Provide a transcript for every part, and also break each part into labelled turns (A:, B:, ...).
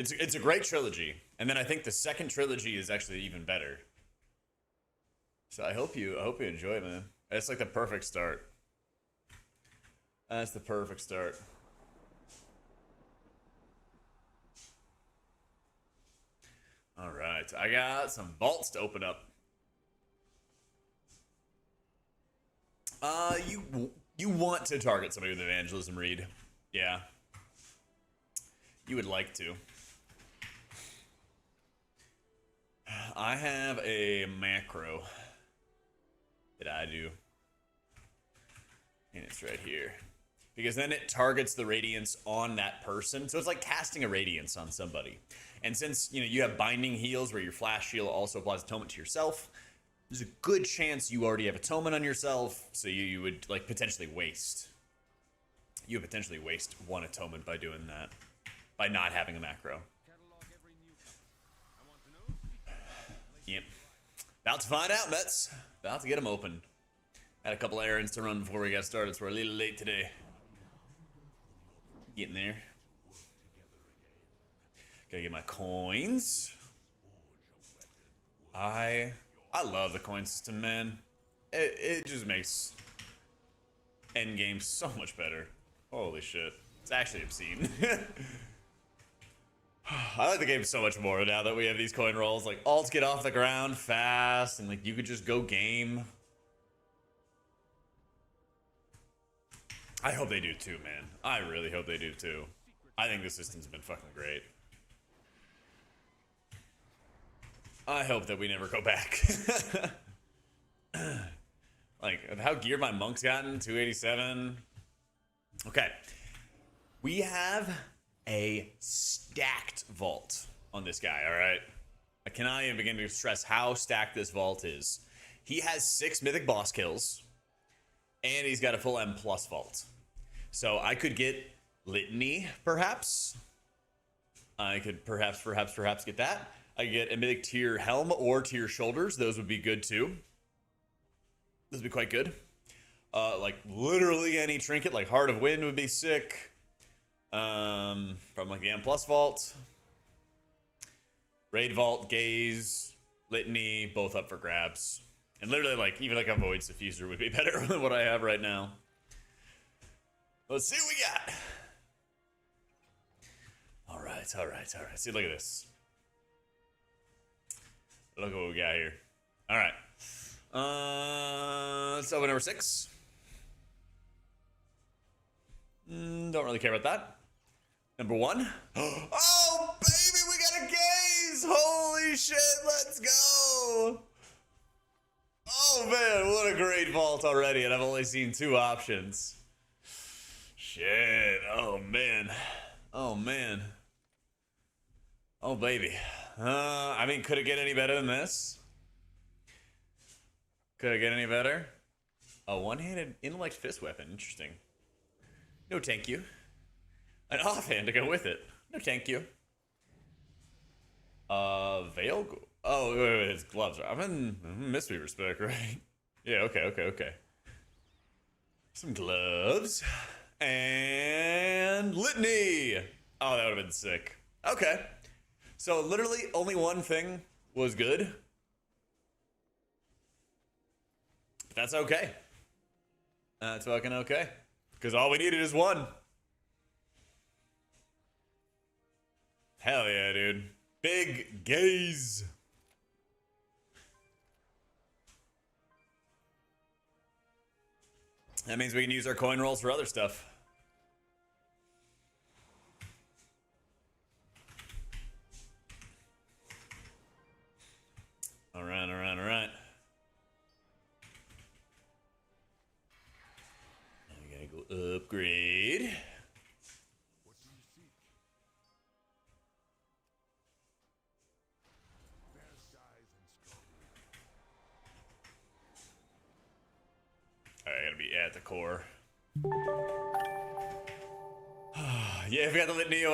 A: It's a great trilogy, and then I think the second trilogy is actually even better. So I hope you enjoy it, man. It's like the perfect start. That's the perfect start. All right, I got some vaults to open up. You want to target somebody with evangelism, Reed? Yeah, you would like to. I have a macro that I do, and it's right here because then it targets the radiance on that person. So it's like casting a radiance on somebody. And since you have binding heals where your flash shield also applies atonement to yourself, there's a good chance you already have atonement on yourself, so you would like potentially waste. You would potentially waste one atonement by doing that, by not having a macro. Yep. About to find out, Mets. About to get them open. Had a couple errands to run before we got started, so we're a little late today. Getting there. Gotta get my coins. I love the coin system, man. It just makes endgame so much better. Holy shit. It's actually obscene. I like the game so much more now that we have these coin rolls. Like, alts get off the ground fast, and like you could just go game. I hope they do too, man. I really hope they do too. I think the system's been fucking great. I hope that we never go back. Like, how geared my monk's gotten? 287. Okay. We have a stacked vault on this guy, alright? I cannot even begin to stress how stacked this vault is. He has 6 mythic boss kills, and he's got a full M+ vault. So I could get Litany, perhaps. I could perhaps get that. I could get a mythic tier helm or tier shoulders. Those would be good too. Those would be quite good. Like literally any trinket, like Heart of Wind would be sick. From like the M+ vault. Raid vault, Gaze, Litany, both up for grabs. And literally like even like a Void Suffuser would be better than what I have right now. Let's see what we got. All right. See, look at this. Look at what we got here. All right. Let's open number 6. Don't really care about that. Number 1. Oh, baby, we got a Gaze! Holy shit, let's go! Oh, man, what a great vault already, and I've only seen 2 options. Shit, oh, man. Oh, man. Oh, baby. I mean, could it get any better than this? Could it get any better? A one-handed intellect fist weapon. Interesting. No thank you. An offhand to go with it. No thank you. Veil. Oh, wait, his gloves. I'm in Mistweaver spec, right? Yeah, okay. Some gloves. And Litany. Oh, that would have been sick. Okay. So literally only one thing was good. That's okay. That's fucking okay. Because all we needed is 1. Hell yeah, dude. Big Gaze. That means we can use our coin rolls for other stuff. All right. Now we gotta go upgrade.
B: What do you seek? Fair skies and strawberries.
A: All right, I gotta be at the core. Yeah, if we got the Litany,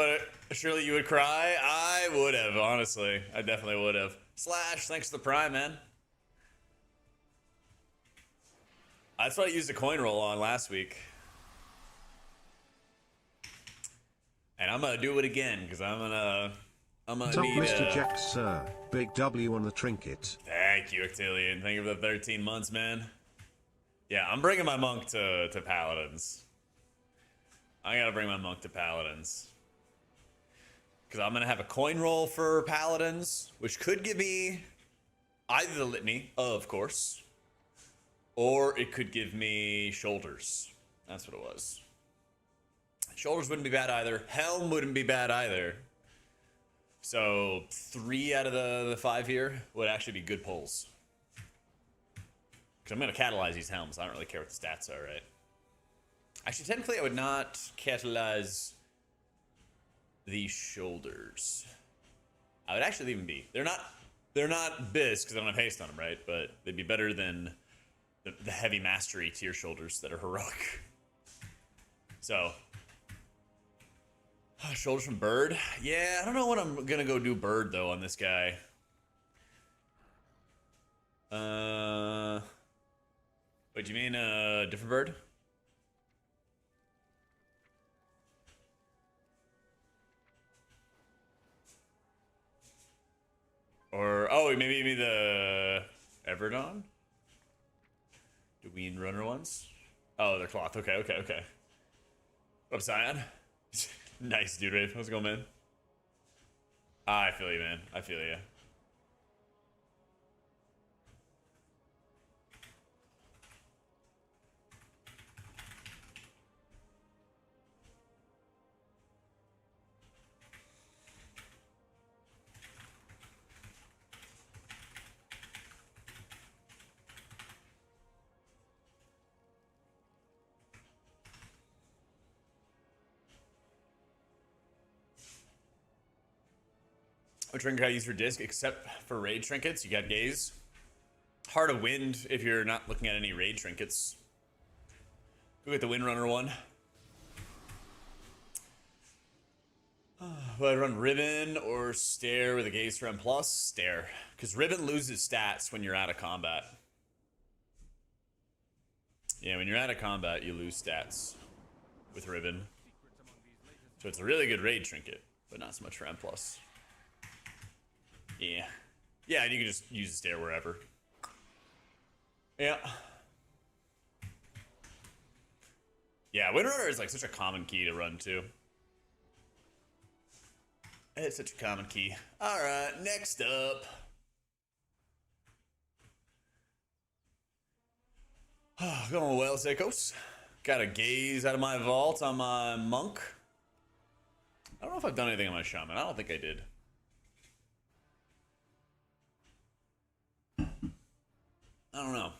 A: surely you would cry. I would have, honestly. I definitely would have. Slash, thanks to the Prime, man. That's what I used a coin roll on last week. And I'm gonna do it again, because I'm gonna I'm gonna
C: Top
A: need
C: Mr. Jack, sir. Big W on the trinket.
A: Thank you, Octillion. Thank you for the 13 months, man. Yeah, I'm bringing my monk to Paladins. I gotta bring my monk to Paladins. Because I'm gonna have a coin roll for Paladins, which could give me either the litany, of course, or it could give me shoulders. That's what it was. Shoulders wouldn't be bad either. Helm wouldn't be bad either. So 3 out of the 5 here would actually be good pulls. Because I'm going to catalyze these helms. I don't really care what the stats are, right? Actually, technically, I would not catalyze the shoulders. I would actually leave them be. They're not bis because I don't have haste on them, right? But they'd be better than the heavy mastery tier shoulders that are heroic. So, shoulders from Bird. Yeah, I don't know what I'm gonna go do Bird though on this guy. Wait, do you mean a different bird? Or oh, maybe you mean the Everdon? The Ween Runner ones? Oh, they're cloth. Okay. What up, Cyan? Nice, dude, Rave. How's it going, man? I feel you, man. I feel you. What trinket I use for disc, except for raid trinkets? You got gaze. Heart of Wind if you're not looking at any raid trinkets. Go get the Windrunner one. Will I run Ribbon or Stare with a Gaze for M+? Stare. Because Ribbon loses stats when you're out of combat. Yeah, when you're out of combat, you lose stats with Ribbon. So it's a really good raid trinket, but not so much for M+. Yeah. Yeah, and you can just use the Stare wherever. Yeah. Yeah, Windrunner is like such a common key to run too. It's such a common key. Alright, next up. Going well, Seikos. Got a gaze out of my vault on my monk. I don't know if I've done anything on my shaman. I don't think I did. I don't know.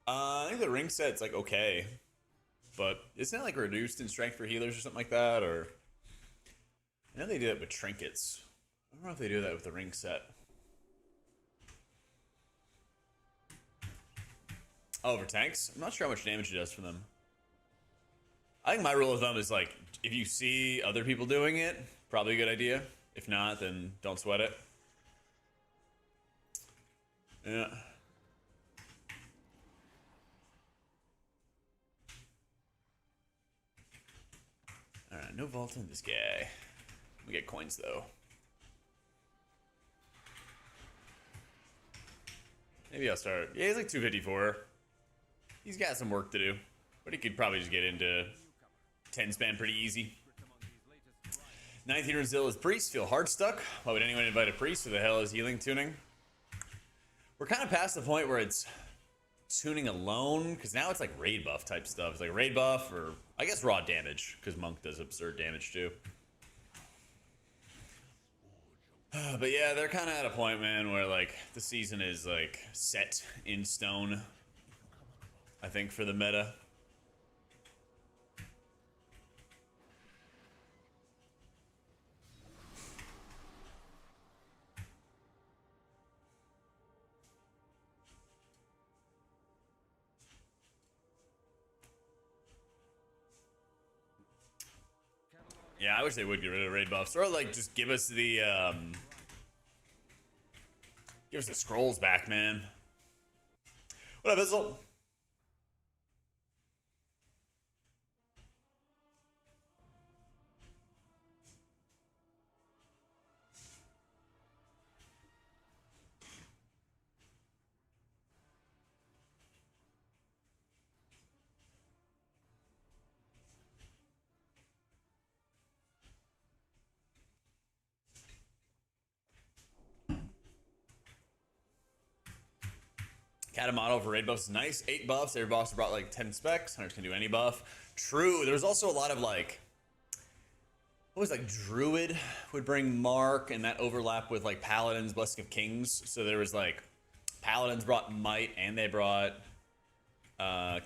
A: I think the ring set's like okay, but isn't it like reduced in strength for healers or something like that? Or I know they do that with trinkets. I don't know if they do that with the ring set. Oh, for tanks? I'm not sure how much damage it does for them. I think my rule of thumb is like, if you see other people doing it, probably a good idea. If not, then don't sweat it. Yeah. Alright, no vault in this guy. We get coins though. Maybe I'll start. Yeah, he's like 254. He's got some work to do, but he could probably just get into 10 span pretty easy. 9th Heater Zill is Priest. Feel hard stuck. Why would anyone invite a Priest? Who the hell is healing tuning? We're kind of past the point where it's tuning alone, because now it's like raid buff type stuff. It's like raid buff, or I guess raw damage, because Monk does absurd damage too. But yeah, they're kind of at a point, man, where like the season is like set in stone, I think, for the meta. Yeah, I wish they would get rid of raid buffs, or like just give us the scrolls back, man. What up, Izzle? Catamato for raid buffs is nice. 8 buffs. Every boss brought like 10 specs. Hunters can do any buff. True. There was also a lot of like, what was like Druid would bring Mark, and that overlap with like Paladins, Blessing of Kings. So there was like Paladins brought Might and they brought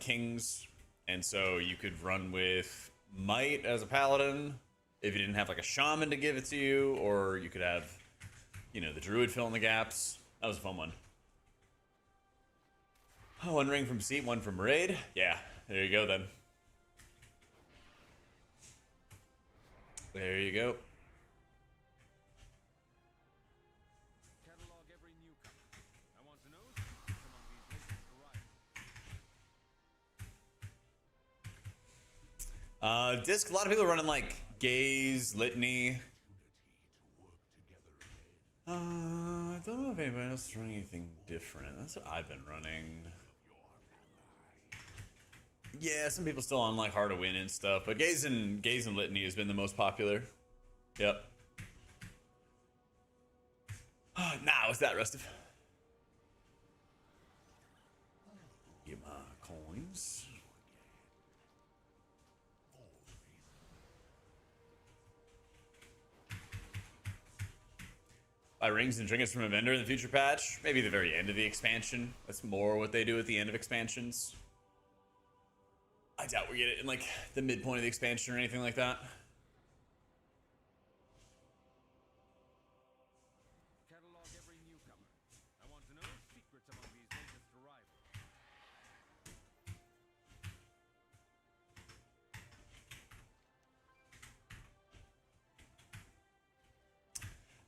A: Kings, and so you could run with Might as a Paladin if you didn't have like a Shaman to give it to you, or you could have, you know, the Druid fill in the gaps. That was a fun one. Oh, 1 ring from Seat, 1 from Raid. Yeah, there you go then. There you go.
B: Catalog every newcomer. I want to know secrets among these latest arrivals.
A: Disc, a lot of people are running like Gaze, Litany. I don't know if anybody else is running anything different. That's what I've been running. Yeah, some people still on like Hard to Win and stuff, but Gaze and Litany has been the most popular. Yep. Nah, what's that, Rustive? Get my coins. Buy rings and trinkets from a vendor in the future patch. Maybe the very end of the expansion. That's more what they do at the end of expansions. I doubt we get it in like the midpoint of the expansion or anything like that.
B: Catalog every newcomer. I want to know secrets among these latest arrivals.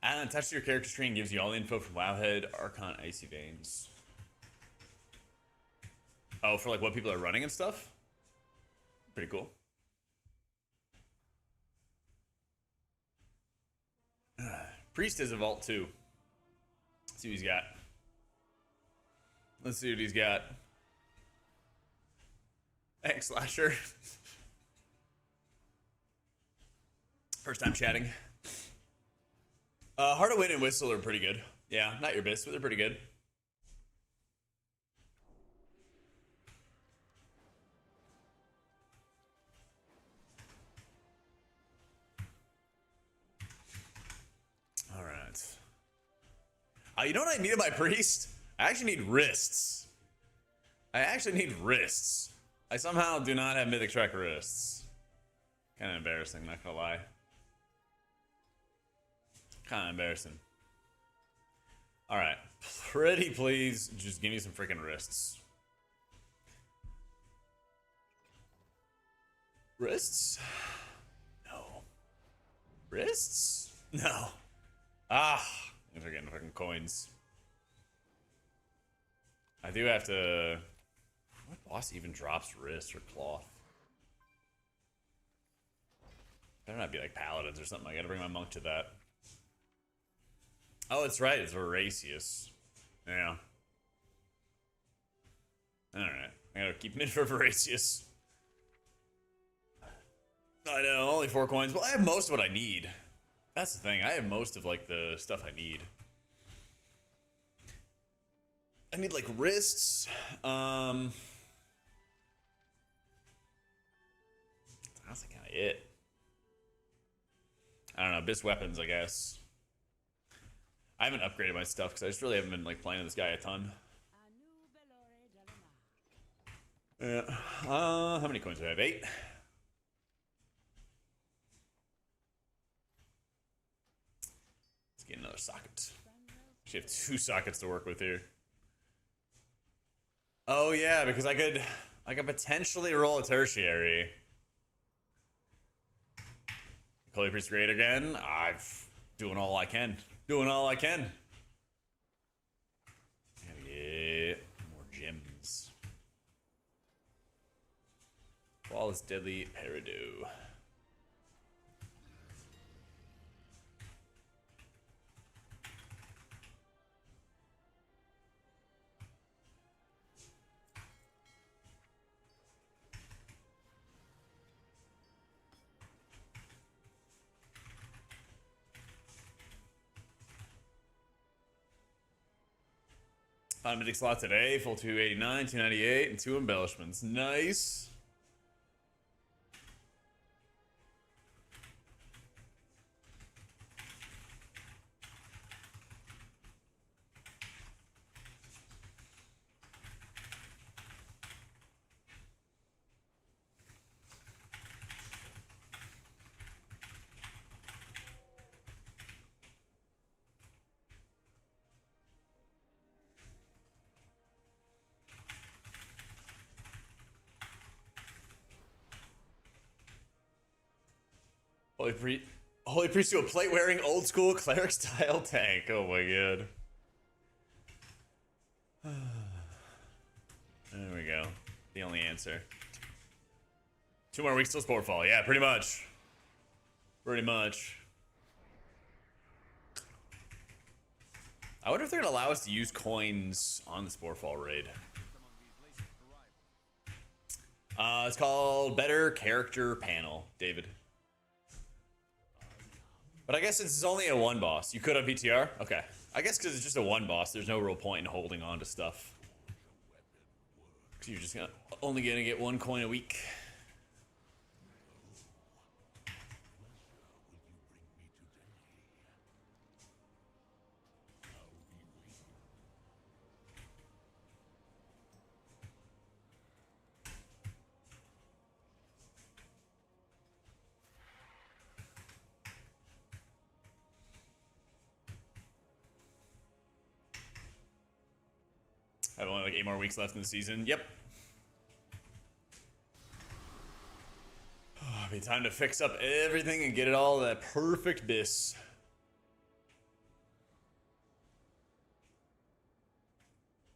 A: And attach to your character screen gives you all the info from Wowhead, Archon, Icy Veins. Oh, for like what people are running and stuff? Pretty cool. Priest is a vault too. Let's see what he's got. Let's see what he's got. Thanks, Slasher. First time chatting. Hard to Win and Whistle are pretty good. Yeah, not your best, but they're pretty good. All right. You know what I need in my priest? I actually need wrists. I somehow do not have Mythic Trek wrists. Kind of embarrassing, not gonna lie. Kind of embarrassing. All right, pretty please, just give me some freaking wrists. Wrists? No. Wrists? No. Ah, I'm forgetting fucking coins. I do have to. What boss even drops wrists or cloth? Better not be like paladins or something. I gotta bring my monk to that. Oh, it's right. It's Voracious. Yeah. Alright. I gotta keep mid for Voracious. I know, only 4 coins. Well, I have most of what I need. That's the thing. I have most of, like, the stuff I need. I need, like, wrists. That's kind of it. I don't know. Abyss weapons, I guess. I haven't upgraded my stuff because I just really haven't been like playing this guy a ton. Yeah. How many coins do I have? 8. Let's get another socket. Actually have 2 sockets to work with here. Oh yeah, because I could potentially roll a tertiary. Holy Priest Great again. I've doing all I can. Doing all I can. Yeah, more gems. Flawless Deadly Peridot. 5 mythic slot today, full 289, 298, and 2 embellishments. Nice. Holy Priest to a plate wearing old school cleric style tank. Oh my god. There we go. The only answer. 2 more weeks till Sportfall. Yeah, pretty much. Pretty much. I wonder if they're gonna allow us to use coins on the Sportfall raid. It's called Better Character Panel, David. But I guess since it's only a 1 boss, you could have BTR? Okay. I guess because it's just a 1 boss, there's no real point in holding on to stuff. Because you're just only gonna get 1 coin a week. I have only like 8 more weeks left in the season. Yep. Oh, be time to fix up everything and get it all that perfect bis.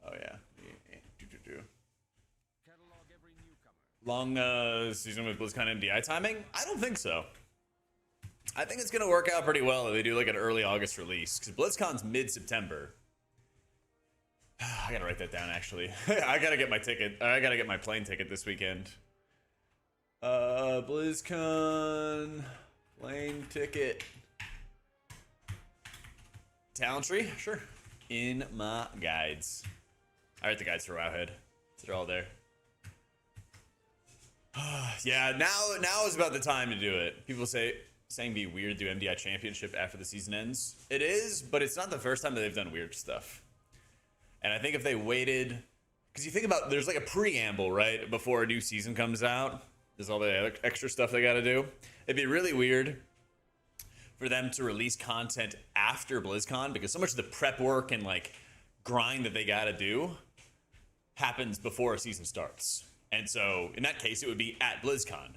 A: Oh yeah.
B: Catalog every newcomer.
A: Long season with BlizzCon MDI timing? I don't think so. I think it's gonna work out pretty well if they do like an early August release, because BlizzCon's mid-September. I gotta write that down, actually. I gotta get my ticket. I gotta get my plane ticket this weekend. BlizzCon plane ticket. Talent tree? Sure. In my guides. I write the guides for Wowhead. So they're all there. Yeah, now is about the time to do it. People saying be weird do MDI Championship after the season ends. It is, but it's not the first time that they've done weird stuff. And I think if they waited, because you think about, there's like a preamble, right, before a new season comes out. There's all the extra stuff they got to do. It'd be really weird for them to release content after BlizzCon, because so much of the prep work and like grind that they got to do happens before a season starts. And so in that case, it would be at BlizzCon.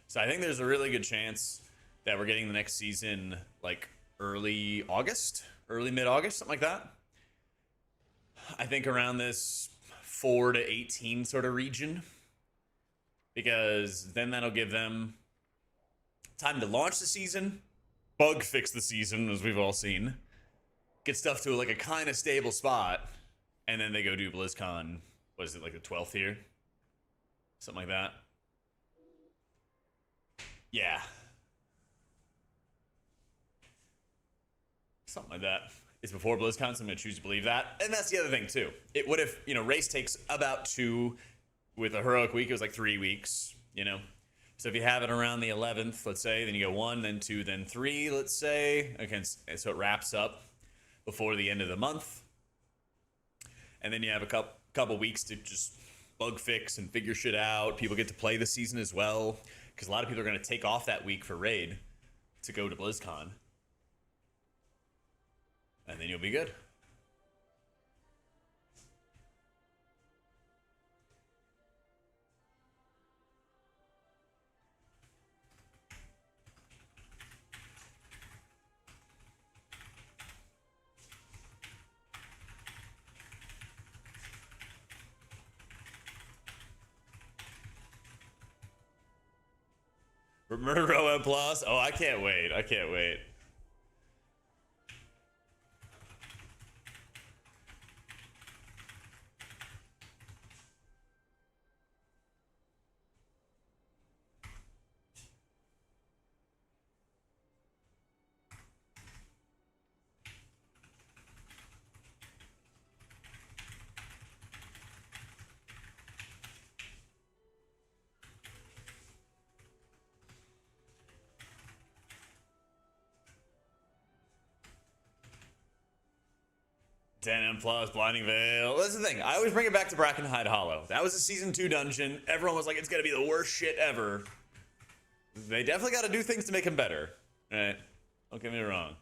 A: So I think there's a really good chance that we're getting the next season like early August, early mid-August, something like that. I think around this 4 to 18 sort of region, because then that'll give them time to launch the season, bug fix the season, as we've all seen, get stuff to like a kind of stable spot, and then they go do BlizzCon. What is it, like the 12th here? Something like that. Yeah. Something like that. It's before BlizzCon, so I'm going to choose to believe that. And that's the other thing, too. What if, race takes about 2, with a heroic week, it was like 3 weeks, So if you have it around the 11th, let's say, then you go 1, then 2, then 3, let's say. Okay, so it wraps up before the end of the month. And then you have a couple weeks to just bug fix and figure shit out. People get to play the season as well, because a lot of people are going to take off that week for Raid to go to BlizzCon. And then you'll be good. Murder Row Plus. Oh, I can't wait. I can't wait. 10M plus, Blinding Veil. That's the thing. I always bring it back to Brackenhide Hollow. That was a season 2 dungeon. Everyone was like, it's gonna be the worst shit ever. They definitely got to do things to make him better. Right? Don't get me wrong.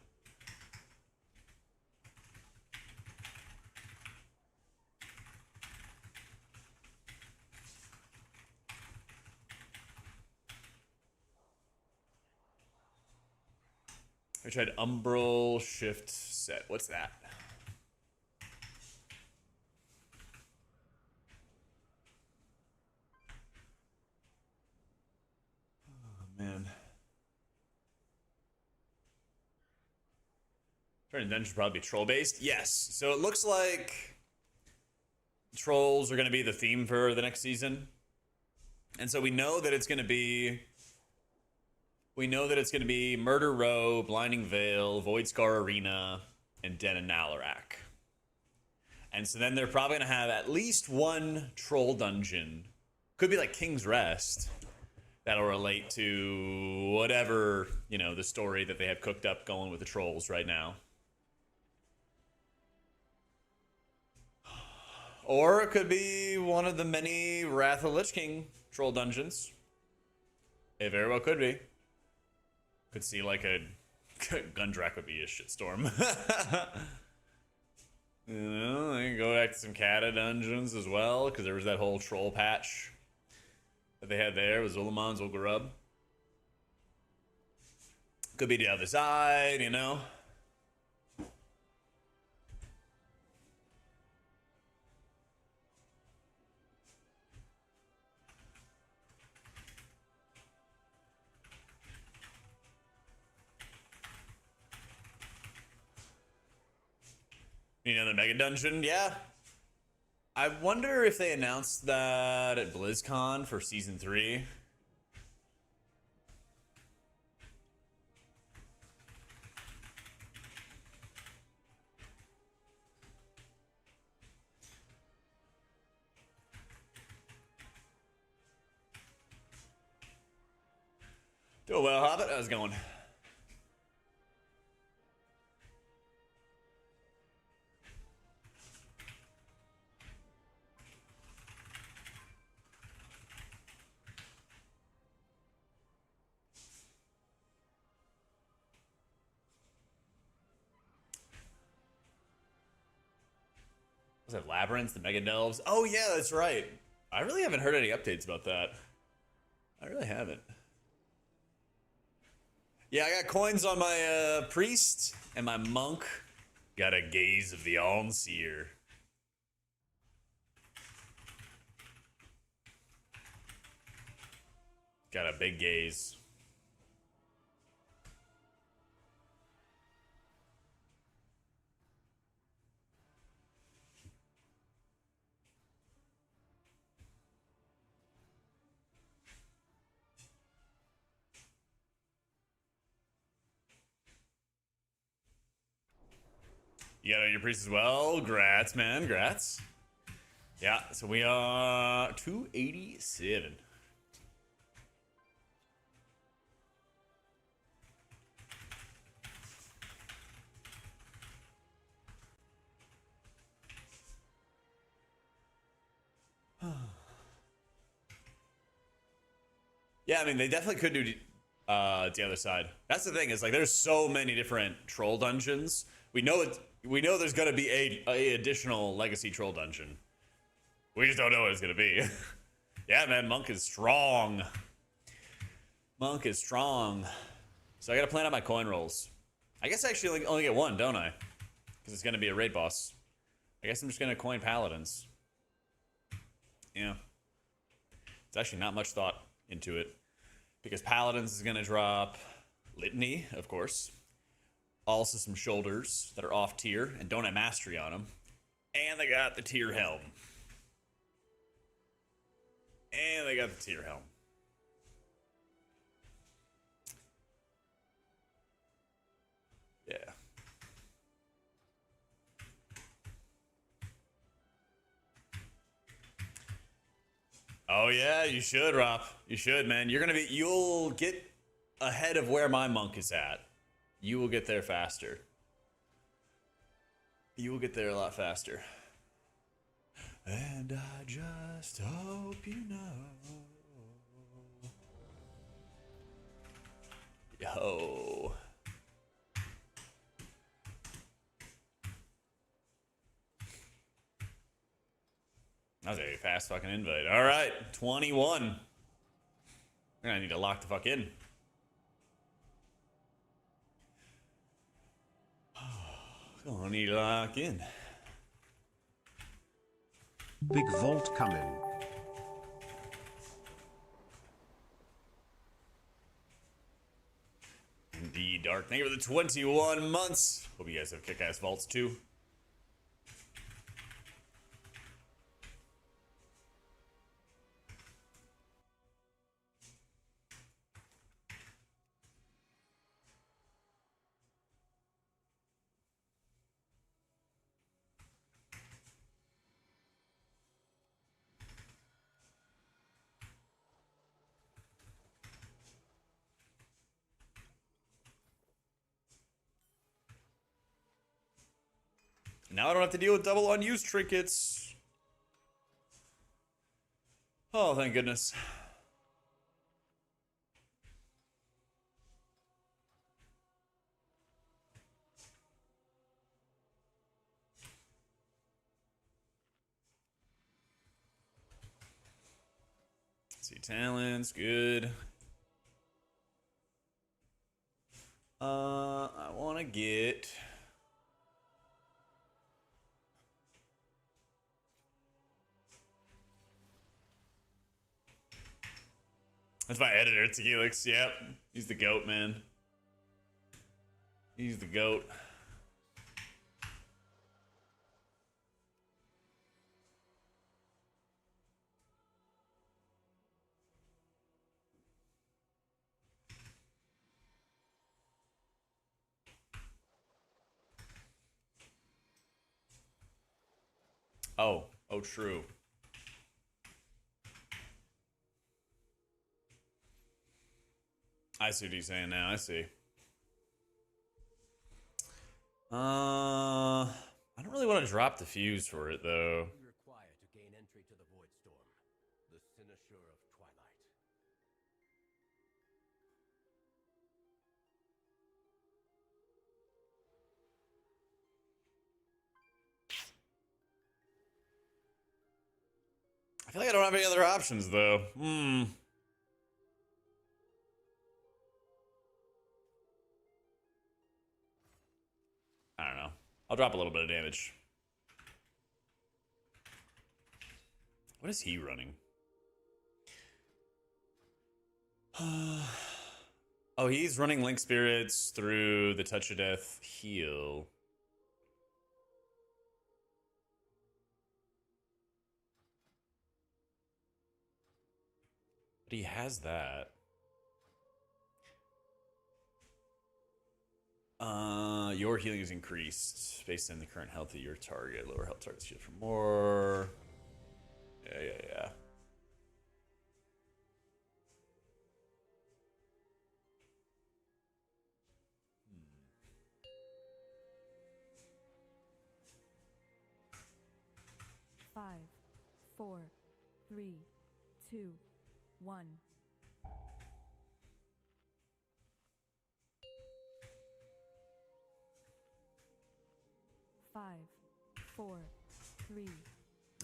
A: I tried Umbral Shift Set. What's that? Oh, man. Trying dungeon should probably be troll based. Yes. So it looks like trolls are going to be the theme for the next season. And so we know that it's going to be. We know that it's going to be Murder Row, Blinding Veil, Voidscar Arena, and Den and Nalarak. And so then they're probably going to have at least one troll dungeon. Could be like King's Rest. That'll relate to whatever, you know, the story that they have cooked up going with the trolls right now. Or it could be one of the many Wrath of the Lich King troll dungeons. It very well could be. Could see like a Gundrak would be a shitstorm. You know, they can go back to some Kata dungeons as well, because there was that whole troll patch that they had there with Zulaman, Zul'Gurub. Could be the other side, you know. You know, the Mega Dungeon, yeah. I wonder if they announced that at BlizzCon for Season 3. Doing well, Hobbit. How's it going? Was it Labyrinths, the Mega Delves? Oh, yeah, that's right. I really haven't heard any updates about that. I really haven't. Yeah, I got coins on my priest and my monk. Got a gaze of the All-Seer. Got a big gaze. You got on your priest as well. Grats, man. Grats. Yeah, so we are 287. Yeah, I mean, they definitely could do the other side. That's the thing, is like there's so many different troll dungeons. We know there's gonna be a additional legacy troll dungeon. We just don't know what it's gonna be. Yeah, man, Monk is strong. Monk is strong. So I gotta plan out my coin rolls. I guess I actually only get one, don't I? Because it's gonna be a raid boss. I guess I'm just gonna coin paladins. Yeah. It's actually not much thought into it. Because paladins is gonna drop Litany, of course. Also some shoulders that are off tier and don't have mastery on them. And they got the tier helm. And they got the tier helm. Yeah. Oh yeah, you should, Rob. You should, man. You'll get ahead of where my monk is at. You will get there faster. You will get there a lot faster. And I just hope you know. Yo. That was a fast fucking invite. All right, 21. I need to lock the fuck in. Gonna need to lock in.
C: Big vault coming.
A: Indeed, Dark. Thank you for the 21 months. Hope you guys have kick-ass vaults too. Now I don't have to deal with double unused trinkets. Oh, thank goodness. Let's see, talents, good. I want to get... That's my editor, Tequilix. Yep. He's the GOAT, man. He's the GOAT. Oh. Oh, true. I see what he's saying now. I see. I don't really want to drop the fuse for it, though.
D: Required to gain entry to the Void Storm, the cynosure of Twilight.
A: I feel like I don't have any other options, though. I don't know. I'll drop a little bit of damage. What is he running? Oh, he's running Link Spirits through the Touch of Death heal. But he has that. Your healing is increased based on the current health of your target. Lower health targets heal for more. Yeah.
E: 5, 4, 3, 2, 1. Five, 4, 3.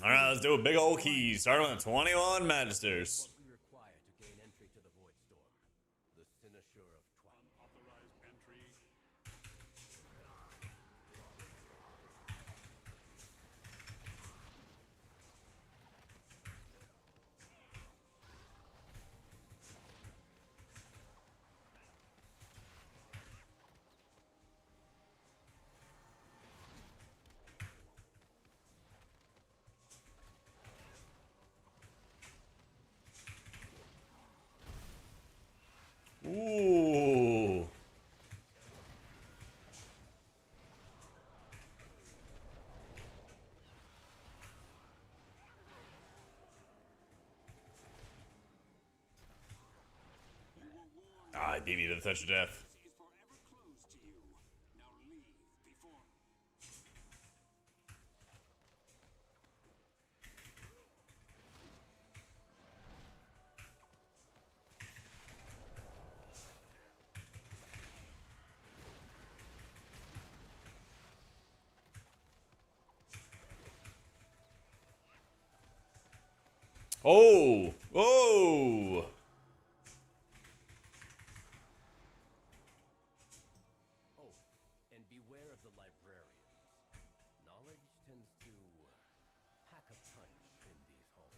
A: All right, let's do a big old key. Starting with 21 Magisters.
D: What we require to gain entry to the Void Storm, the cynosure of Twilight.
B: Unauthorized entry.
A: Ooh. Ah, I beat me to the Touch of Death.
F: is forever closed to you. Now leave before
A: Oh! Oh!
D: Oh, and beware of the librarians. Knowledge tends to pack a punch in these halls.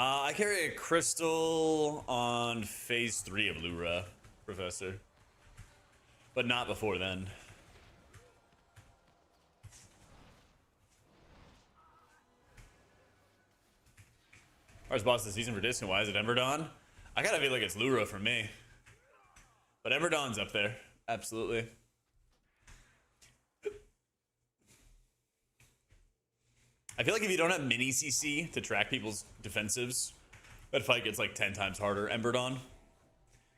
A: I carry a crystal on phase 3 of Lura, Professor. But not before then. Ours boss this season for Distant. Why is it Emberdon? I gotta feel like it's Lura for me. But Emberdon's up there. Absolutely. I feel like if you don't have mini CC to track people's defensives, that fight gets like 10 times harder, Emberdon.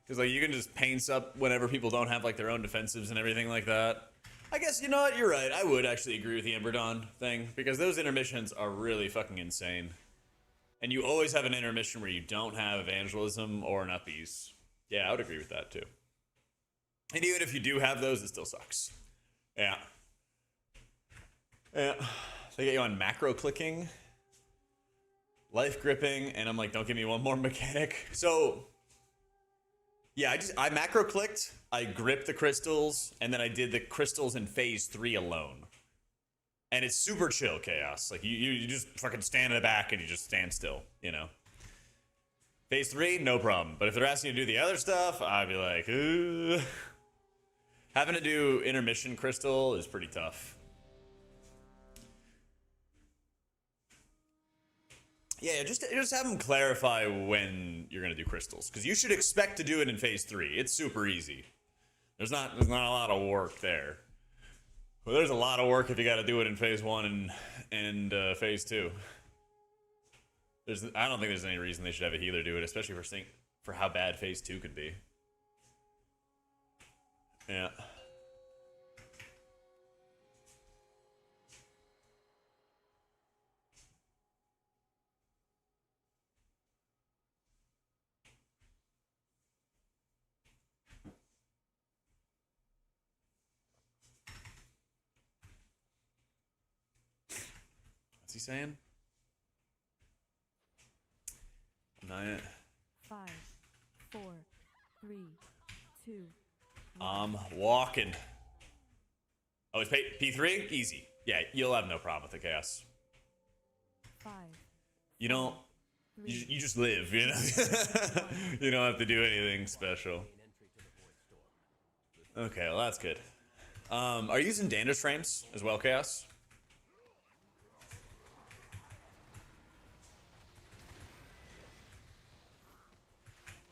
A: Because like you can just paint up whenever people don't have like their own defensives and everything like that. I guess, you know what, you're right. I would actually agree with the Emberdon thing. Because those intermissions are really fucking insane. And you always have an intermission where you don't have evangelism or an uppies. Yeah, I would agree with that too. And even if you do have those, it still sucks. Yeah. Yeah. They get you on macro clicking, life gripping, and I'm like, don't give me one more mechanic. So, yeah, I macro clicked, I gripped the crystals, and then I did the crystals in phase 3 alone. And it's super chill chaos. Like, you just fucking stand in the back and you just stand still, you know? Phase 3, no problem. But if they're asking you to do the other stuff, I'd be like, ugh. Having to do intermission crystal is pretty tough. Yeah, just have them clarify when you're gonna do crystals, because you should expect to do it in phase 3. It's super easy. There's not a lot of work there. Well, there's a lot of work if you got to do it in phase 1 and phase 2. I don't think there's any reason they should have a healer do it, especially for how bad phase 2 could be. Yeah. What's he saying? 9.
E: 5, 4, 3, 2.
A: I'm walking. Oh, it's P3? Easy. Yeah, you'll have no problem with the chaos.
E: 5.
A: You don't. You just live, you know? You don't have to do anything special. Okay, well, that's good. Are you using Dander's frames as well, Chaos?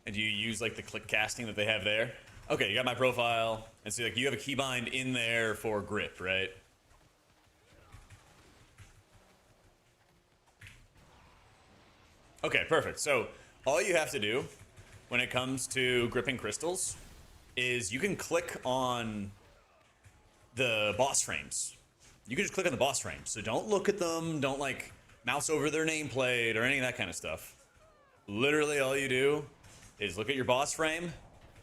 A: And do you use like the click casting that they have there? Okay, you got my profile, and so like you have a keybind in there for grip, right? Okay, perfect. So all you have to do when it comes to gripping crystals is you can click on the boss frames. You can just click on the boss frames. So don't look at them, don't like mouse over their nameplate or any of that kind of stuff. Literally all you do is look at your boss frame,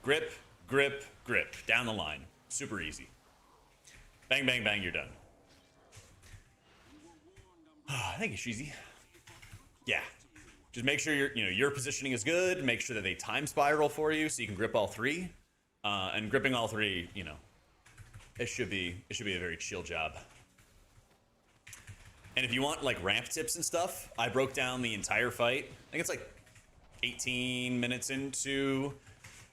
A: grip, grip, grip, down the line. Super easy. Bang, bang, bang, you're done. Thank you, Sheezy. Yeah. Just make sure your positioning is good. Make sure that they time spiral for you so you can grip all 3. And gripping all 3, it should be a very chill job. And if you want like ramp tips and stuff, I broke down the entire fight. I think it's like 18 minutes into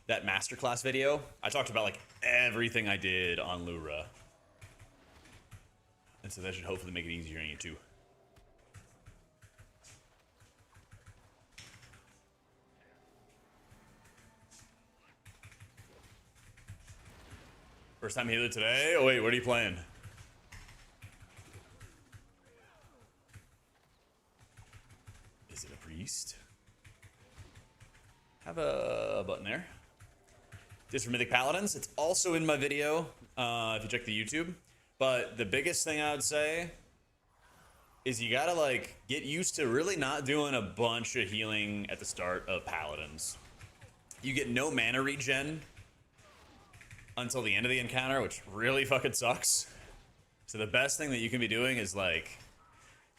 A: that masterclass video. I talked about like everything I did on Lura. And so that should hopefully make it easier on you too. First time healer today? Oh wait, what are you playing? Is it a priest? Have a button there. is for Mythic Paladins. It's also in my video if you check the YouTube. But the biggest thing I would say is you gotta like get used to really not doing a bunch of healing at the start of Paladins. You get no mana regen until the end of the encounter, which really fucking sucks. So the best thing that you can be doing is like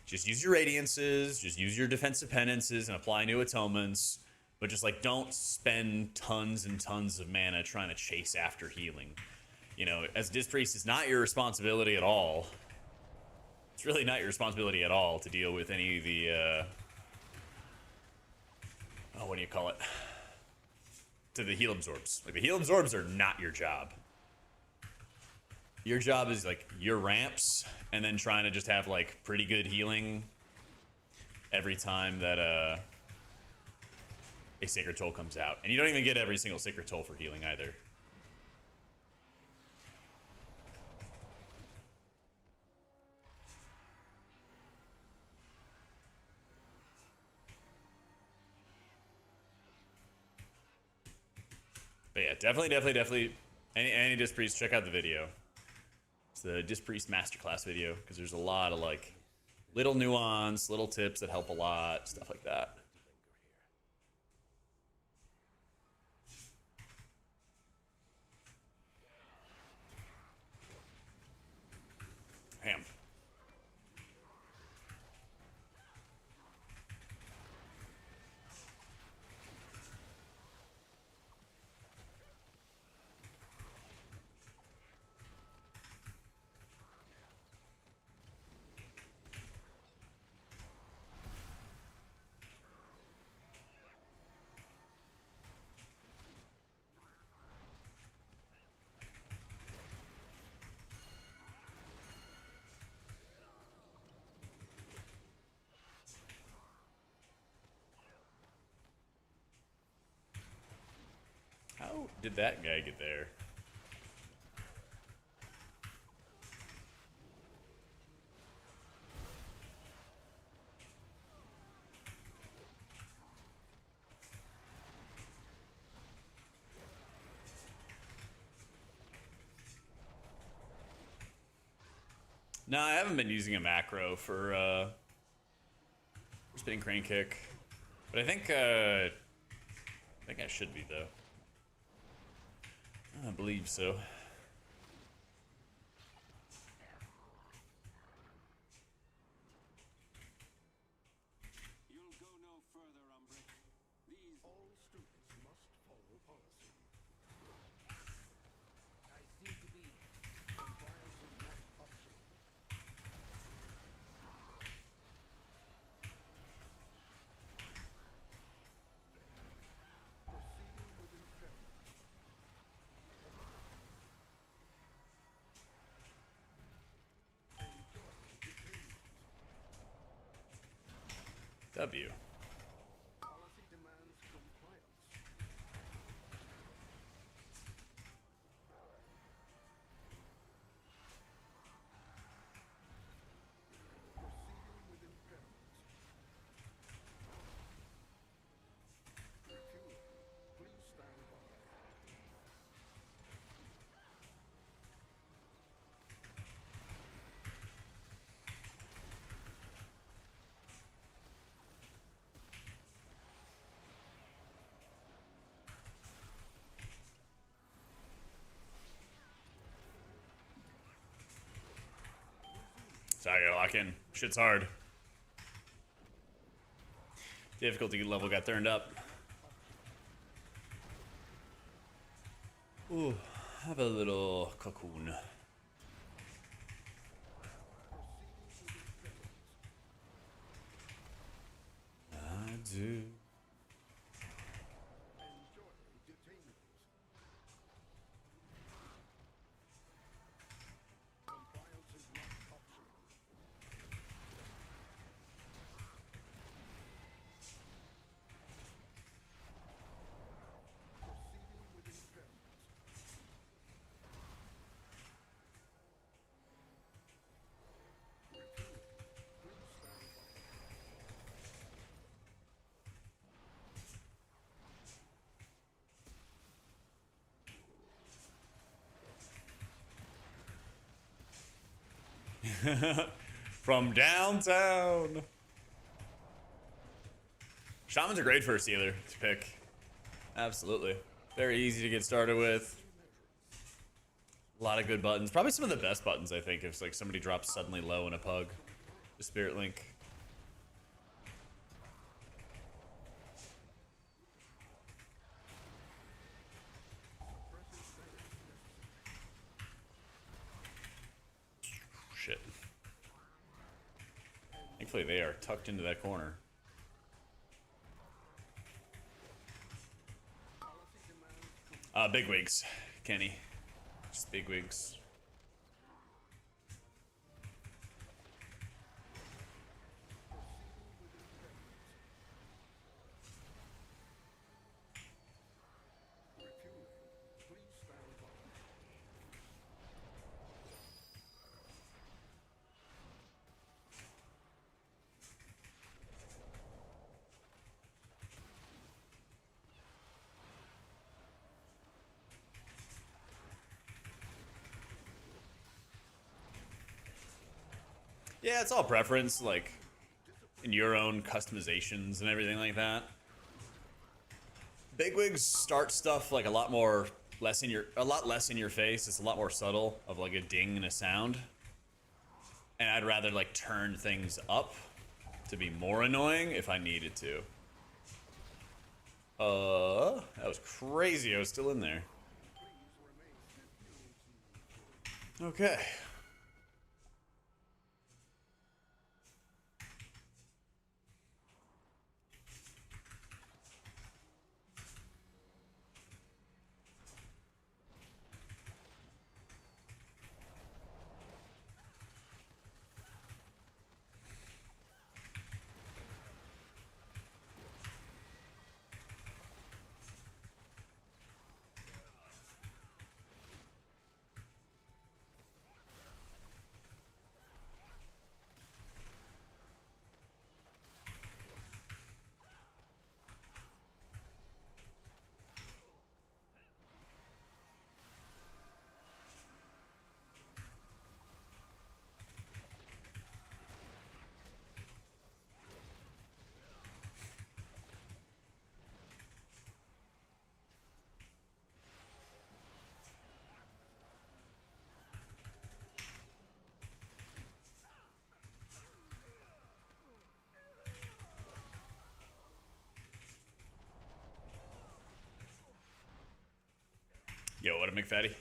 A: just use your radiances, just use your defensive penances and apply new atonements, but just like don't spend tons and tons of mana trying to chase after healing. You know, as Disc Priest, it's not your responsibility at all. It's really not your responsibility at all to deal with any of the oh, what do you call it? To the heal absorbs. Like the heal absorbs are not your job. Your job is like your ramps and then trying to just have like pretty good healing every time that a Sacred Toll comes out. And you don't even get every single Sacred Toll for healing either. But yeah, definitely. Any Disc Priest, check out the video. It's the Disc Priest Masterclass video because there's a lot of like little nuance, little tips that help a lot, stuff like that. Damn. How did that guy get there? No, I haven't been using a macro for spinning crane kick, but I think I should be though. I believe so.
B: You'll go no further, Umbric. These all students must follow policy. I seem to be compliance is not optional. Proceeding with inferno.
A: W.
B: Policy demands compliance. Proceeding with impairment. Refueling. Please stand by.
A: So I gotta lock in. Shit's hard. Difficulty level got turned up. Ooh, have a little cocoon. I do.
B: Enjoy detainment. Compliance is not optional. Proceeding with impairment.
A: From downtown. Shaman's a great first healer to pick. Absolutely. Very easy to get started with. A lot of good buttons. Probably some of the best buttons, I think, if like somebody drops suddenly low in a pug. The Spirit Link. Shit. Thankfully they are tucked into that corner. Big wigs, Kenny. Just big wigs. Yeah, it's all preference, like in your own customizations and everything like that. Bigwigs start stuff like a lot less in your face. It's a lot more subtle of like a ding and a sound. And I'd rather like turn things up to be more annoying if I needed to. That was crazy. I was still in there. Okay. Yo, what a McFatty. Okay.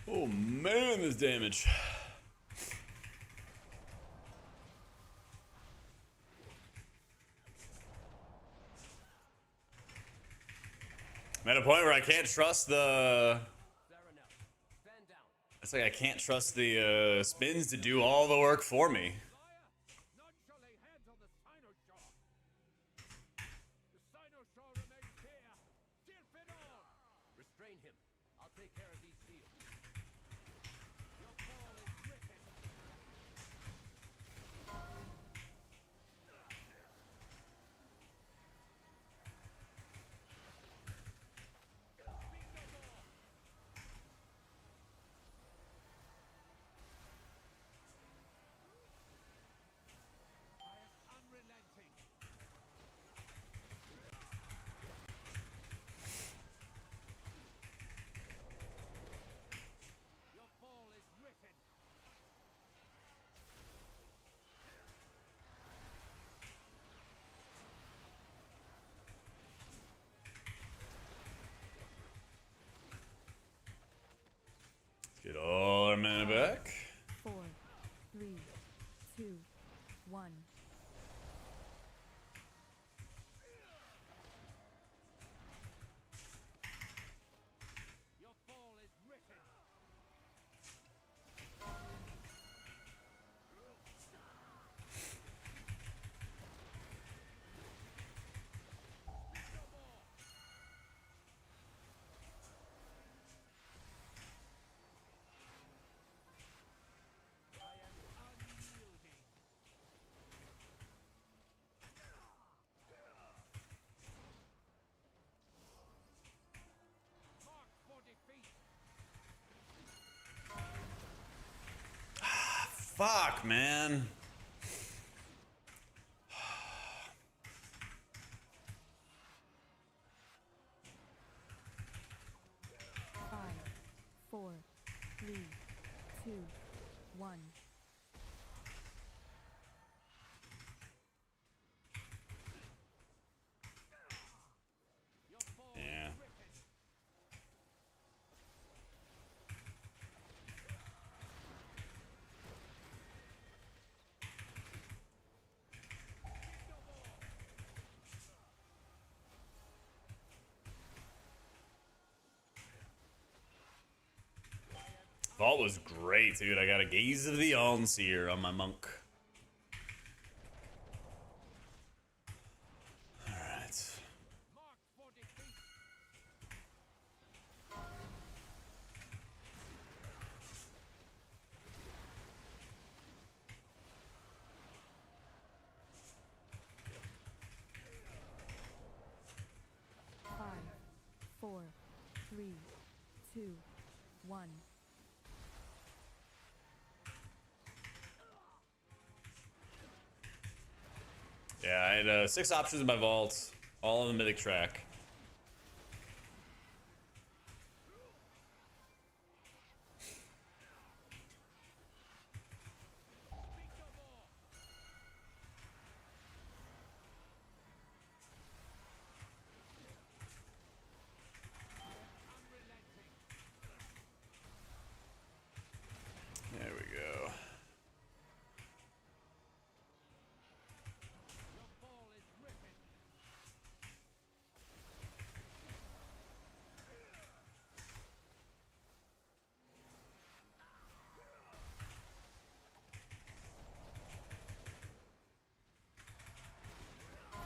A: Oh man, this damage. I'm at a point where I can't trust the.
D: Zaranel, stand down.
A: It's like I can't trust the spins to do all the work for me.
B: None shall lay hands on the Cynosure. The Cynosure remains here. Till fit all.
D: Restrain him. I'll take care of these seals.
B: Your fall is written. Speak no more. I am unrelenting. Your fall is written.
A: Get all our mana back.
E: 4, 3, 2, 1.
B: Your fall is written. Speak no more. I am unyielding. Mark for defeat.
A: Fuck, man.
E: 5, 4, 3, 2, 1.
B: Your fall
A: Yeah.
B: is written. Speak no more.
A: Vault was great, dude. I got a Gaze of the Allseer on my monk. Alright.
B: Mark for defeat.
E: Five, 4, 3, 2, 1.
A: Yeah, I had 6 options in my vault, all on the mythic track.
B: Speak no more. Unrelenting.
A: There we go.
B: Your fall is written.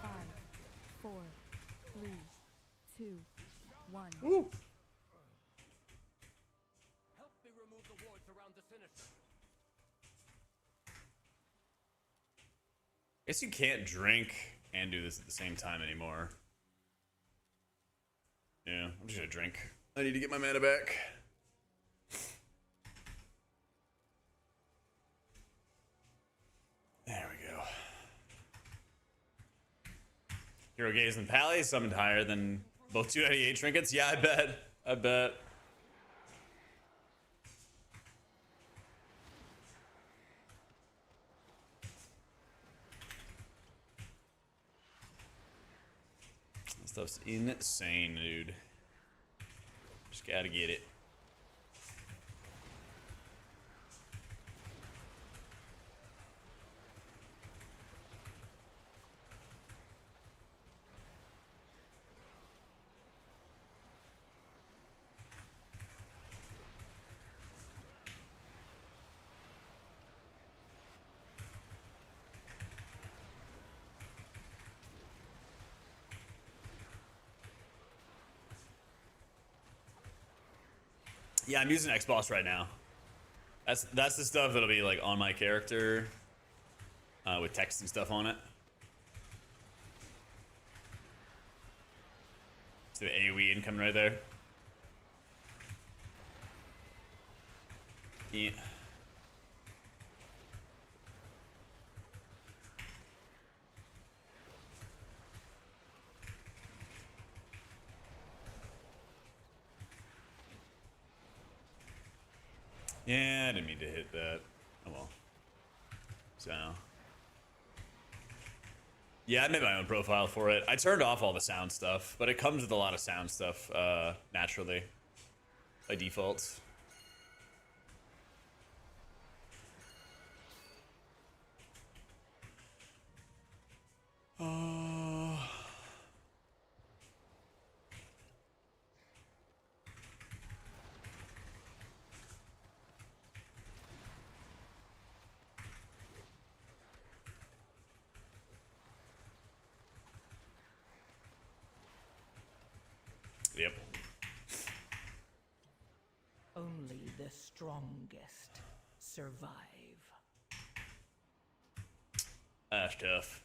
E: Five, 4, 3, 2, 1.
D: Help me remove the wards around the sinister.
A: Guess you can't drink and do this at the same time anymore. Yeah, I'm just gonna drink. I need to get my mana back. There we go. Hero Gaze and Pally summoned higher than both 298 trinkets. Yeah, I bet. I bet. That stuff's insane, dude. Just gotta get it. Yeah, I'm using Xbox right now. That's the stuff that'll be like on my character with text and stuff on it. So the AoE incoming right there. Yeah. Yeah, I didn't mean to hit that. Oh well. So. Yeah, I made my own profile for it. I turned off all the sound stuff, but it comes with a lot of sound stuff naturally by default. Yep.
F: Only the strongest survive.
A: That's tough.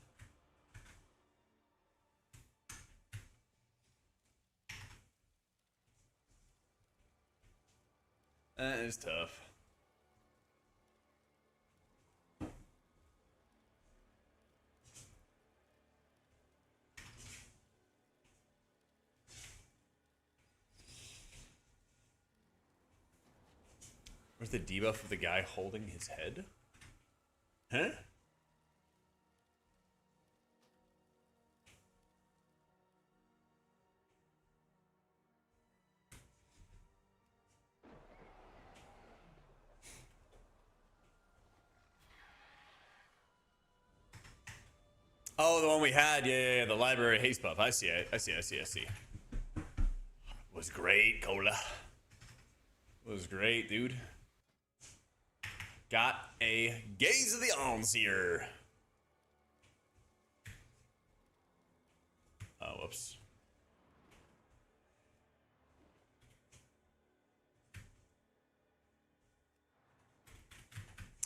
A: That is tough. Where's the debuff of the guy holding his head? Huh? Oh, the one we had, yeah, the library haste buff. I see it. I see. Was great, Cola. Was great, dude. Got a gaze of the arms here. Oh, whoops.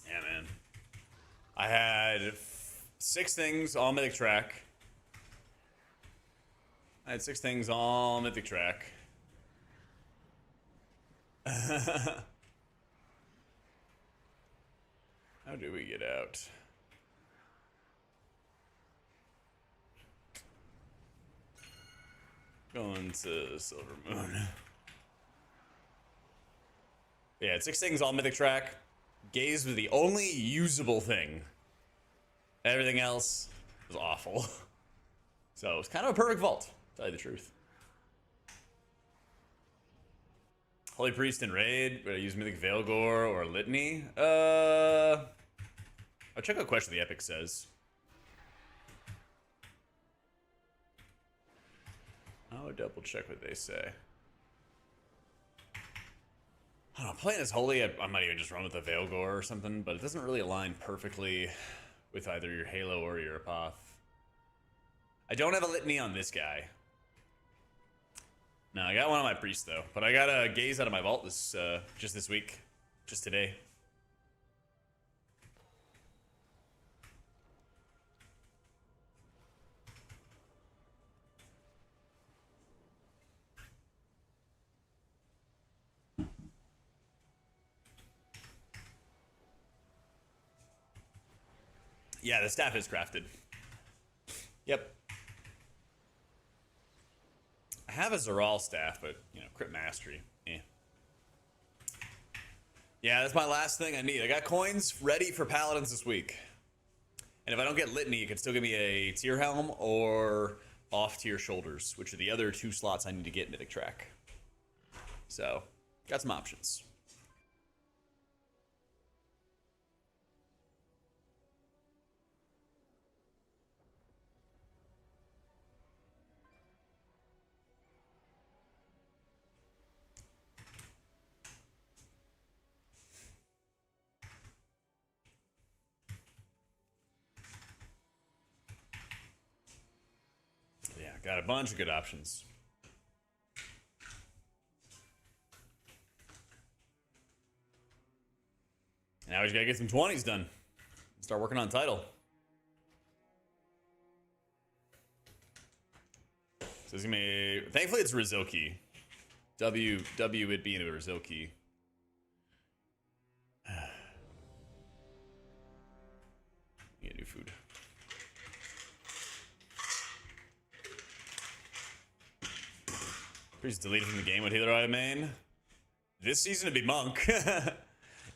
A: Yeah, man. I had 6 things all mythic track. I had 6 things all mythic track. How do we get out? Going to Silver Moon. Yeah, 6 things all mythic track. Gaze was the only usable thing. Everything else was awful. So it was kind of a perfect vault, to tell you the truth. Holy Priest and Raid, would I use Mythic Veilgore or Litany? I'll check what question the Epic says. I'll double check what they say. I don't know, playing as Holy, I might even just run with the Veilgore or something, but it doesn't really align perfectly with either your Halo or your Apoth. I don't have a Litany on this guy. No, I got one on my Priest though, but I got a Gaze out of my vault just this week, just today. Yeah, the staff is crafted. Yep. I have a Zeral staff, but, you know, Crit Mastery. Eh. Yeah, that's my last thing I need. I got coins ready for Paladins this week. And if I don't get Litany, you can still give me a Tier Helm or off-tier Shoulders, which are the other 2 slots I need to get in Mythic Track. So, got some options. Yeah, got a bunch of good options. Now we just gotta get some 20s done. Start working on title. So it's gonna be, thankfully it's Rizilki. W it being a Rizilki. Get new food. Please delete from the game. What healer I main? This season it'd be Monk.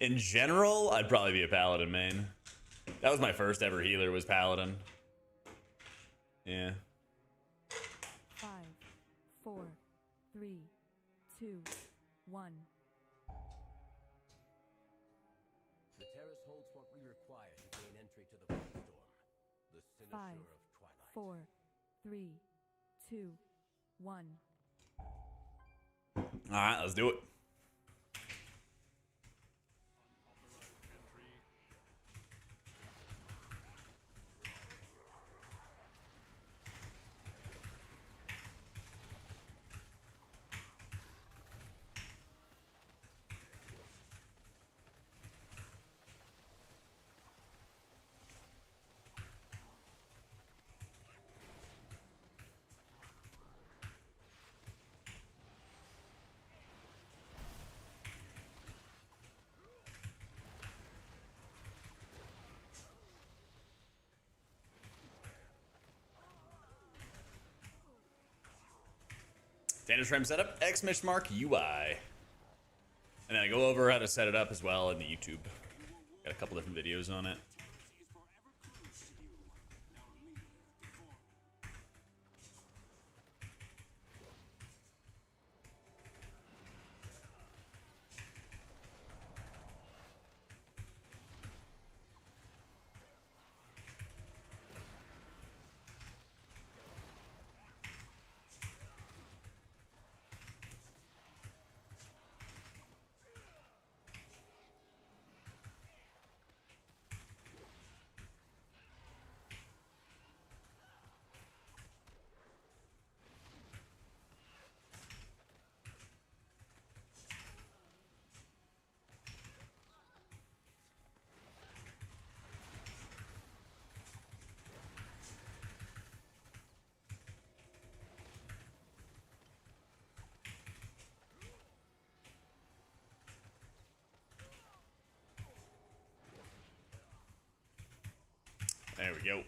A: In general, I'd probably be a Paladin main. That was my first ever healer, was Paladin. Yeah.
E: 5, 4, 3, 2, 1.
D: The terrace holds what we require to gain entry to the Storm. The Cynosure
E: 5,
D: of Twilight.
E: 4, 3, 2, 1.
A: Alright, let's do it. Standard frame setup, Xmishmark UI. And then I go over how to set it up as well in the YouTube. Got a couple different videos on it. There we go.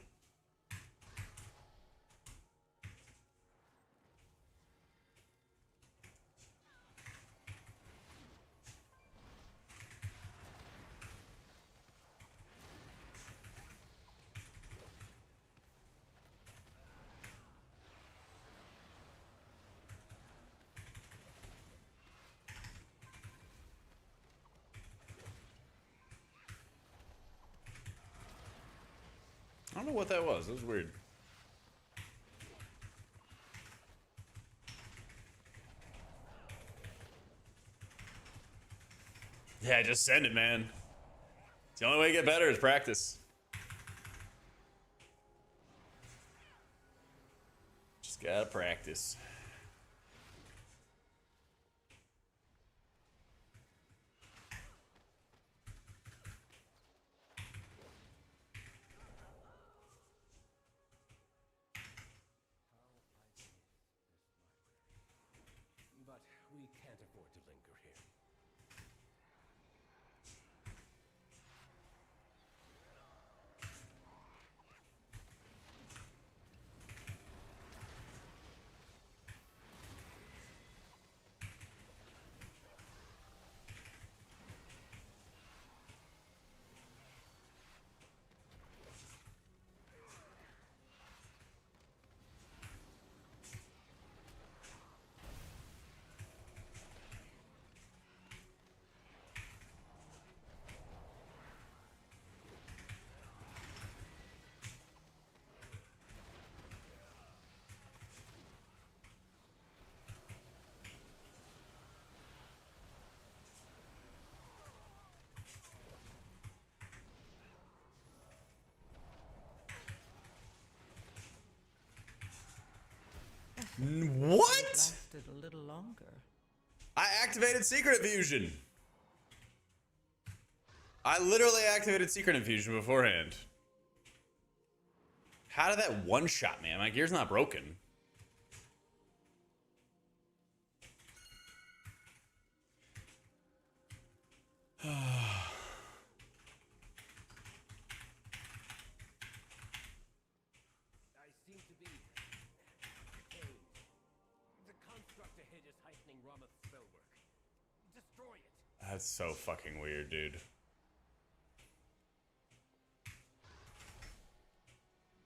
A: I don't know what that was. That was weird. Yeah, just send it, man. It's the only way to get better is practice. Just gotta practice.
D: But we can't afford to linger here.
A: What?
F: Lasted a little longer.
A: I activated Secret Fusion. I literally activated Secret Infusion beforehand. How did that one-shot me? My gear's not broken.
D: I seem to be pained. The construct ahead is heightening Ramath's spellwork. Destroy it.
A: That's so fucking weird, dude.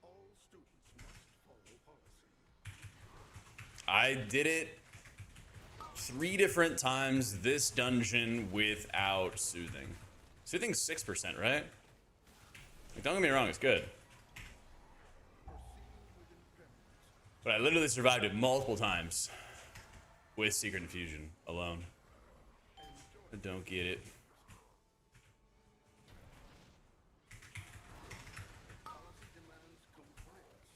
C: All students must follow policy.
A: I did it 3 different times this dungeon without soothing. Soothing's 6%, right? Like, don't get me wrong, it's good. But I literally survived it multiple times with Secret Infusion alone. I don't get it.
C: Policy demands compliance.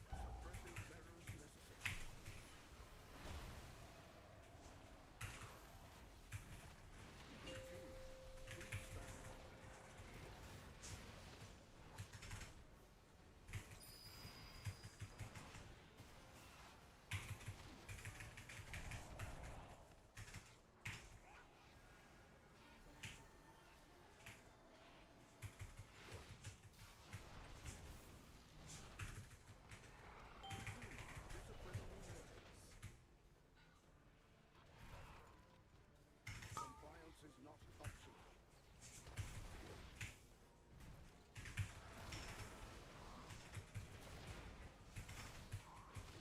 C: Suppressive measures necessary. Compliance is not optional.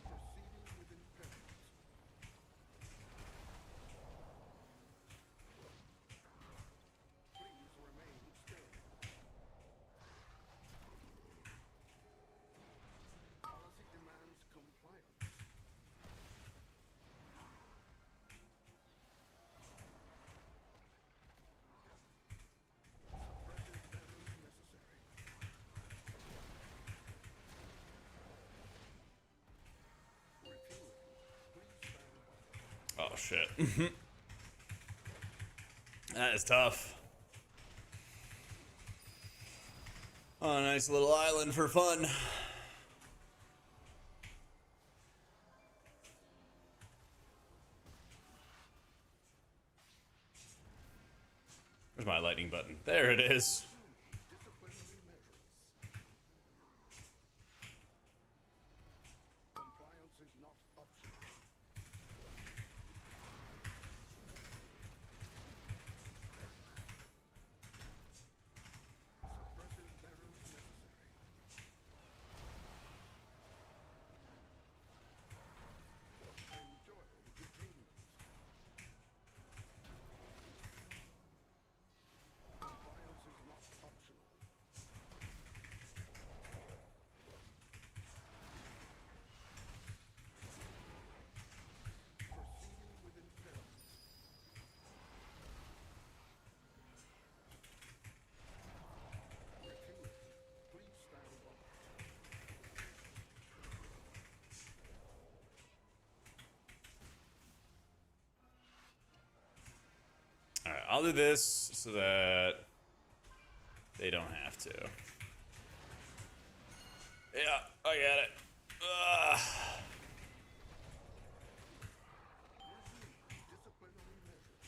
C: Proceeding with impairment. Please remain still. Policy demands compliance. Suppressive measures necessary. Refueling. Please stand by.
A: Oh, shit. That is tough. Oh, a nice little island for fun. Where's my lightning button? There it is.
C: Disciplinary measures. Compliance is not optional. Suppressive measures necessary. Enjoy detainment. Compliance is not optional. Proceeding with impairment. Refueling. Please stand by.
A: Alright, I'll do this so that they don't have to. Yeah, I got it. Ugh.
C: Disciplinary measures.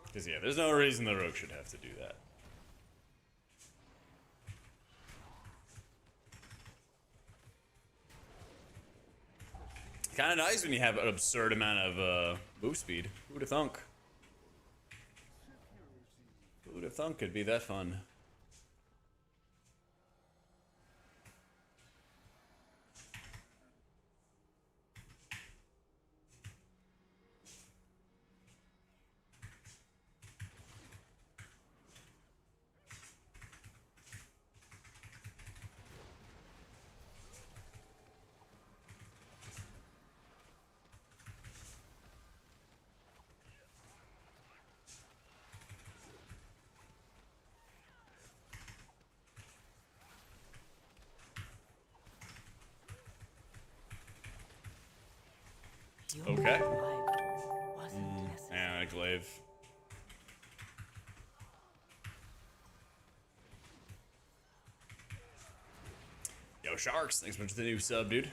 A: Because, yeah, there's no reason the rogue should have to do that. Kind of nice when you have an absurd amount of move speed. Who'd have thunk? Who'd have thunk could be that fun? Okay.
F: Rival wasn't necessary.
A: And a glaive. Yo, Sharks, thanks so much for the new sub, dude.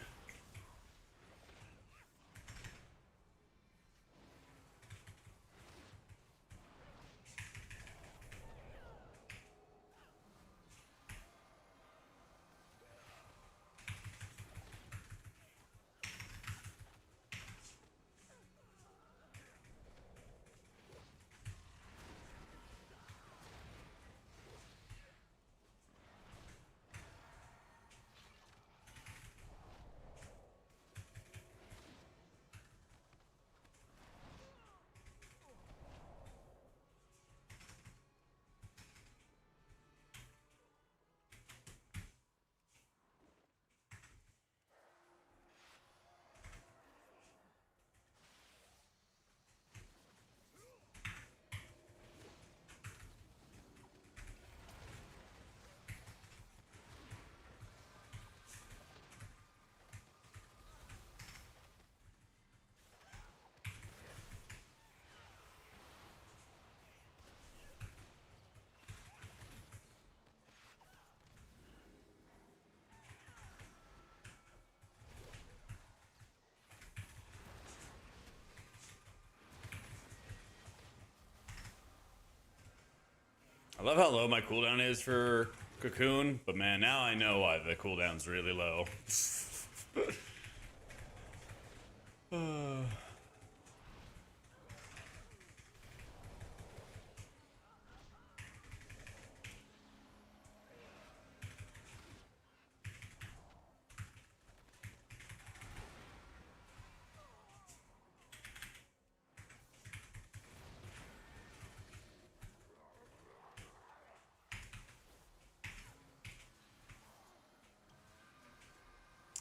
A: I love how low my cooldown is for Cocoon, but man, now I know why the cooldown's really low.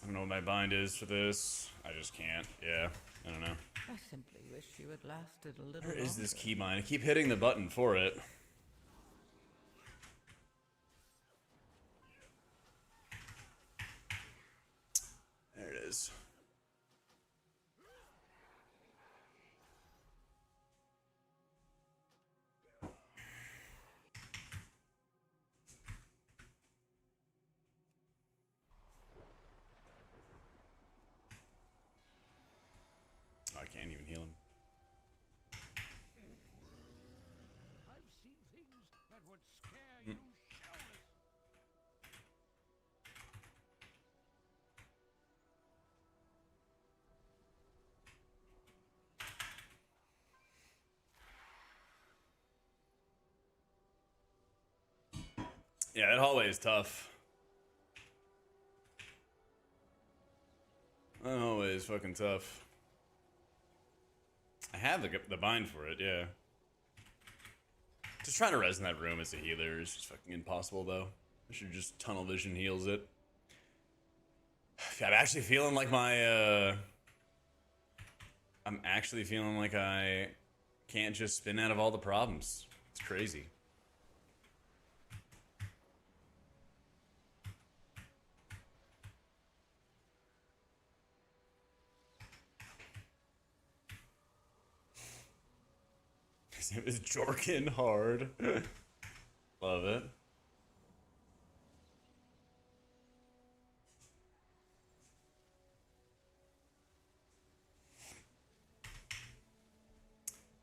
A: I don't know what my bind is for this. I just can't. Yeah, I don't know.
F: I simply wish you had lasted a little
A: Where is this
F: longer.
A: keybind? I keep hitting the button for it. There it is. Oh, I can't even heal him.
B: I've seen things that would scare you shellers.
A: Yeah, that hallway is tough. That hallway is fucking tough. I have the bind for it, yeah. Just trying to res in that room as a healer is just fucking impossible, though. I should just tunnel vision heals it. I'm actually feeling like I'm actually feeling like I can't just spin out of all the problems. It's crazy. His name is Jorkin Hard. Love it.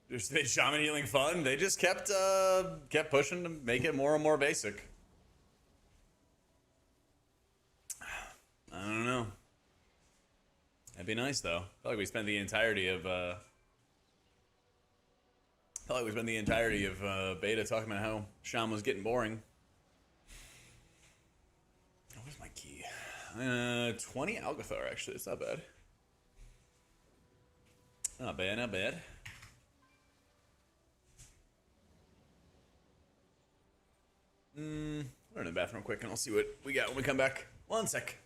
A: Just made shaman healing fun. They just kept pushing to make it more and more basic. I don't know. That'd be nice though. I feel like we spent the entirety of beta talking about how Shaman was getting boring. Oh, where's my key? 20 Algathar actually. It's not bad. Not bad, not bad. We're in the bathroom quick and I'll see what we got when we come back. 1 sec.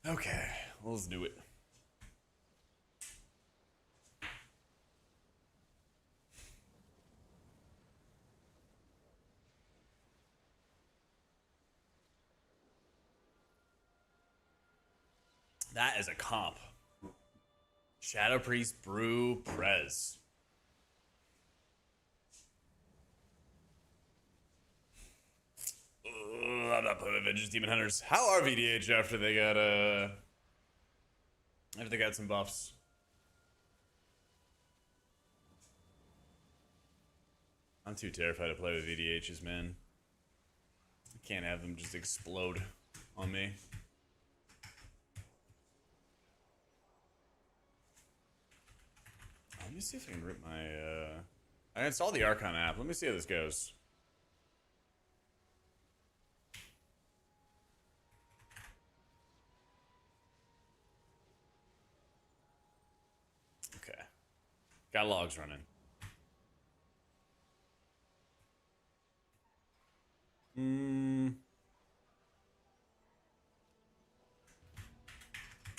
A: Okay, let's do it. That is a comp. Shadow Priest, Brew, Prez. I'm not putting Avengers Demon Hunters. How are VDH after they got some buffs? I'm too terrified to play with VDHs, man. I can't have them just explode on me. Let me see if I can rip my, I installed the Archon app. Let me see how this goes. Okay. Got logs running.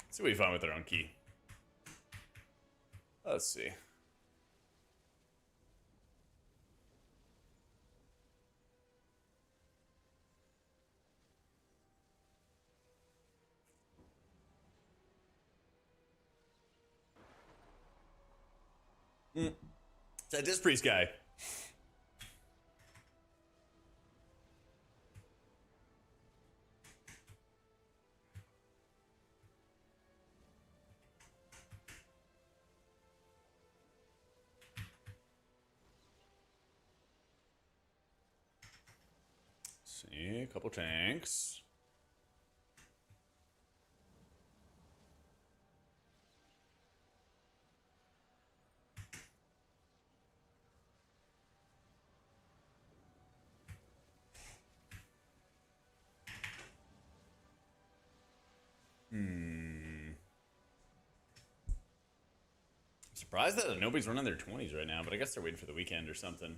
A: Let's see what we find with our own key. Let's see. It's that Disc Priest guy. See, a couple tanks. Surprised that nobody's running their 20s right now, but I guess they're waiting for the weekend or something.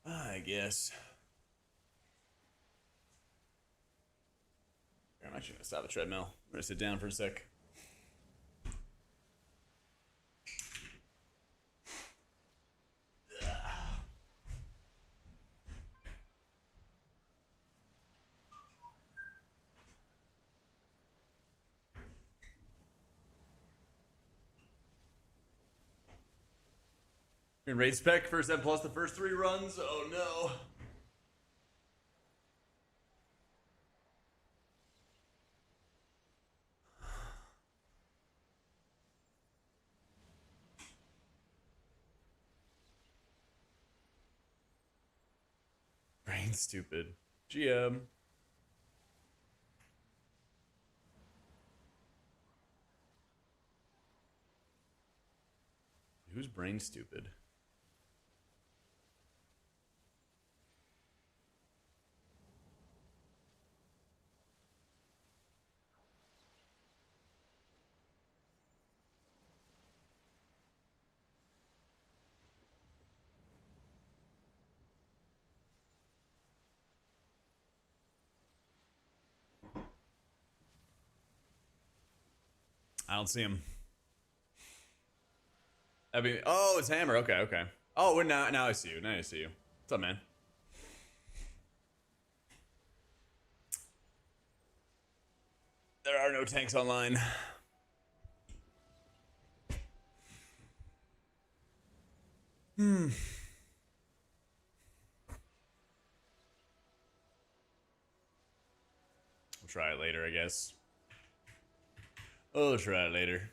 A: I guess. I'm actually gonna stop the treadmill. I'm gonna sit down for a sec. In raid spec, first M plus the first 3 runs. Oh no. Brain stupid. GM. Who's brain stupid? I don't see him. I mean, oh, it's Hammer. Okay, okay. Oh, well, now I see you. Now I see you. What's up, man? There are no tanks online. We'll try it later, I guess. We'll try it later.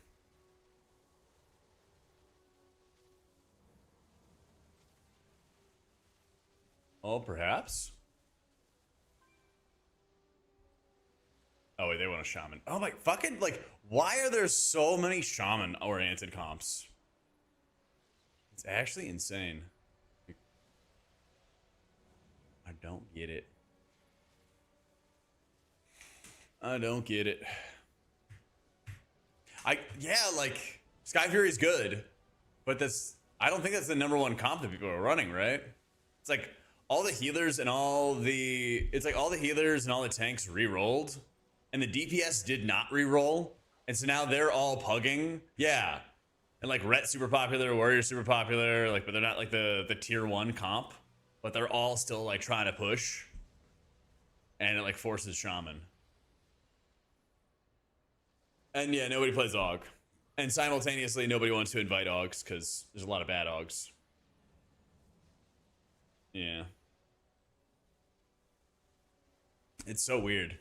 A: Oh, perhaps? Oh, wait, they want a shaman. Oh, my fucking, like, why are there so many shaman-oriented comps? It's actually insane. I don't get it. I don't get it. Yeah, like, Sky Fury's good, but I don't think that's the #1 comp that people are running, right? It's like all the healers and all the tanks re-rolled, and the DPS did not reroll, and so now they're all pugging. Yeah. And like Ret super popular, Warrior super popular, like, but they're not like the tier 1 comp, but they're all still like trying to push, and it like forces Shaman. And yeah, nobody plays Aug. And simultaneously, nobody wants to invite Augs because there's a lot of bad Augs. Yeah. It's so weird.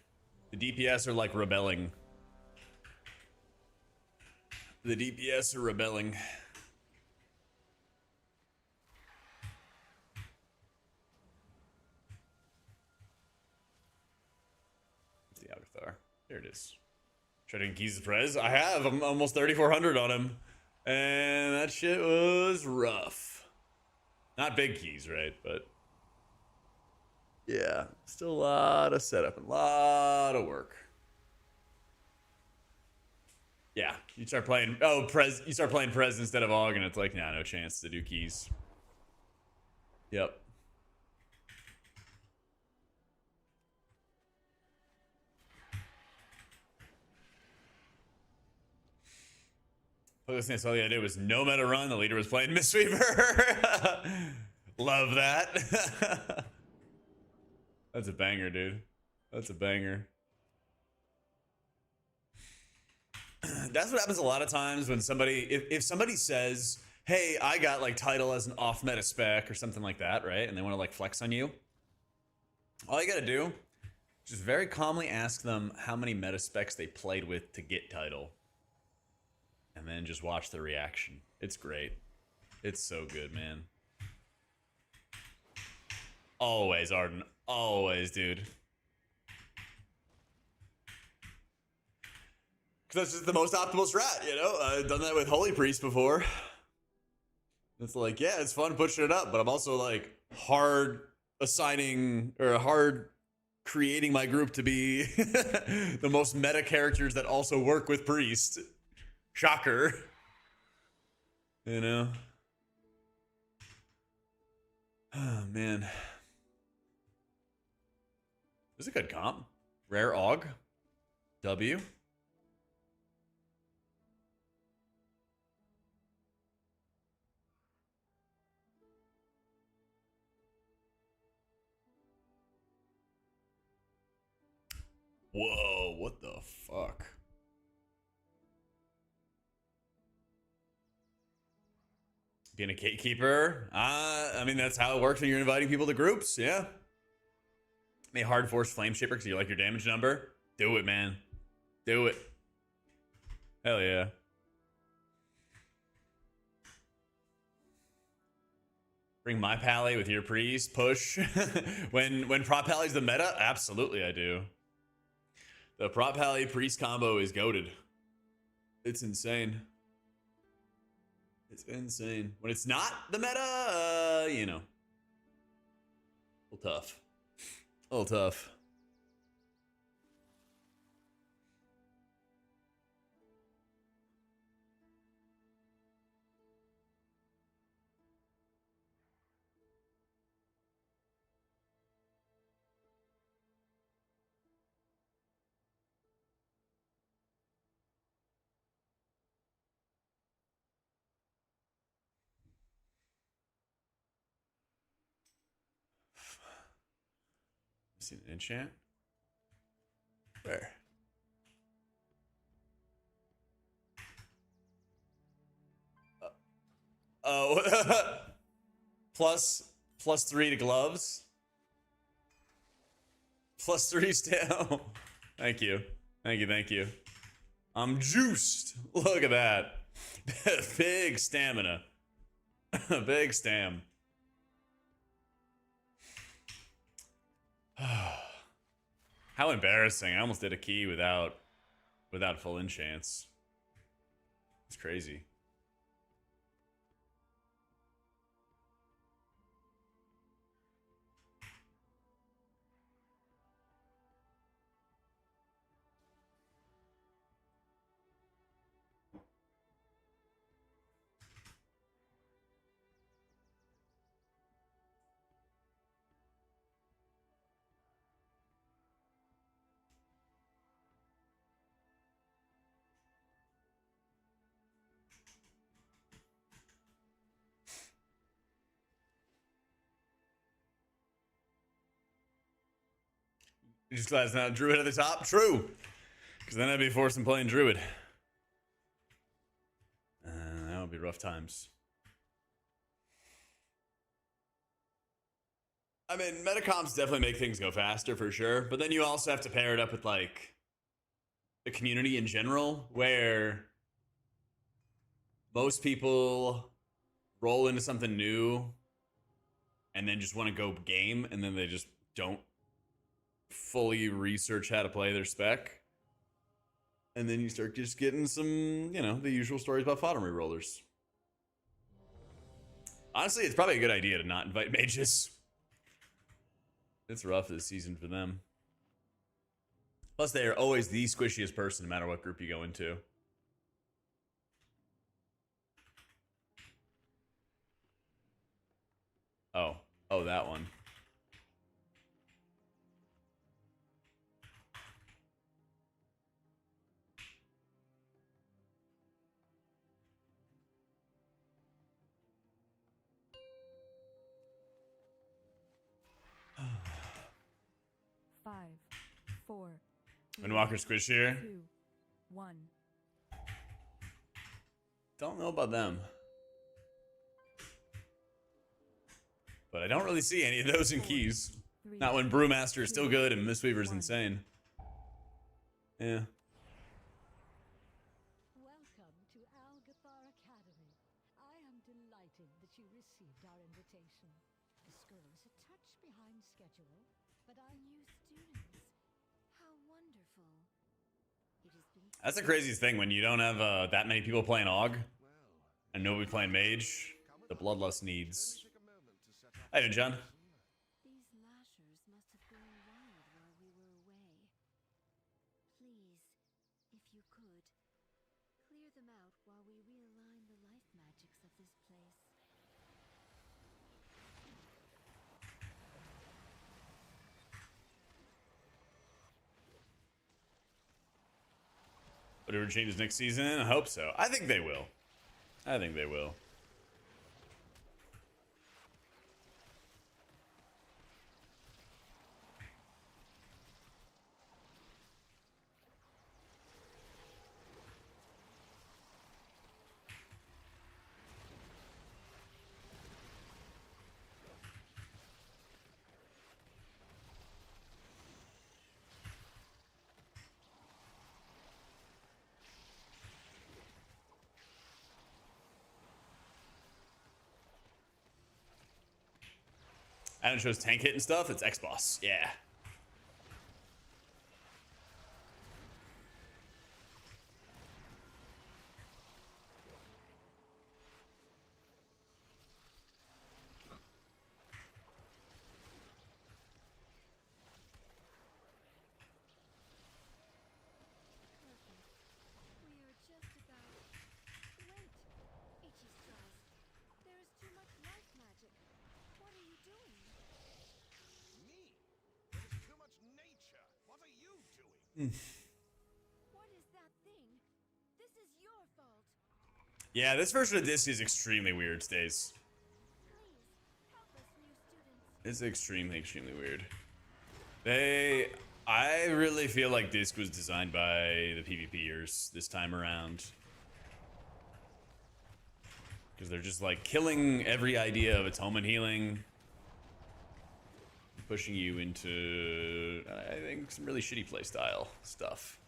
A: The DPS are like rebelling. The DPS are rebelling. The Avatar. There it is. Trading keys to Prez. I have. I'm almost 3,400 on him. And that shit was rough. Not big keys, right? But yeah, still a lot of setup and a lot of work. Yeah, you start playing Prez. You start playing Prez instead of Aug, and it's like, nah, no chance to do keys. Yep. Listening to all the idea was no meta run. The leader was playing Mistweaver. Love that. That's a banger, dude. That's a banger. That's what happens a lot of times when somebody, if somebody says, hey, I got like title as an off meta spec or something like that, right? And they want to like flex on you. All you gotta do, just very calmly ask them how many meta specs they played with to get title. And then just watch the reaction. It's great. It's so good, man. Always, Arden. Always, dude. Because that's just the most optimal strat, you know? I've done that with Holy Priest before. It's like, yeah, it's fun pushing it up, but I'm also like hard assigning or hard creating my group to be the most meta characters that also work with Priest. Shocker. You know? Oh, man. This is a good comp. Rare Aug. W. Whoa, what the fuck? Being a gatekeeper? I mean, that's how it works when you're inviting people to groups, yeah. May hard force Flame Shaper because you like your damage number. Do it, man. Do it. Hell yeah. Bring my pally with your priest. Push. when prop pally's the meta, absolutely I do. The prop pally priest combo is goated. It's insane. It's insane. When it's not the meta, you know. A little tough. A little tough. See an enchant? Where? Oh. plus 3 to gloves. +3 stam. Thank you. Thank you. Thank you. I'm juiced. Look at that. Big stamina. Big stam. How embarrassing. I almost did a key without full enchants. It's crazy. You just glad it's not Druid at the top? True. Because then I'd be forced in playing Druid. That would be rough times. I mean, metacomps definitely make things go faster for sure, but then you also have to pair it up with like the community in general, where most people roll into something new and then just want to go game, and then they just don't fully research how to play their spec. And then you start just getting some, you know, the usual stories about fodder rollers. Honestly, it's probably a good idea to not invite mages. It's rough this season for them. Plus, they are always the squishiest person no matter what group you go into. Oh, that one.
E: Five, four,
A: Windwalker squishier.
E: 2, 1.
A: Don't know about them. But I don't really see any of those in keys. Not when Brewmaster is still good and Mistweaver's insane. Yeah.
G: Welcome to Algathar Academy. I am delighted that you received our invitation. The school is a touch behind schedule, but our new students. How wonderful. It has been
A: That's the craziest thing when you don't have that many people playing AUG and nobody playing Mage. The Bloodlust needs. How you doing, John?
G: These lashers must have gone wild while we were away. Please, if you could, clear them out while we realign the life magics of this place.
A: Whatever changes next season, I hope so. I think they will. I think they will. Adam shows tank hit and stuff. It's X-Boss. Yeah.
G: We are just about... Wait! Itchy sauce. There is too much life magic. What are you doing?
C: Me? There's too much nature. What are you doing?
G: What is that thing? This is your fault.
A: Yeah, this version of this is extremely weird, Stace.
G: Please, help us, new students.
A: It's extremely, extremely weird. I really feel like Disc was designed by the PvPers this time around. Because they're just like killing every idea of atonement healing. Pushing you into, I think, some really shitty playstyle stuff.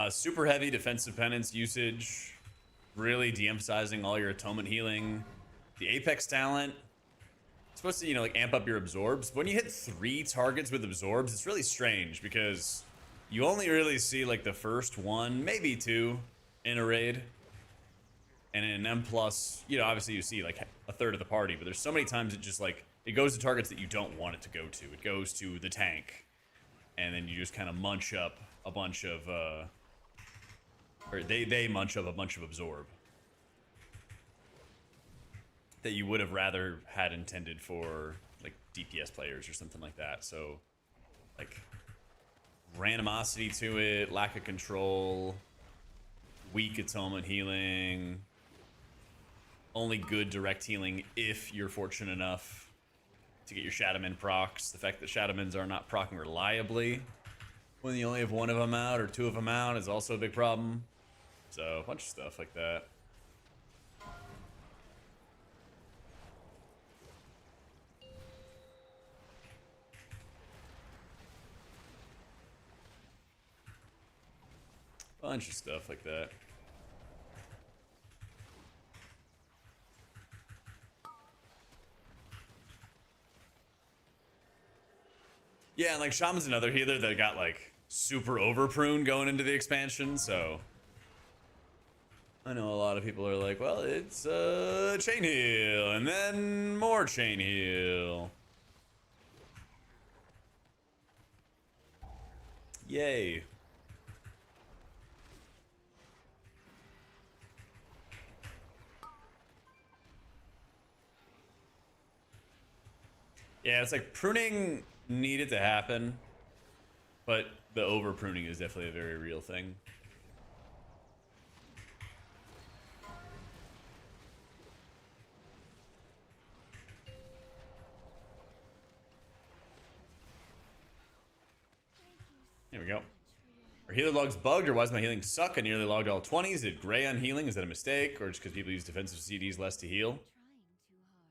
A: Super heavy defensive penance usage, really de-emphasizing all your atonement healing. The Apex talent, it's supposed to, you know, like amp up your absorbs. But when you hit 3 targets with absorbs, it's really strange because you only really see like the first 1, maybe 2 in a raid. And in an M+, you know, obviously you see like a third of the party, but there's so many times it just like, it goes to targets that you don't want it to go to. It goes to the tank. And then you just kind of munch up a bunch of, or they munch up a bunch of absorb that you would have rather had intended for like DPS players or something like that. So like randomosity to it, lack of control, weak atonement healing, only good direct healing if you're fortunate enough to get your Shadowmen procs. The fact that Shadowmens are not procking reliably when you only have one of them out or two of them out is also a big problem. So a bunch of stuff like that. Bunch of stuff like that. Yeah, and like Shaman's another healer that got like super over pruned going into the expansion, so I know a lot of people are like, well, it's chain heal and then more chain heal. Yay. Yeah, it's like pruning needed to happen, but the over pruning is definitely a very real thing. There we go. Are healer logs bugged, or why does my healing suck? I nearly logged all 20s. Did gray on healing? Is that a mistake? Or just because people use defensive CDs less to heal?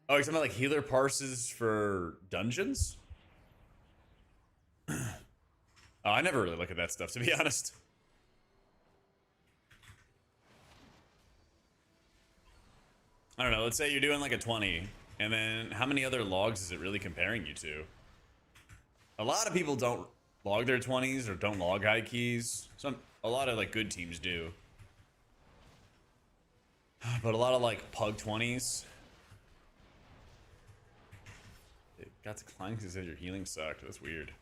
A: Oh, you're talking about like healer parses for dungeons? Oh, I never really look at that stuff, to be honest. I don't know, let's say you're doing like a 20, and then how many other logs is it really comparing you to? A lot of people don't log their 20s or don't log high keys. A lot of like good teams do. But a lot of like pug 20s. It got to climb because it said your healing sucked. That's weird.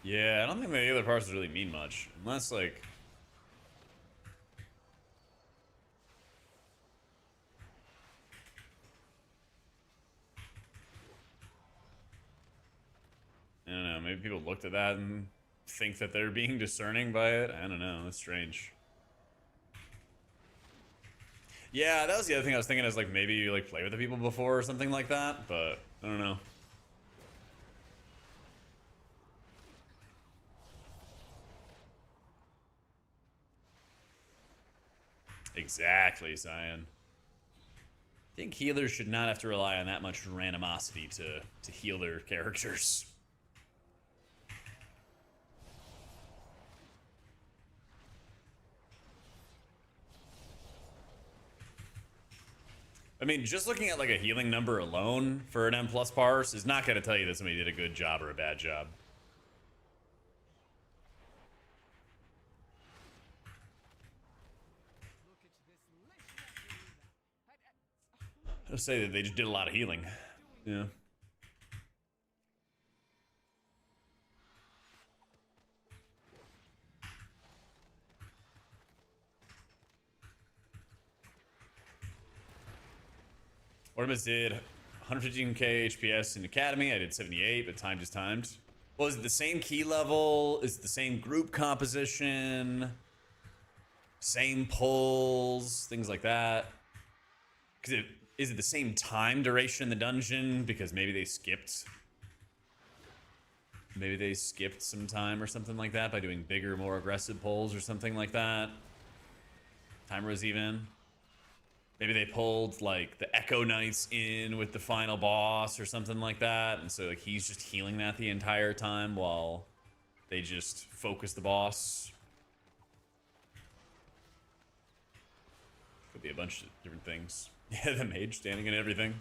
A: Yeah, I don't think the other parts really mean much. Unless like... I don't know, maybe people looked at that and think that they're being discerning by it. I don't know, that's strange. Yeah, that was the other thing I was thinking, is like maybe you like play with the people before or something like that, but I don't know. Exactly, Cyan. I think healers should not have to rely on that much randomosity to heal their characters. I mean, just looking at like a healing number alone for an M+ parse is not going to tell you that somebody did a good job or a bad job. I'll say that they just did a lot of healing. Yeah. Ormus did 115k HPS in Academy. I did 78, but timed is timed. Well, is it the same key level? Is it the same group composition? Same pulls? Things like that? Because is it the same time duration in the dungeon? Because maybe they skipped... Maybe they skipped some time or something like that by doing bigger, more aggressive pulls or something like that. Timer was even. Maybe they pulled like the Echo Knights in with the final boss or something like that, and so like he's just healing that the entire time while they just focus the boss. Could be a bunch of different things. Yeah, the mage standing and everything.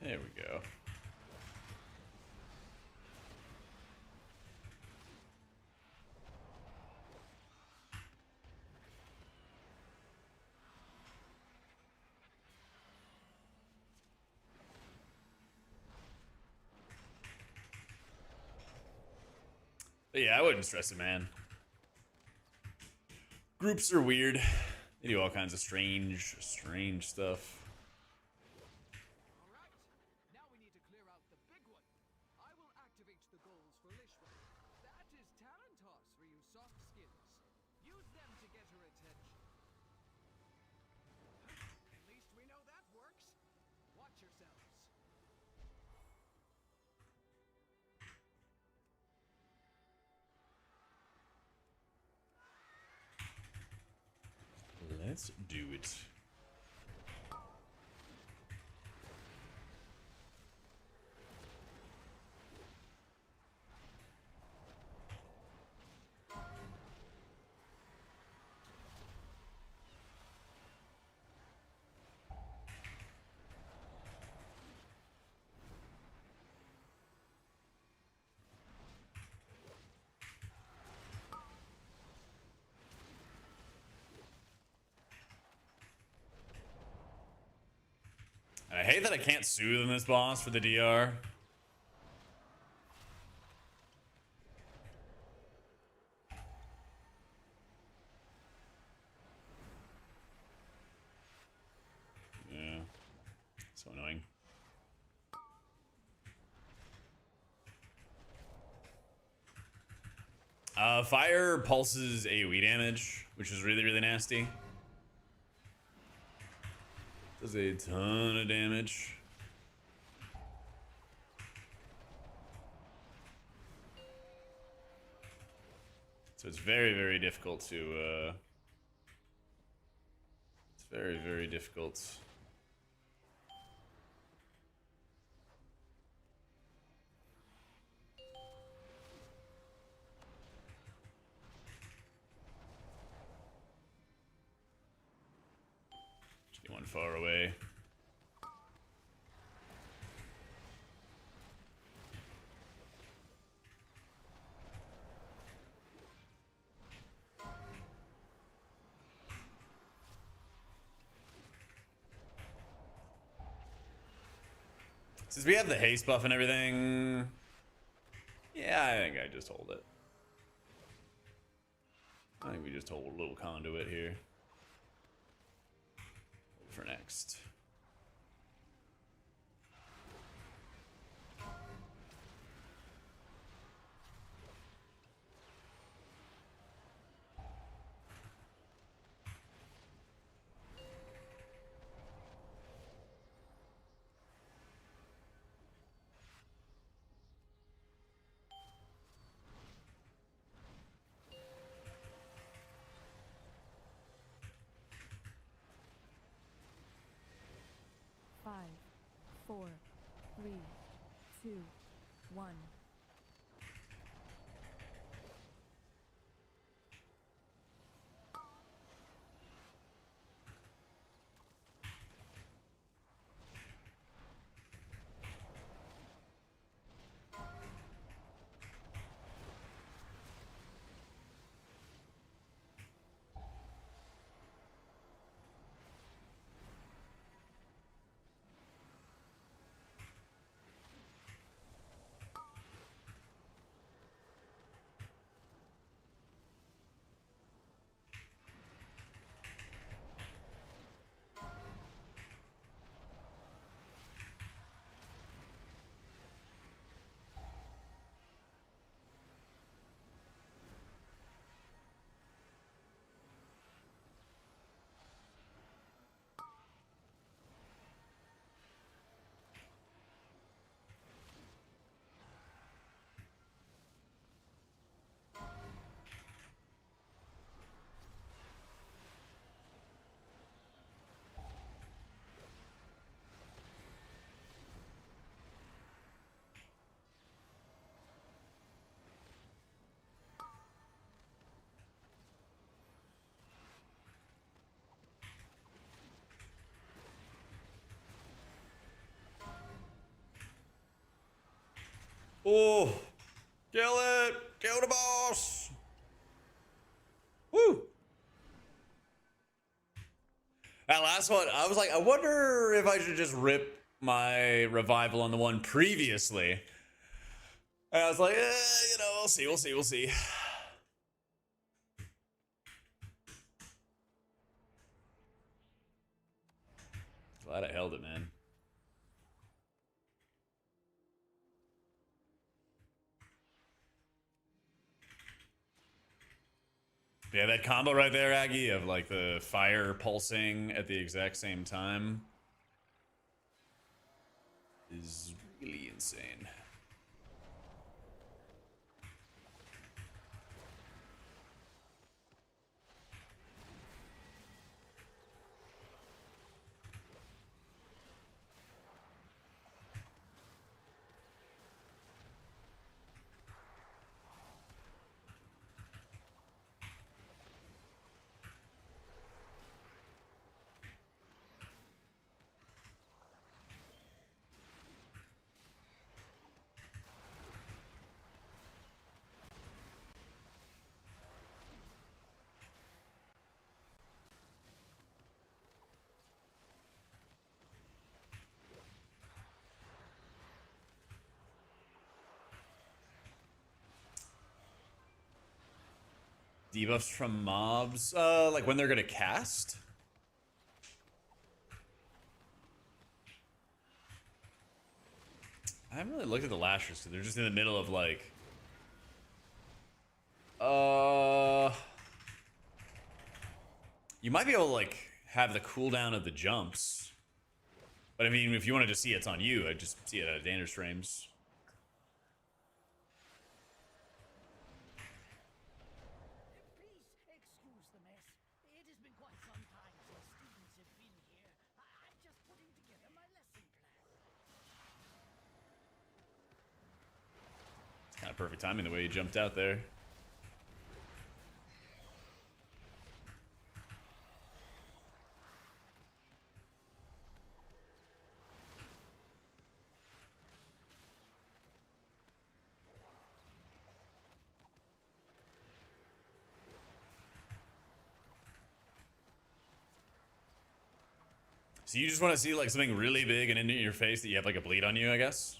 A: There we go. But yeah, I wouldn't stress it, man. Groups are weird. They do all kinds of strange stuff.
B: All right. Now we need to clear out the big one. I will activate the goals for Lishwa. That is Tarantos for you soft skins. Use them to get her attention. At least we know that works. Watch yourselves.
A: Let's do it. I hate that I can't soothe in this boss for the DR. Yeah. So annoying. Fire pulses AoE damage, which is really, really nasty. Does a ton of damage. So it's very, very difficult to, it's very, very difficult. Just get one far away. Since we have the haste buff and everything, yeah, I think I just hold it. I think we just hold a little conduit here. For next.
E: Five, four, three, two, one.
A: Oh, kill it! Kill the boss! Woo! That last one, I was like, I wonder if I should just rip my revival on the one previously. And I was like, you know, we'll see, we'll see, we'll see. Glad I held it, man. Yeah, that combo right there, Aggie, of like the fire pulsing at the exact same time is really insane. Debuffs from mobs, like when they're gonna cast? I haven't really looked at the lashers because they're just in the middle of like, you might be able to like have the cooldown of the jumps, but I mean, if you wanted to see it's on you, I'd just see it at Dangerous Frames.
G: Please excuse the mess. It has been quite some time since students have been here. I'm just putting together my lesson plan.
A: It's kind of perfect timing the way he jumped out there. So you just want to see like something really big and into your face that you have like a bleed on you, I guess?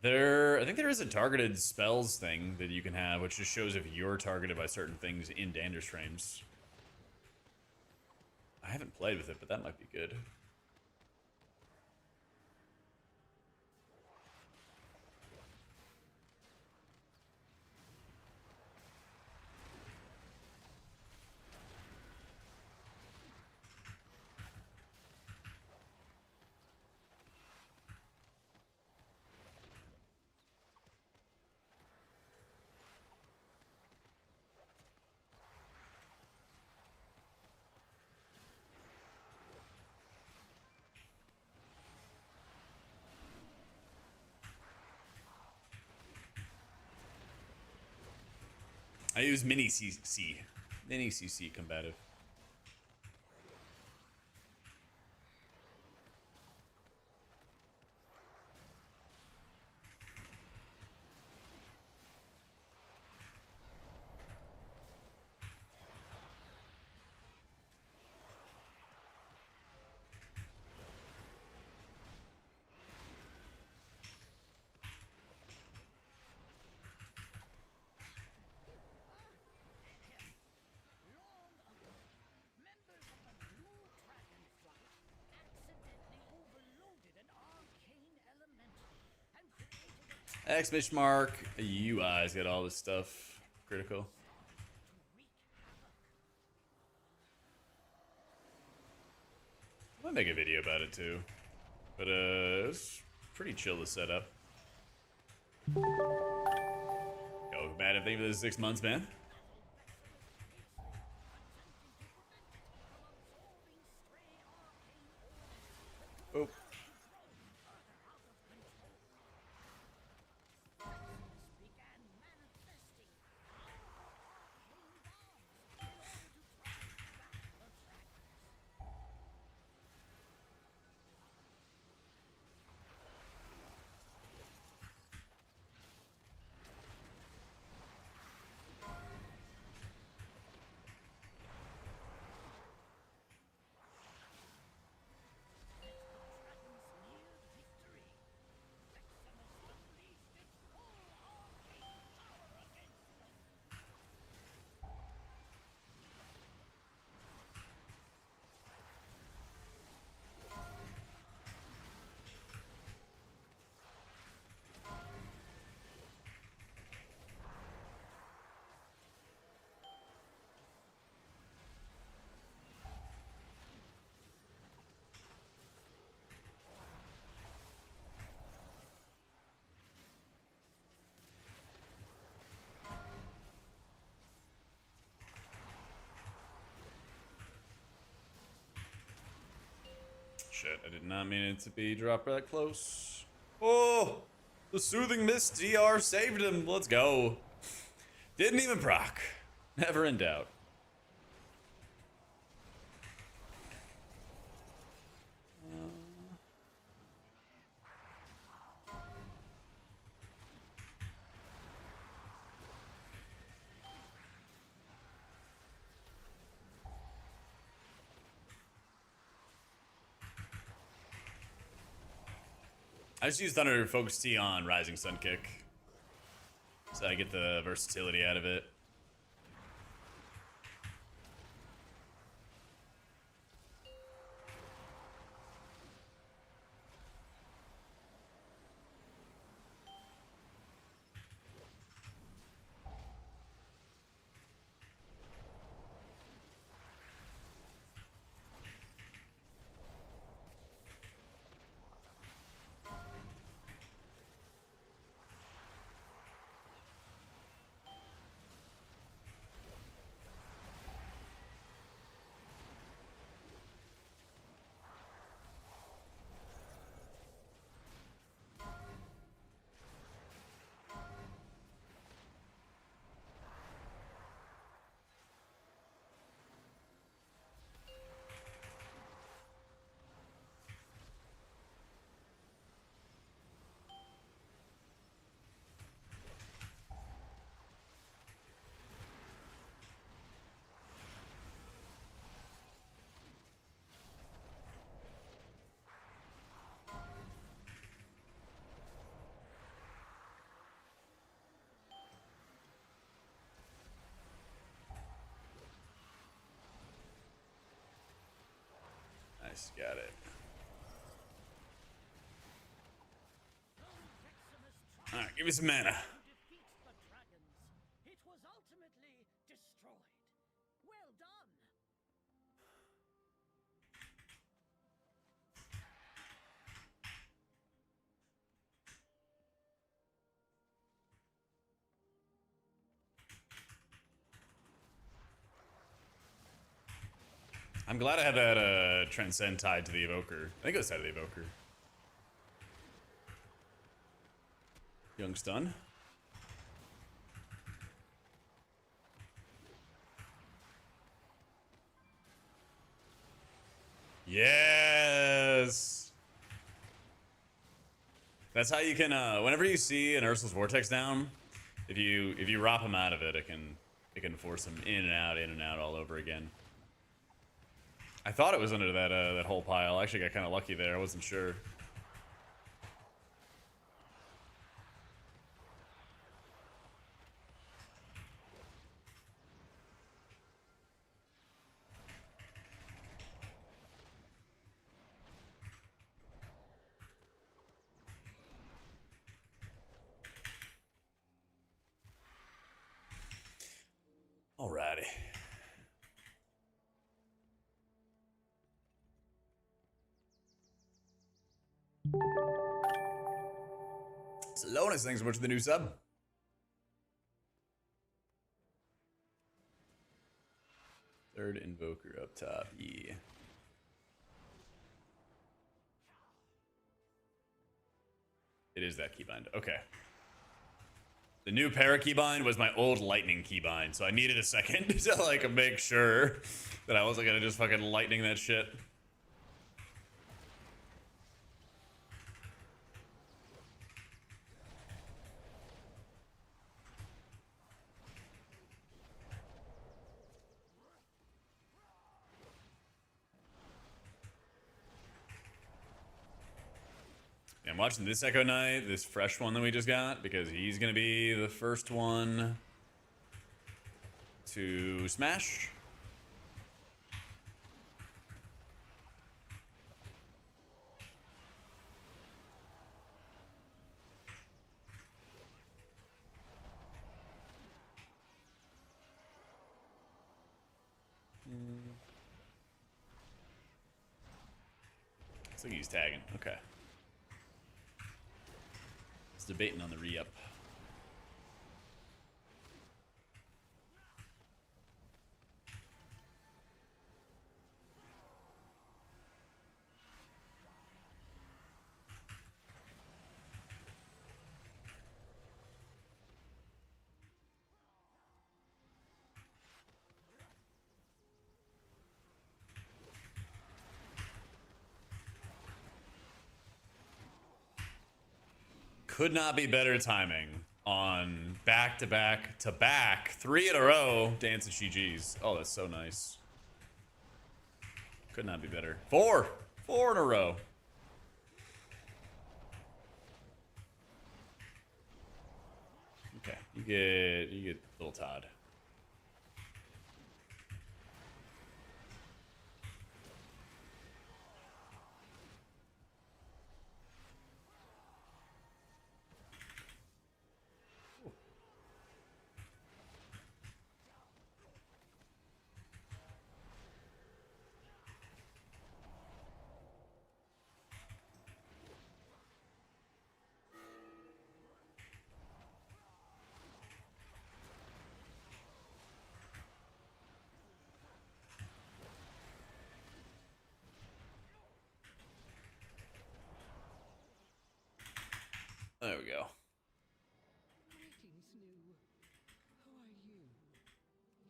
A: I think there is a targeted spells thing that you can have, which just shows if you're targeted by certain things in Dander's frames. I haven't played with it, but that might be good. I use mini CC combative.
G: Long ago, members of the Blue Dragon Flight accidentally overloaded an arcane elemental and created a
A: Exclamation mark. UI's got all this stuff. Critical.
G: to wreak havoc.
A: I might make a video about it too. But it's pretty chill to set up. Yo, bad if they for the 6 months, man. Oh.
G: Began manifesting arcane bombs in order to try to battle the dragons.
A: shit. I did not mean it to be dropped that close. Oh, the Soothing Mist DR saved him. Let's go. Didn't even proc. Never in doubt. I just use Thunder Focus Tea on Rising Sun Kick, so I get the versatility out of it. Nice, got it. Alright, give me some mana.
B: Defeat the dragons. It was ultimately destroyed. Well done.
A: I'm glad I had that Transcend tied to the Evoker. I think it was tied to the Evoker. Young stun. Yes. That's how you can. Whenever you see an Ursul's Vortex down, if you rop him out of it, it can force him in and out all over again. I thought it was under that whole pile. I actually got kind of lucky there. I wasn't sure. Alrighty. Slowness, thanks so much for the new sub. Third Invoker up top, yeah. It is that keybind, okay. The new para keybind was my old lightning keybind, so I needed a second to like make sure that I wasn't gonna just fucking lightning that shit. Yeah, I'm watching this Echo Knight, this fresh one that we just got, because he's gonna be the first one to smash. Looks like he's tagging. Okay. It's debating on the re-up. Could not be better timing on back to back to back 3 in a row dance and GG's. Oh, that's so nice. Could not be better. 4 in a row. Okay, you get little Todd. There we go.
C: Greetings, New. Who are you?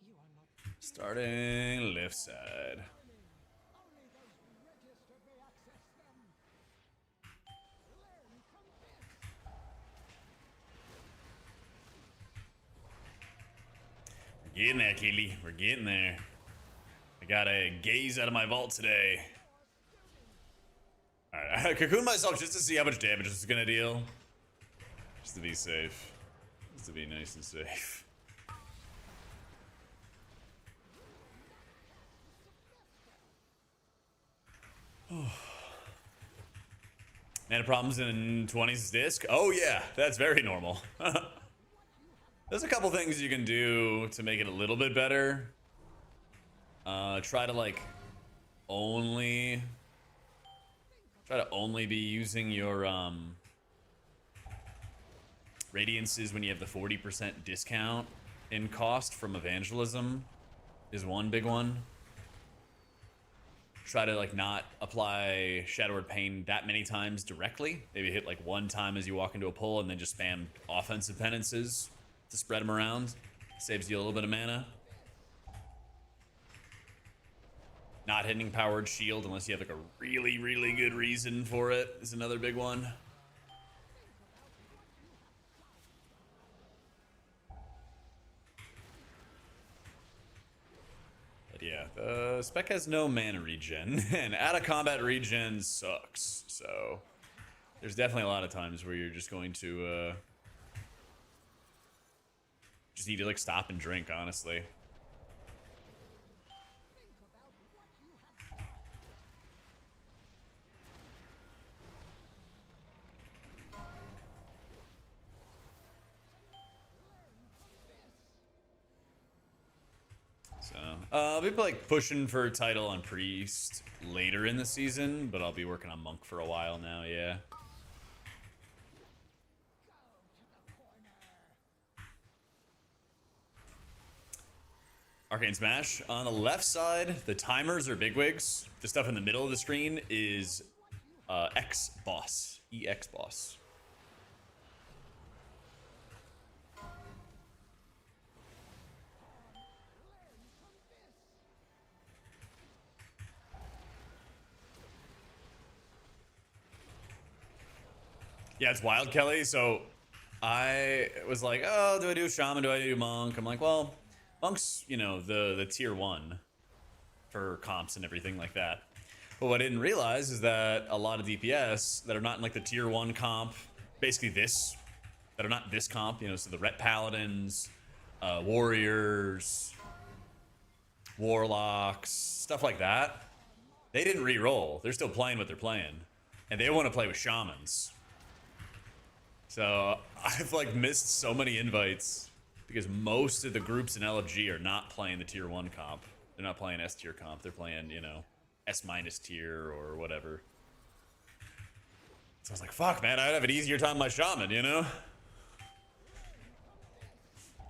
C: You are not
A: Starting left side.
C: only those registered may access them. Learn from this.
A: We're getting there, Keely. We're getting there. I got a gaze out of my vault today. Alright, I cocooned myself just to see how much damage this is gonna deal. Just to be safe. Just to be nice and safe. Mana problems in 20s disc? Oh yeah, that's very normal. There's a couple things you can do to make it a little bit better. Try to like only be using your radiances when you have the 40% discount in cost from evangelism is one big one. Try to like not apply Shadow Word Pain that many times directly. Maybe hit like one time as you walk into a pull and then just spam offensive penances to spread them around. Saves you a little bit of mana. Not hitting powered shield unless you have like a really, really good reason for it is another big one. But yeah, the spec has no mana regen, and out of combat regen sucks. So there's definitely a lot of times where you're just going to just need to like stop and drink, honestly. So, I'll be like pushing for a title on Priest later in the season, but I'll be working on Monk for a while now, yeah. Arcane Smash. On the left side, the timers are bigwigs. The stuff in the middle of the screen is X boss, EX boss. Yeah, it's wild, Kelly. So I was like, oh, do I do Shaman? Do I do Monk? I'm like, well, Monk's, you know, the tier 1 for comps and everything like that. But what I didn't realize is that a lot of DPS that are not in like the tier 1 comp, basically this, that are not this comp, you know, so the Ret Paladins, Warriors, Warlocks, stuff like that, they didn't re-roll. They're still playing what they're playing. And they want to play with Shamans. So I've like missed so many invites because most of the groups in LFG are not playing the tier 1 comp. They're not playing S tier comp. They're playing, you know, S- tier or whatever. So I was like, fuck, man, I'd have an easier time with my Shaman, you know?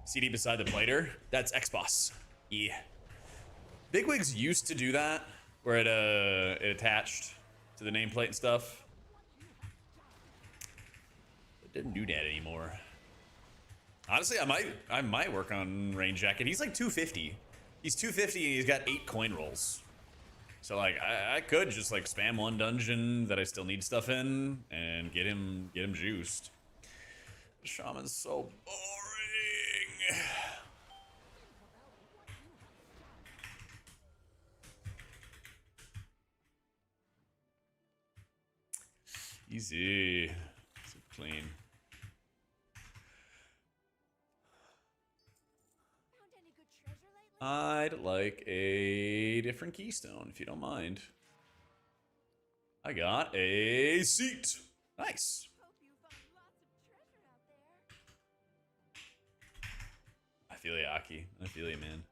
A: CD beside the plater, that's X-Boss. Yeah. Bigwigs used to do that, where it attached to the nameplate and stuff. Didn't do that anymore. Honestly, I might work on Rain Jacket. He's like 250. He's 250 and he's got 8 coin rolls. So like I could just like spam one dungeon that I still need stuff in and get him juiced. Shaman's so boring. Easy. So clean.
G: Found any good treasure lately?
A: I'd like a different keystone, if you don't mind. I got a seat. Nice.
G: Hope you found lots of treasure out there.
A: I feel you, Aki. I feel you, man.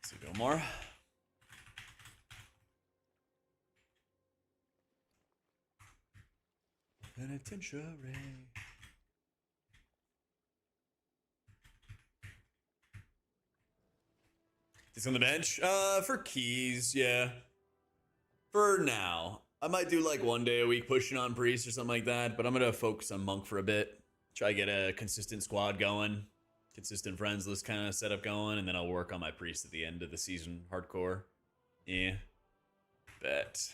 A: So go more. Penitentiary. It's on the bench. For keys, yeah. For now, I might do like 1 day a week pushing on priest or something like that. But I'm gonna focus on monk for a bit. Try to get a consistent squad going, consistent friends list kind of setup going, and then I'll work on my priest at the end of the season, hardcore. Yeah, bet.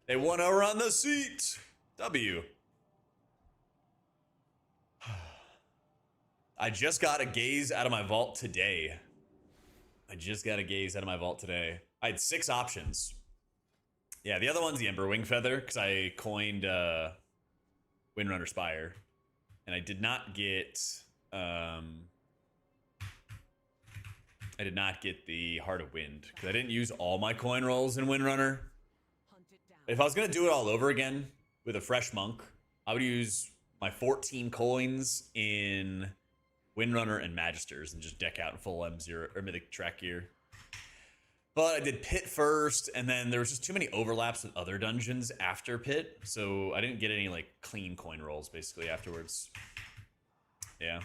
A: They won over on the seat. W. I just got a gaze out of my vault today. I had 6 options. Yeah, the other one's the Ember Wing Feather, because I coined Windrunner Spire. And I did not get the Heart of Wind, because I didn't use all my coin rolls in Windrunner.
F: Hunt it down.
A: If I was gonna do it all over again with a fresh monk, I would use my 14 coins in Windrunner and Magisters and just deck out in full M0 or Mythic Track gear. But I did Pit first, and then there was just too many overlaps with other dungeons after Pit, so I didn't get any like clean coin rolls basically afterwards. Yeah.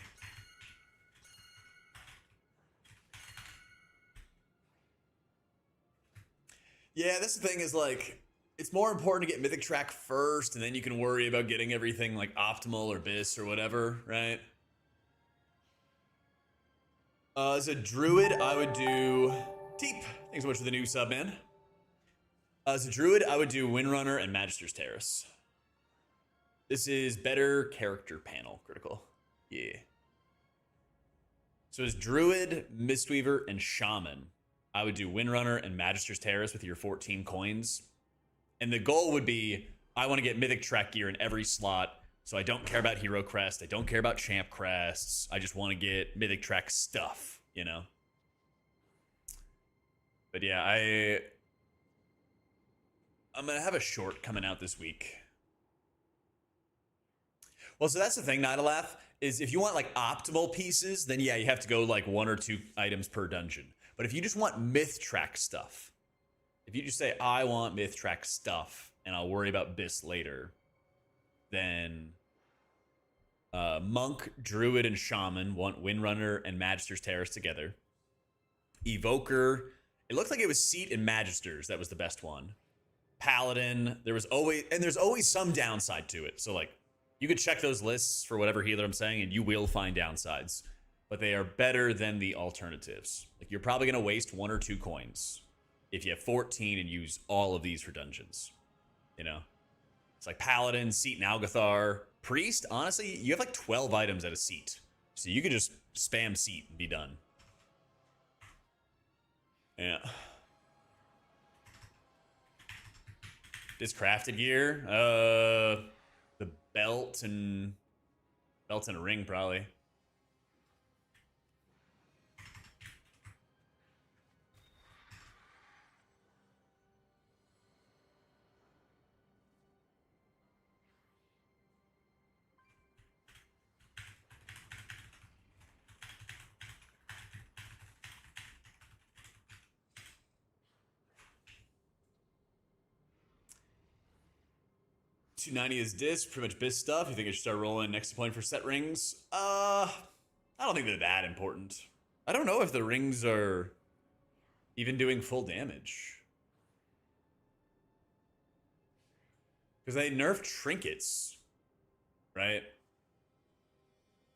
A: Yeah, that's the thing is like, it's more important to get Mythic Track first, and then you can worry about getting everything like optimal or bis or whatever, right? As a druid, I would do Teep. Thanks so much for the new sub, man. As a druid, I would do Windrunner and Magister's Terrace. This is better character panel critical. Yeah. So as druid, Mistweaver, and Shaman, I would do Windrunner and Magister's Terrace with your 14 coins. And the goal would be, I want to get Mythic Track gear in every slot. So I don't care about Hero Crest. I don't care about Champ Crests. I just want to get Mythic Track stuff, you know? But yeah, I'm going to have a short coming out this week. Well, so that's the thing, Nidalath, is if you want like optimal pieces, then yeah, you have to go like 1 or 2 items per dungeon. But if you just want Myth Track stuff, if you just say, I want Myth Track stuff, and I'll worry about bis later, then Monk, Druid, and Shaman want Windrunner and Magister's Terrace together. Evoker, it looked like it was Seat and Magisters that was the best one. Paladin, there's always some downside to it. So like, you could check those lists for whatever healer I'm saying, and you will find downsides. But they are better than the alternatives. Like, you're probably going to waste 1 or 2 coins if you have 14 and use all of these for dungeons. You know? It's like Paladin, Seat, and Algathar. Priest, honestly, you have like 12 items at a Seat. So you could just spam Seat and be done. Yeah. This crafted gear, the belt and a ring probably. $290 is disc, pretty much bis stuff. You think I should start rolling next point for set rings? I don't think they're that important. I don't know if the rings are even doing full damage. Because they nerfed trinkets, right?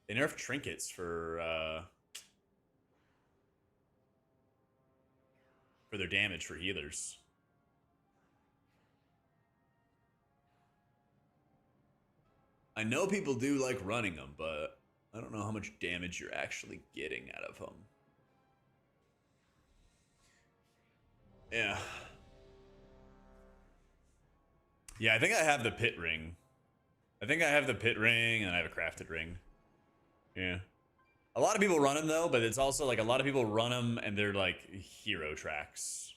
A: They nerfed trinkets for their damage for healers. I know people do like running them, but I don't know how much damage you're actually getting out of them. Yeah. Yeah, I think I have the pit ring. I think I have the pit ring and I have a crafted ring. Yeah. A lot of people run them though, but it's also like a lot of people run them and they're like hero tracks.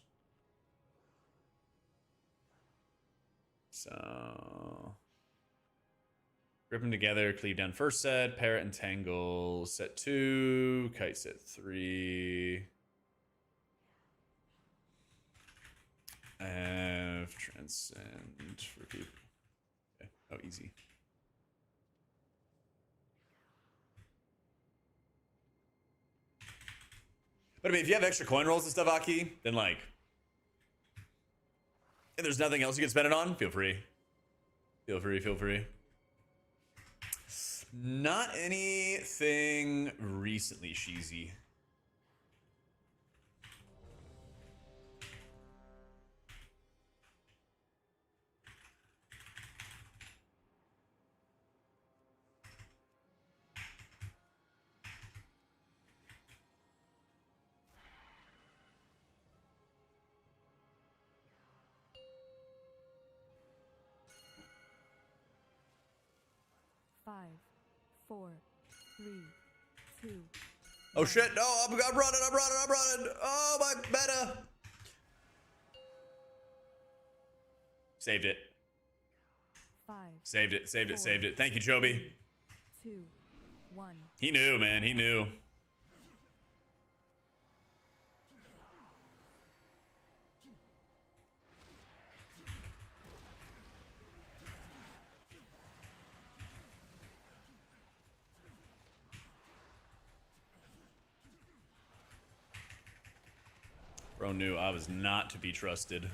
A: So grip them together, cleave down first set, parrot and tangle set 2, kite set 3. Have transcend for people. Okay. Oh, easy. But I mean, if you have extra coin rolls and stuff, Aki, then like, and there's nothing else you can spend it on, feel free. Feel free, feel free. Not anything recently, Sheezy.
E: Five, four, three, two.
A: Oh shit, no, I'm running. Oh, my meta. Saved it.
E: Five,
A: Saved it. Thank you, Joby.
E: 2, 1.
A: He knew, man, he knew. Bro knew I was not to be trusted.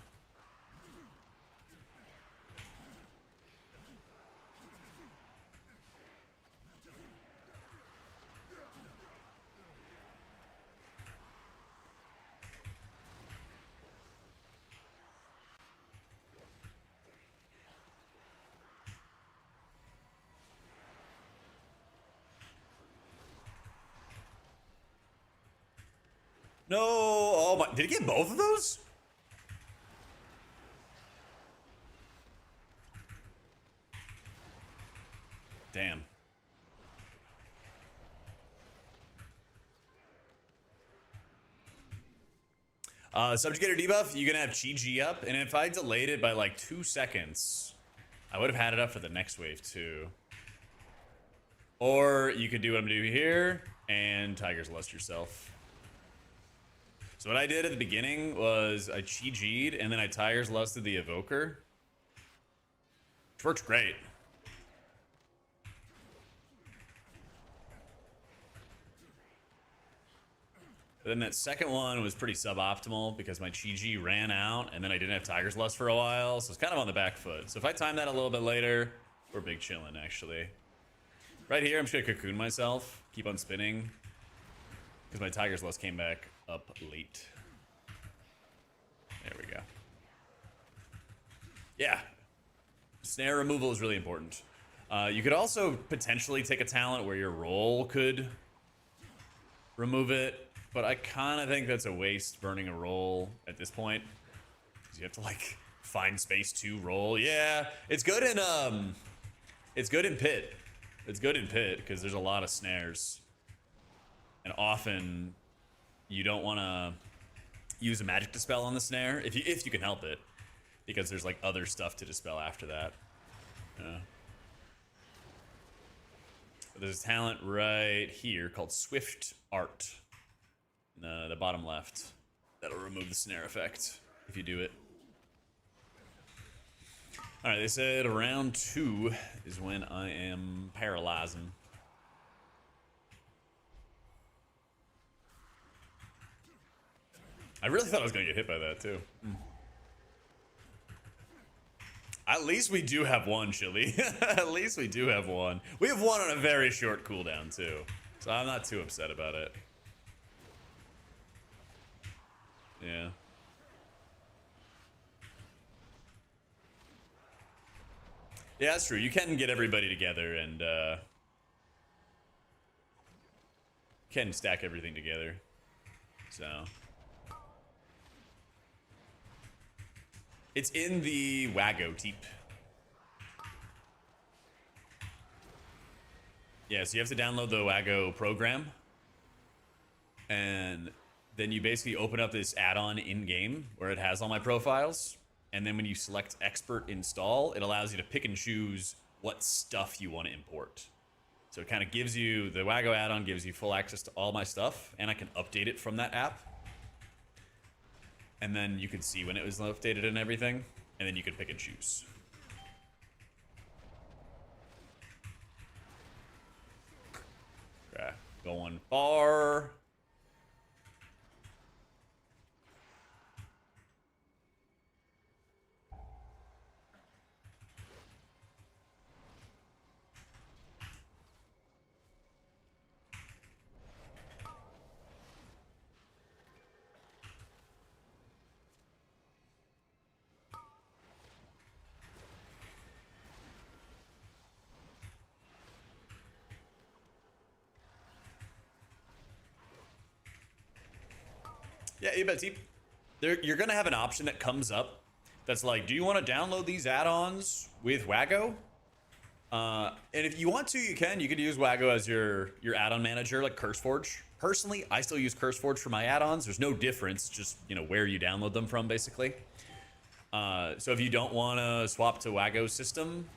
A: No, oh my, did he get both of those? Damn. Subjugator debuff, you can have Chi G up, and if I delayed it by like 2 seconds, I would have had it up for the next wave too. Or you could do what I'm gonna do here and Tiger's Lust yourself. So what I did at the beginning was I Chi G'd and then I Tiger's Lusted the Evoker, which works great. But then that second one was pretty suboptimal because my Chi G ran out and then I didn't have Tiger's Lust for a while, so it's kind of on the back foot. So if I time that a little bit later, we're big chillin' actually. Right here, I'm just gonna cocoon myself, keep on spinning, because my Tiger's Lust came back up late. There we go. Yeah. Snare removal is really important. You could also potentially take a talent where your roll could remove it, but I kind of think that's a waste burning a roll at this point, because you have to like find space to roll. Yeah, it's good in pit. It's good in pit because there's a lot of snares, and often you don't want to use a magic dispel on the snare if you can help it, because there's like other stuff to dispel after that. Yeah. There's a talent right here called Swift Art in the bottom left that'll remove the snare effect if you do it. All right, they said round 2 is when I am paralyzing. I really thought I was gonna get hit by that too. At least we do have one, Chili. At least we do have one. We have one on a very short cooldown too, so I'm not too upset about it. Yeah. Yeah, that's true. You can get everybody together and can stack everything together. So it's in the Wago teep. Yeah, so you have to download the Wago program, and then you basically open up this add-on in-game where it has all my profiles, and then when you select expert install, it allows you to pick and choose what stuff you want to import. So it kind of gives you, the Wago add-on gives you full access to all my stuff, and I can update it from that app. And then you can see when it was updated and everything, and then you can pick and choose. Okay, going far. Yeah, you bet, Teep. You're going to have an option that comes up that's like, do you want to download these add-ons with Wago? And if you want to, you can. You could use Wago as your add-on manager, like CurseForge. Personally, I still use CurseForge for my add-ons. There's no difference, just, you know, where you download them from, basically. So if you don't want to swap to Wago's system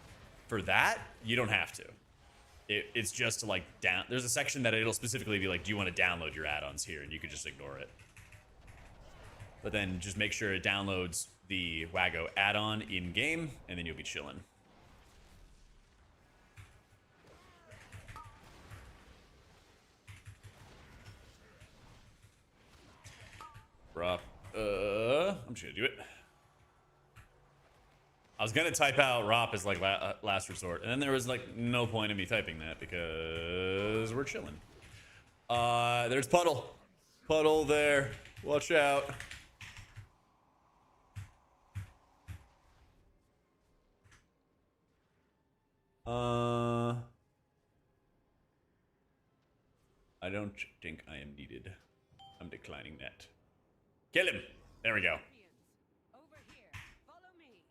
A: for that, you don't have to. It's just to, like, there's a section that it'll specifically be like, do you want to download your add-ons here? And you could just ignore it. But then just make sure it downloads the Wago add-on in-game, and then you'll be chilling. Rough. I'm just gonna do it. I was gonna type out ROP as like last resort, and then there was like no point in me typing that because we're chilling. There's Puddle. Puddle there. Watch out. I don't think I am needed. I'm declining that. Kill him. There we go.
F: Over here. Follow me.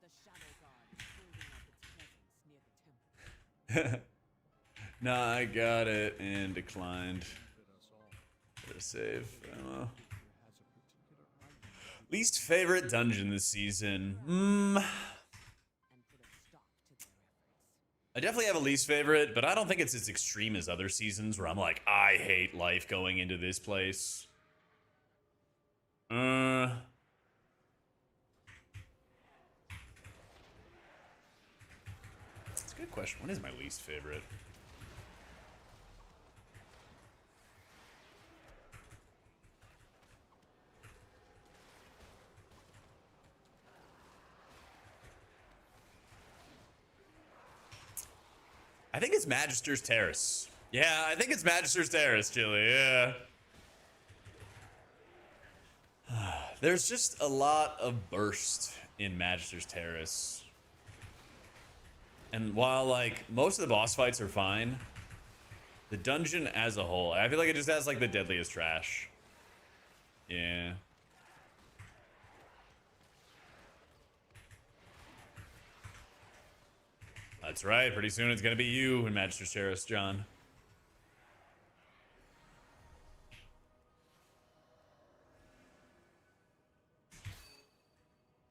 F: The Shadow Guard is building up its presence near the temple.
A: Nah, I got it and declined. Better save. Least favorite dungeon this season. I definitely have a least favorite, but I don't think it's as extreme as other seasons where I'm like, I hate life going into this place. That's a good question. What is my least favorite? I think it's Magister's Terrace. Yeah, I think it's Magister's Terrace, Chili. Yeah. There's just a lot of burst in Magister's Terrace. And while, like, most of the boss fights are fine, the dungeon as a whole, I feel like it just has, like, the deadliest trash. Yeah. That's right. Pretty soon it's going to be you in Magister's Terrace, John.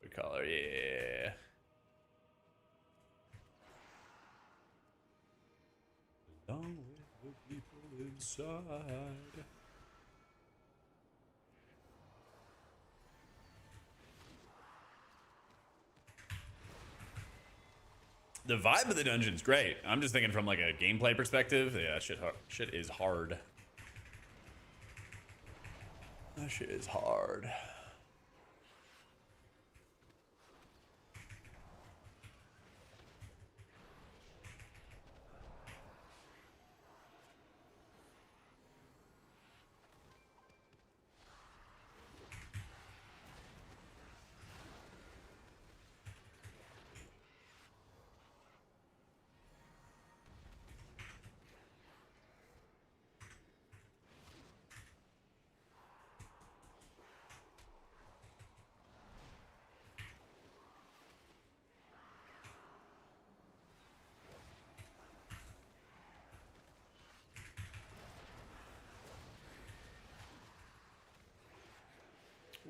A: Good color, yeah. Along with the people inside. The vibe of the dungeon's great. I'm just thinking from like a gameplay perspective. Yeah, that shit is hard. That shit is hard.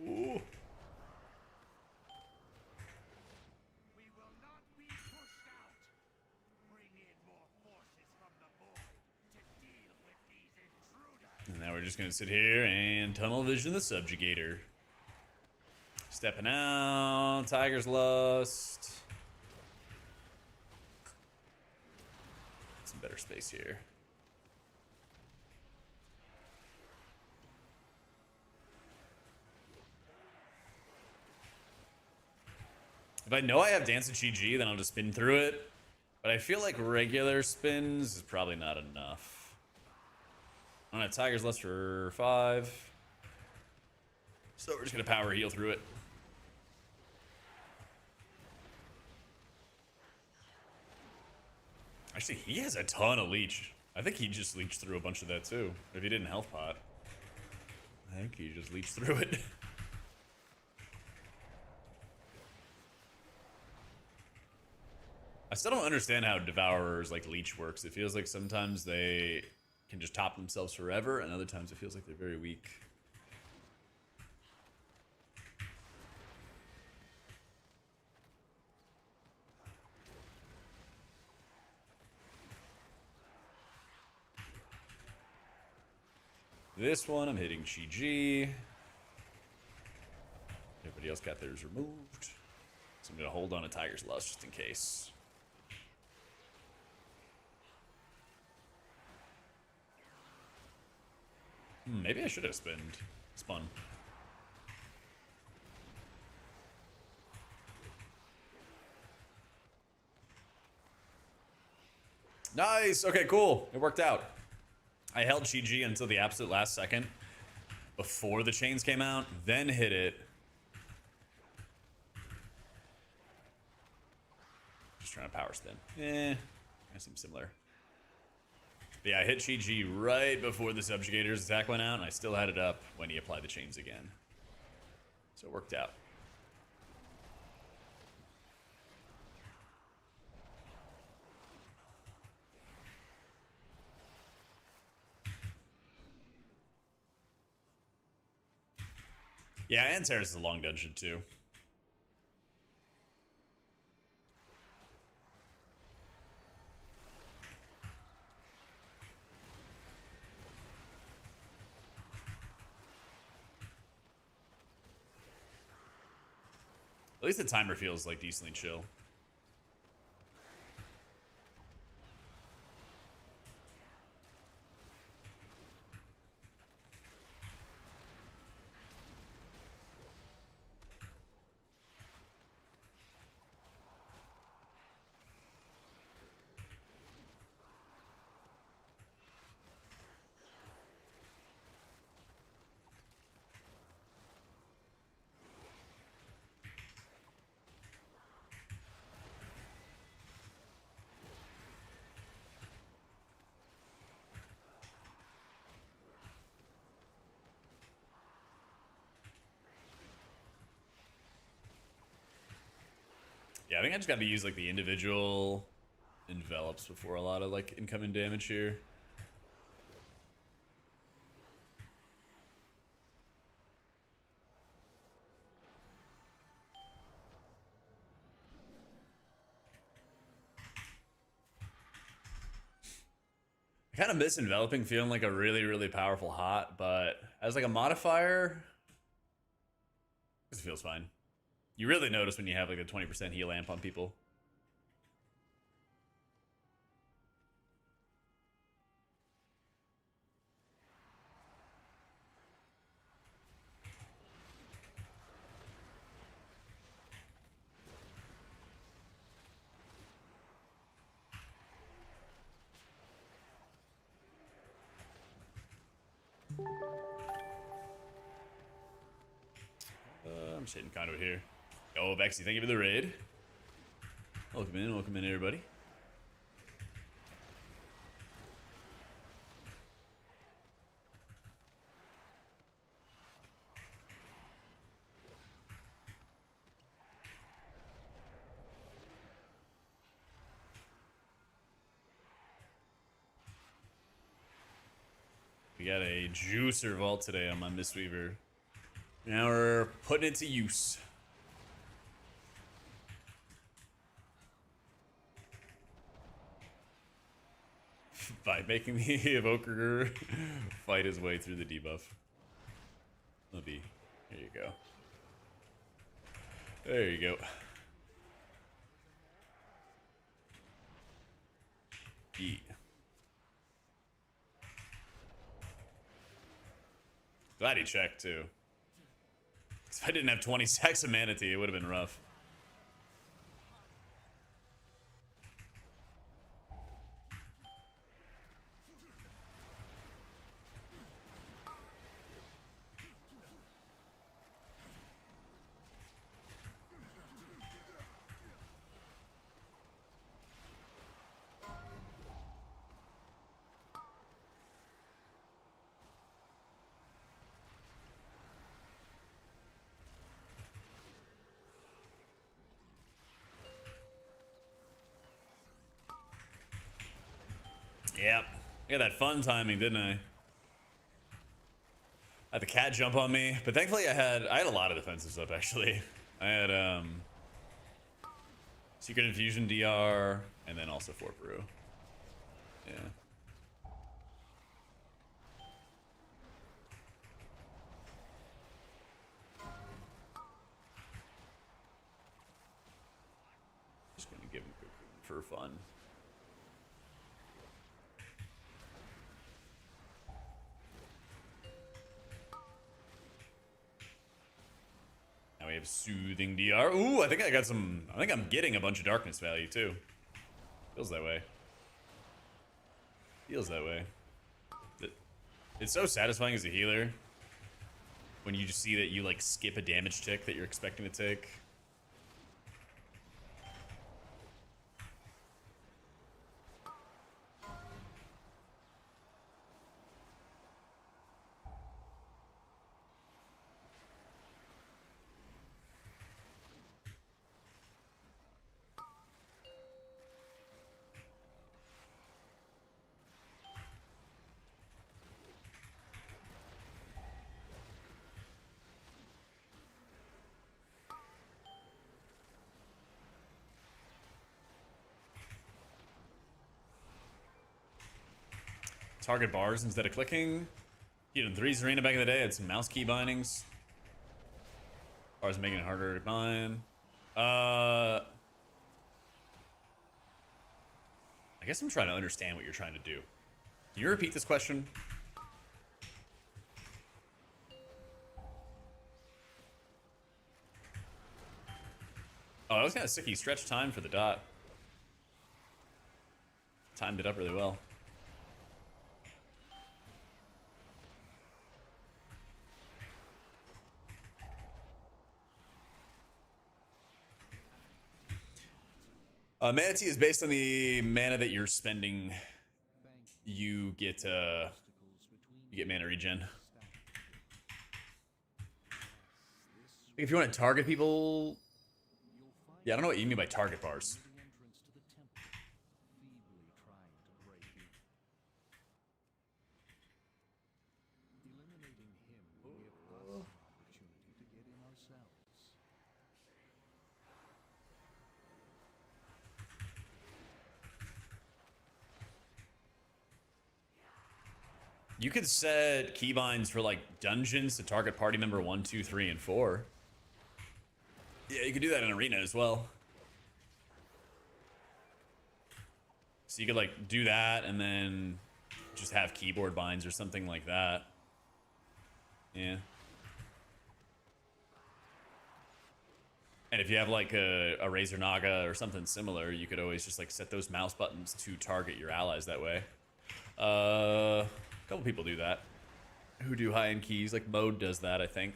A: Ooh.
C: We will not be pushed out. Bring in more forces from the void to deal with these intruders.
A: And now we're just gonna sit here and tunnel vision the subjugator. Stepping out, Tiger's Lust. Some better space here. If I know I have Dance and GG, then I'll just spin through it. But I feel like regular spins is probably not enough. I'm gonna have Tiger's Lust for 5. So we're just gonna power heal through it. Actually, he has a ton of leech. I think he just leached through a bunch of that too. If he didn't health pot, I think he just leached through it. I still don't understand how Devourer's like leech works. It feels like sometimes they can just top themselves forever, and other times it feels like they're very weak. This one, I'm hitting GG. Everybody else got theirs removed. So I'm going to hold on to Tiger's Lust just in case. Maybe I should have spun. Nice. Okay, cool. It worked out. I held GG until the absolute last second before the chains came out, then hit it. Just trying to power spin. That seems similar. But yeah, I hit GG right before the Subjugator's attack went out, and I still had it up when he applied the chains again. So it worked out. Yeah, and Terrace is a long dungeon too. At least the timer feels like decently chill. Yeah, I think I just got to use like the individual envelops before a lot of like incoming damage here. I kind of miss enveloping feeling like a really, really powerful hot, but as like a modifier, it feels fine. You really notice when you have like a 20% heal amp on people. I'm just hitting conduit here. Oh, Vexy, thank you for the raid. Welcome in, everybody. We got a juicer vault today on my Mistweaver. Now we're putting it to use. By making the evoker fight his way through the debuff. That'll be. Here you go. There you go. Eat. Glad he checked too. If I didn't have 20 stacks of Manatee, it would have been rough. Yep. I got that fun timing, didn't I? I had the cat jump on me, but thankfully I had a lot of defensive stuff actually. I had Secret Infusion DR and then also 4 Peru. Yeah. Just gonna give him for fun. Now we have Soothing DR. Ooh, I think I got some. I think I'm getting a bunch of darkness value too. Feels that way. Feels that way. It's so satisfying as a healer when you just see that you like skip a damage tick that you're expecting to take. Target bars instead of clicking. You know, 3's arena back in the day had some mouse key bindings. Bars making it harder to bind. I guess I'm trying to understand what you're trying to do. Can you repeat this question? Oh, that was kind of sick. He stretched time for the dot. Timed it up really well. Manatee is based on the mana that you're spending. You get mana regen. If you want to target people, yeah, I don't know what you mean by target bars. You could set keybinds for like dungeons to target party member 1, 2, 3, and 4. Yeah, you could do that in arena as well. So you could like do that and then just have keyboard binds or something like that. Yeah. And if you have like a Razor Naga or something similar, you could always just like set those mouse buttons to target your allies that way. A couple people do that. who do high-end keys. Like Mode does that, I think.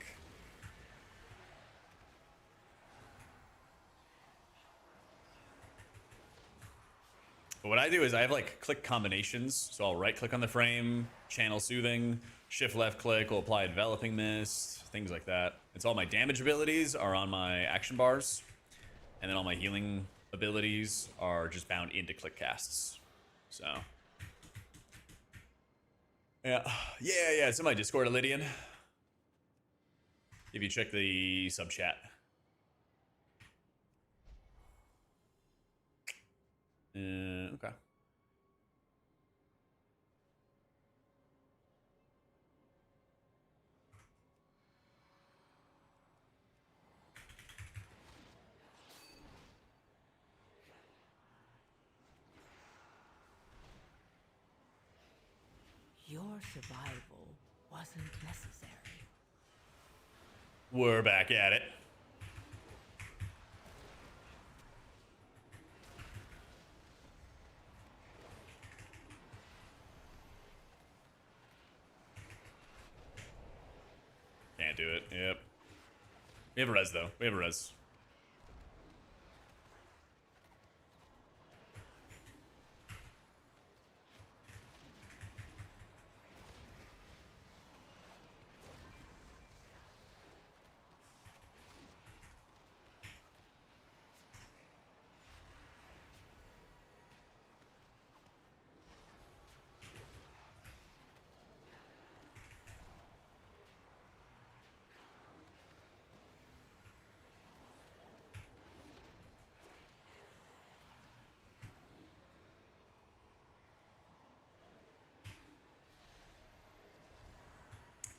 A: But what I do is I have like click combinations. So I'll right click on the frame, channel soothing, shift left click will apply enveloping mist, things like that. It's all my damage abilities are on my action bars. And then all my healing abilities are just bound into click casts. So yeah. It's in my Discord, Lydian. If you check the sub chat. Okay.
F: Your survival wasn't necessary.
A: We're back at it. Can't do it. Yep. We have a res though. We have a res.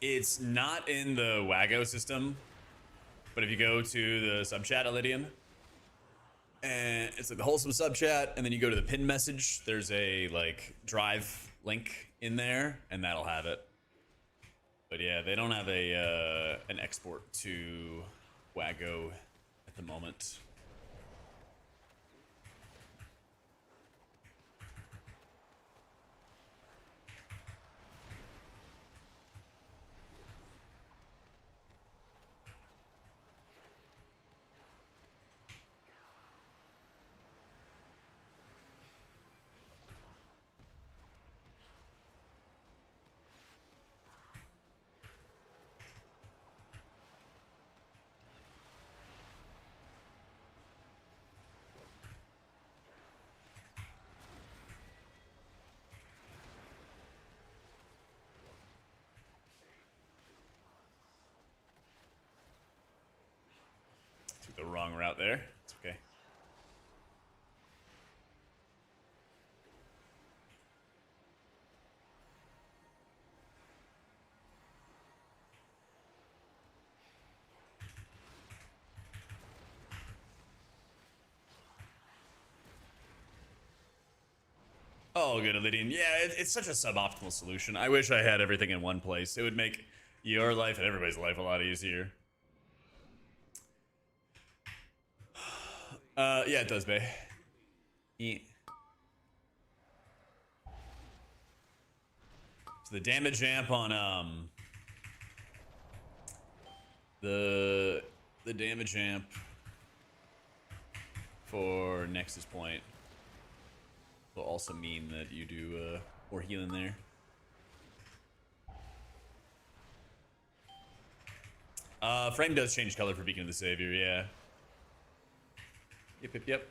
A: It's not in the Wago system, but if you go to the sub chat, Lydian, and it's like the wholesome sub chat, and then you go to the pin message, there's a like drive link in there, and that'll have it. But yeah, they don't have a an export to Wago at the moment. Took the wrong route there. It's okay. Oh, good, Lydian. Yeah, it's such a suboptimal solution. I wish I had everything in one place. It would make your life and everybody's life a lot easier. Yeah, it does, babe. Yeah. So the damage amp on the damage amp for Nexus Point will also mean that you do more healing there. Frame does change color for Beacon of the Savior, yeah. Yep.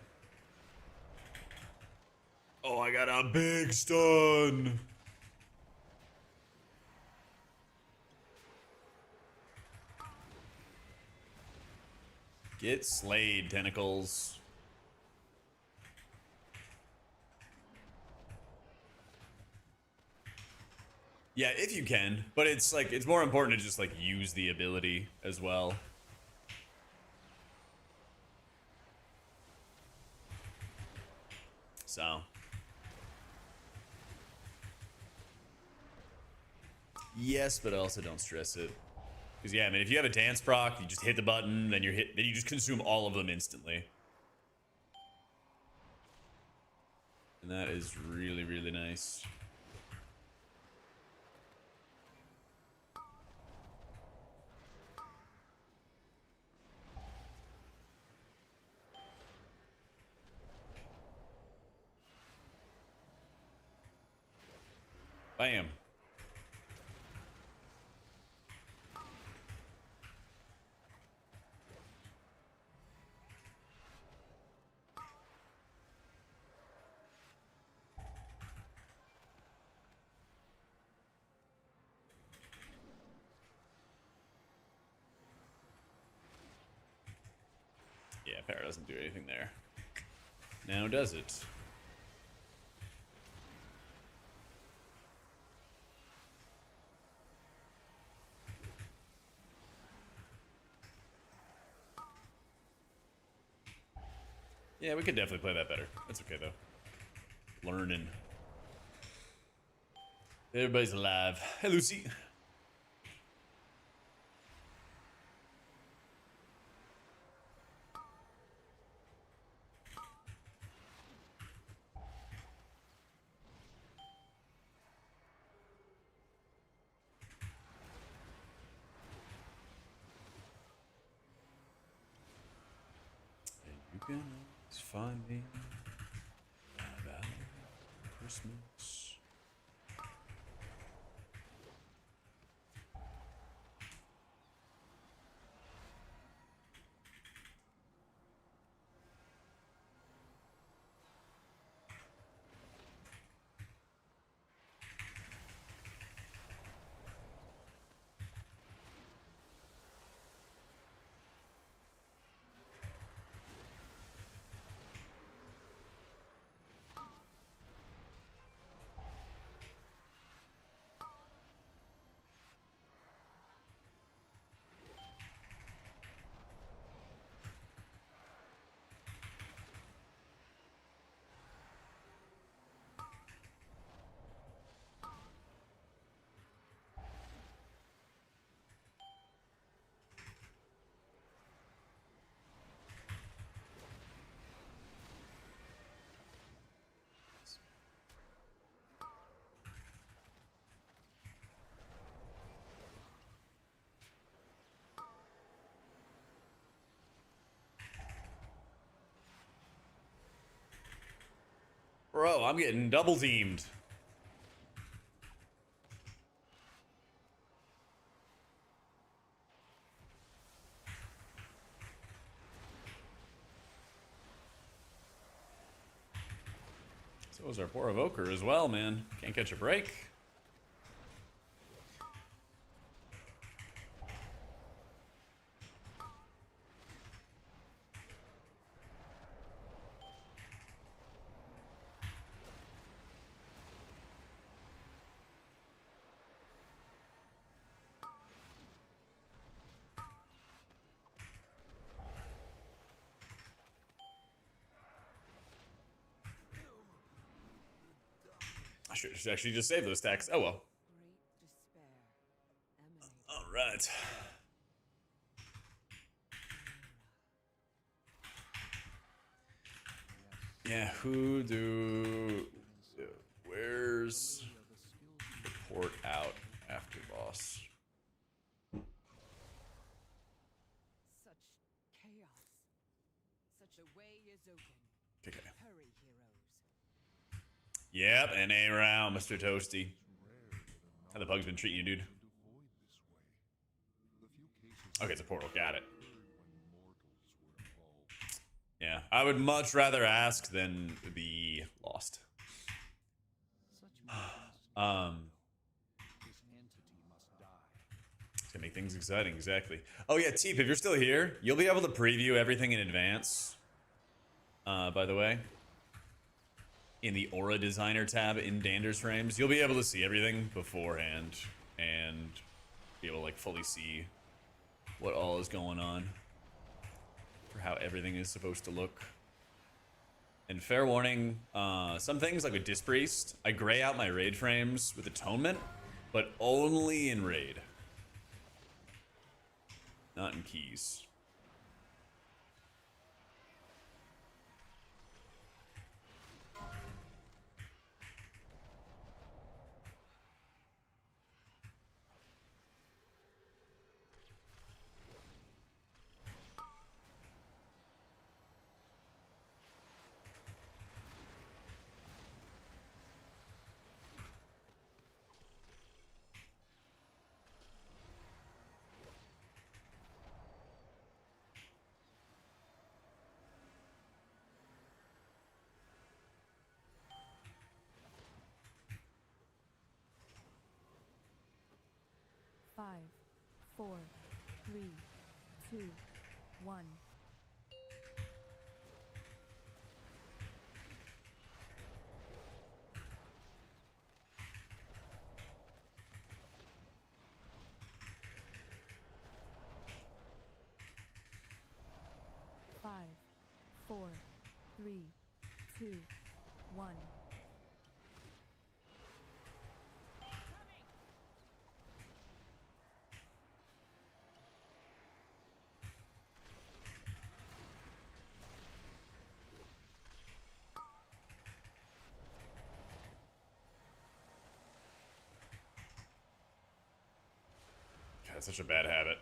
A: Oh, I got a big stun. Get slayed, tentacles. Yeah, if you can, but it's like it's more important to just like use the ability as well. So yes, but also don't stress it. Because yeah, I mean if you have a dance proc, you just hit the button, then then you just consume all of them instantly. And that is really, really nice. I am. Yeah, Para doesn't do anything there. Now does it? Yeah, we could definitely play that better. That's okay though. Learning. Everybody's alive. Hey, Lucy. And you can always find me about Christmas. Bro, I'm getting double teamed. So is our poor evoker as well, man. Can't catch a break. I should actually just save those stacks. Oh well.
F: Great despair emanates
A: All right. Yeah, who do... Where's the port out after boss?
F: such chaos. Such a way is open.
A: Okay.
F: Hurry, heroes.
A: Yep, an A round, Mr. Toasty. How the pug's been treating you, dude? Okay, it's a portal. Got it. Yeah, I would much rather ask than be lost. It's gonna make things exciting, exactly. Oh yeah, Teep, if you're still here, you'll be able to preview everything in advance. By the way, in the Aura Designer tab in Dander's Frames, you'll be able to see everything beforehand and be able to like fully see what all is going on for how everything is supposed to look. And fair warning, some things like with Disc Priest, I gray out my raid frames with Atonement, but only in raid. Not in keys.
E: 4, 3, 2, 1. 5, 4, 3, 2, 1.
A: God, such a bad habit.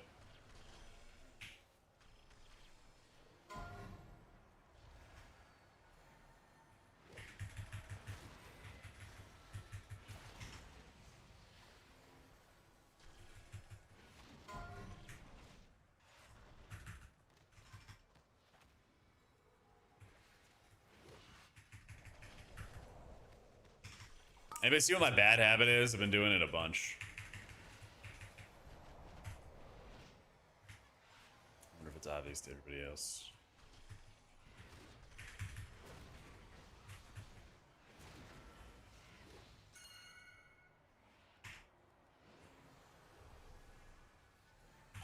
A: Anybody see what my bad habit is? I've been doing it a bunch. I wonder if it's obvious to everybody else.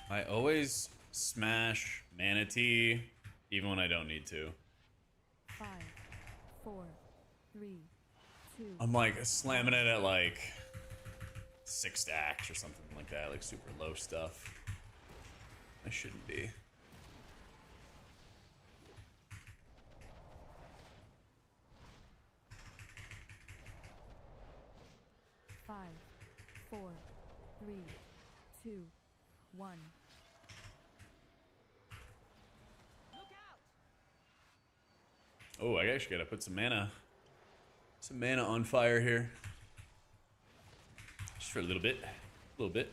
A: I always smash Manatee, even when I don't need to.
E: 5, 4, 3, 2.
A: I'm like slamming it at like 6 stacks or something like that, like super low stuff. I shouldn't be.
E: Five, 4, 3, 2, 1.
A: Oh, I actually gotta put some mana on fire here. Just for a little bit. A little bit.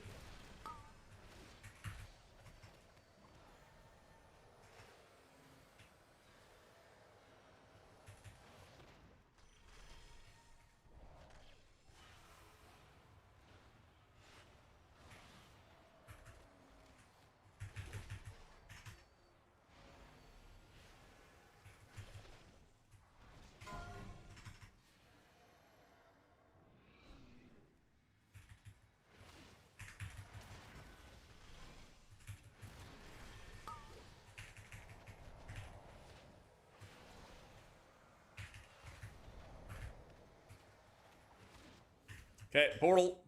A: Okay, portal.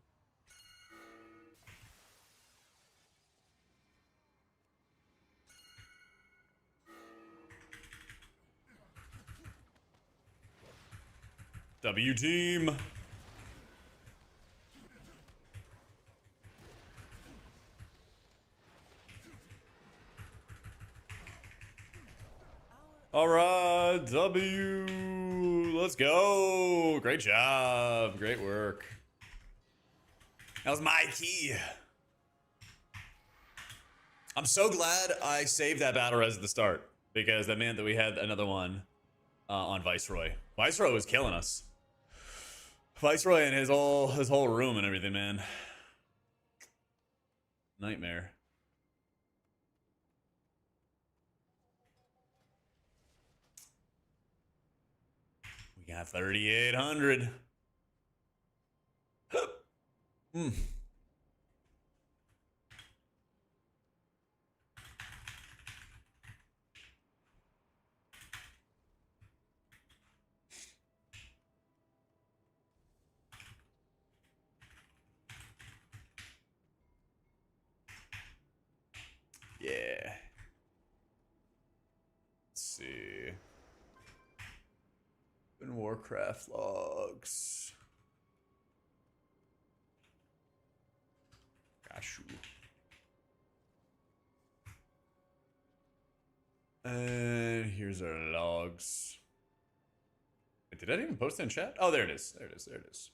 A: W team. All right, W. Let's go. Great job. Great work. That was my key. I'm so glad I saved that battle res at the start because that meant that we had another one on Viceroy. Viceroy was killing us. Viceroy and his whole room and everything, man. Nightmare. We got 3,800. Hmm. Yeah. Let's see. Open Warcraft logs. Gosh. And here's our logs. Wait, did I even post it in chat? Oh, there it is. There it is. There it is.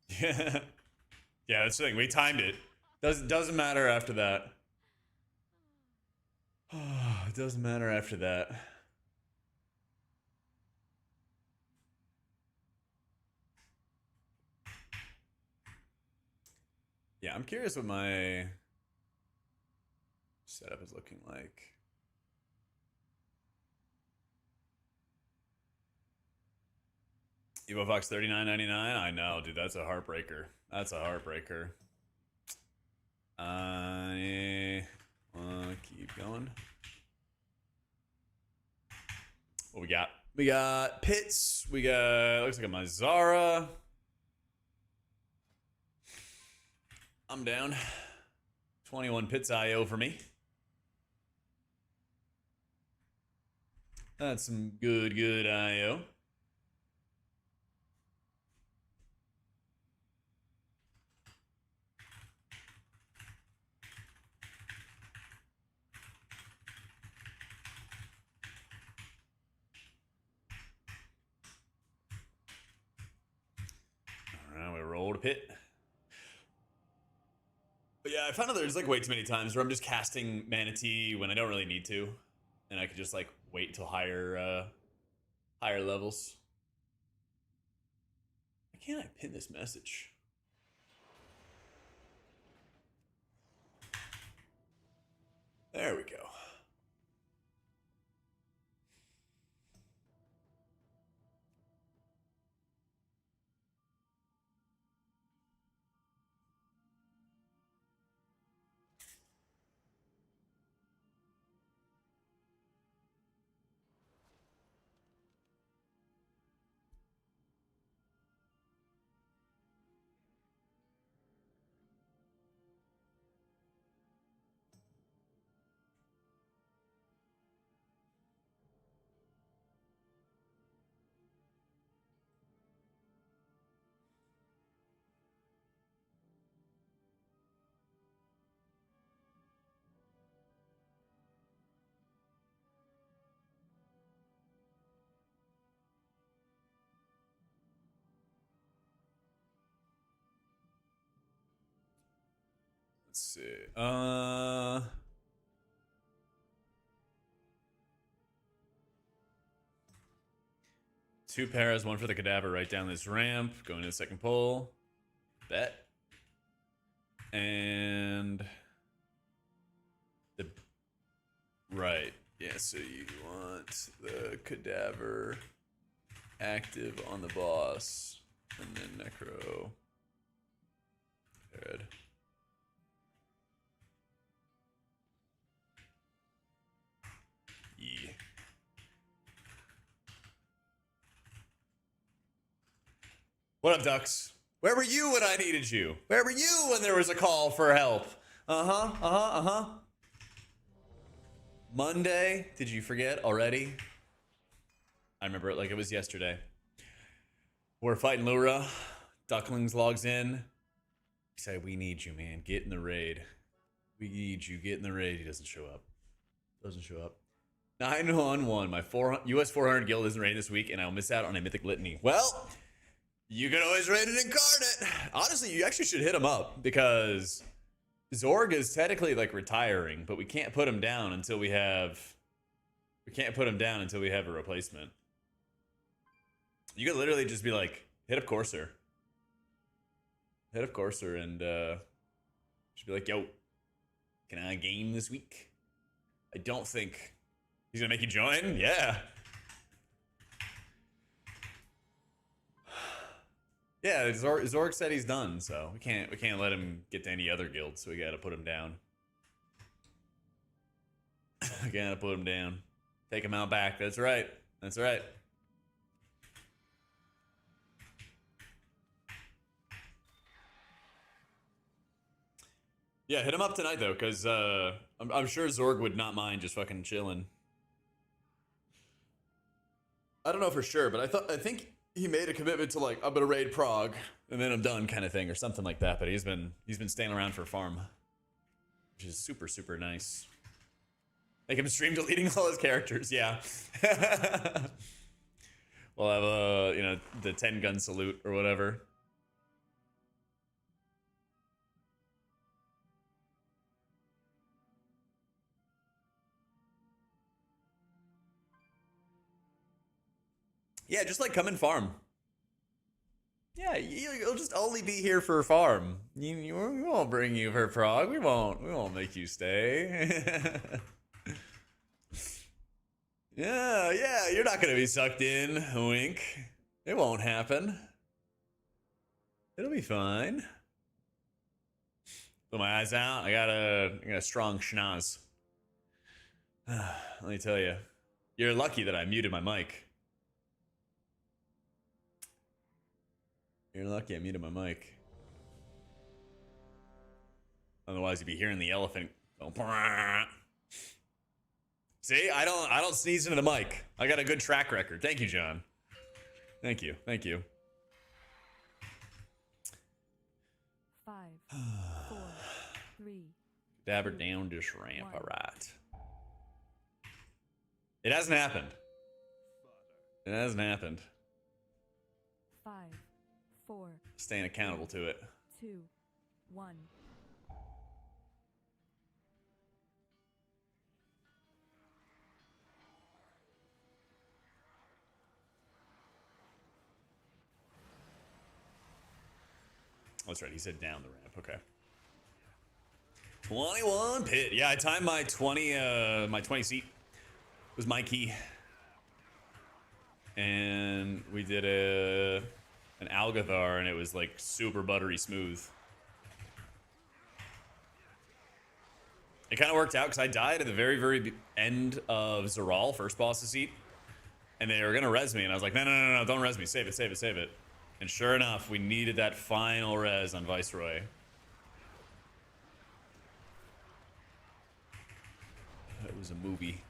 A: Yeah. Yeah, that's the thing. We timed it. Doesn't matter after that. doesn't matter after that. Yeah, I'm curious what my setup is looking like. Evo Fox $39.99. I know, dude. That's a heartbreaker. That's a heartbreaker. I wanna keep going. What we got? We got Pitts. We got, looks like a Mizara. I'm down. 21 Pitts IO for me. That's some good IO. Alright, we rolled a pit. But yeah, I found out there's like way too many times where I'm just casting Manatee when I don't really need to. And I could just like wait till higher levels. Why can't I pin this message? There we go. Let's see. Two pairs, one for the cadaver right down this ramp. Going to the second pole. Bet. And the right. Yeah, so you want the cadaver active on the boss. And then Necro. Good. Yeah. What up, Ducks? Where were you when I needed you? Where were you when there was a call for help? Monday? Did you forget already? I remember it like it was yesterday. We're fighting Lura. Ducklings logs in. He said, we need you, man. Get in the raid. We need you. Get in the raid. He doesn't show up. Doesn't show up. 911. My US 400 guild isn't raiding this week, and I'll miss out on a mythic litany. Well, you can always raid an incarnate. Honestly, you actually should hit him up because Zorg is technically like retiring, but we can't put him down until we have. We can't put him down until we have a replacement. You could literally just be like, hit up Courser. Hit up Courser and just be like, yo, can I game this week? I don't think he's gonna make you join. Yeah. Yeah, Zorg said he's done, so we can't let him get to any other guild, so we gotta put him down. We gotta put him down. Take him out back. That's right. That's right. Yeah, hit him up tonight though, because I'm sure Zorg would not mind just fucking chilling. I don't know for sure, but I think he made a commitment to like, I'm gonna raid Prague and then I'm done kind of thing or something like that. But he's been staying around for farm, which is super nice. Make him stream deleting all his characters. Yeah. We'll have the 10 gun salute or whatever. Yeah, just like come and farm. Yeah, you'll just only be here for farm. We won't bring you for prog. We won't make you stay. Yeah, you're not gonna be sucked in. Wink. It won't happen. It'll be fine. Put my eyes out. I got a strong schnoz. Let me tell you, you're lucky that I muted my mic. You're lucky I muted my mic. Otherwise, you'd be hearing the elephant go. See, I don't sneeze into the mic. I got a good track record. Thank you, John. Thank you.
E: 5, 4, 3.
A: Dabber down this ramp. All right. It hasn't happened. It hasn't happened.
E: 5, 4.
A: Staying accountable to it.
E: 2, 1.
A: Oh, that's right. He said down the ramp. Okay. 21 pit. Yeah, I timed my 20 seat was my key. And we did an Algathar, and it was like super buttery smooth. It kind of worked out because I died at the very, very end of Zeral, first boss's seat. And they were going to res me, and I was like, no, don't res me. Save it. And sure enough, we needed that final res on Viceroy. It was a movie.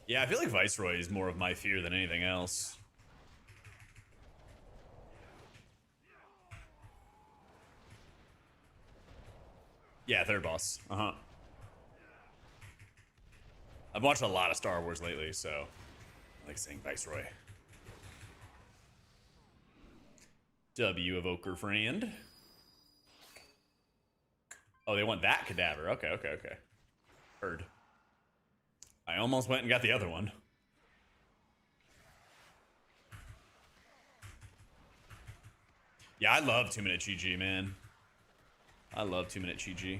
A: Yeah, I feel like Viceroy is more of my fear than anything else. Yeah, third boss. Uh-huh. I've watched a lot of Star Wars lately, so I like saying Viceroy. W Evoker friend. Oh, they want that cadaver. Okay. Heard. I almost went and got the other one. Yeah, I love 2-minute GG, man. I love 2-minute GG.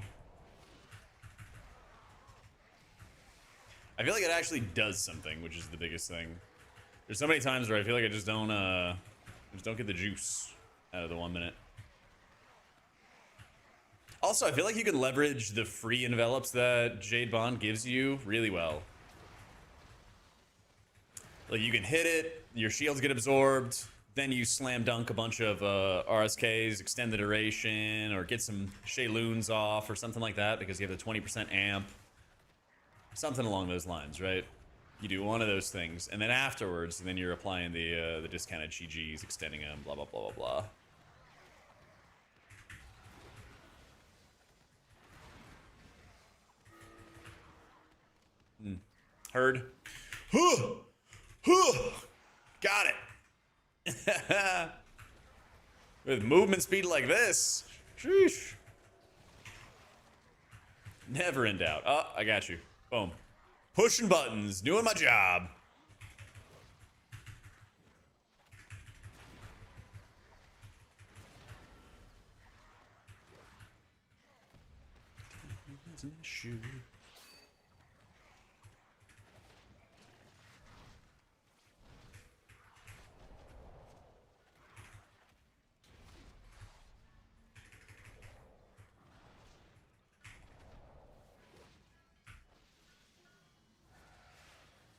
A: I feel like it actually does something, which is the biggest thing. There's so many times where I feel like I just don't get the juice out of the 1 minute. Also, I feel like you can leverage the free envelops that Jade Bond gives you really well. Like, you can hit it, your shields get absorbed, then you slam dunk a bunch of RSKs, extend the duration, or get some Shayloons off or something like that because you have the 20% amp. Something along those lines, right? You do one of those things, and then afterwards, then you're applying the discounted GGs, extending them, blah, blah, blah, blah, blah. Heard. Got it. With movement speed like this. Sheesh. Never in doubt. Oh, I got you. Boom. Pushing buttons. Doing my job.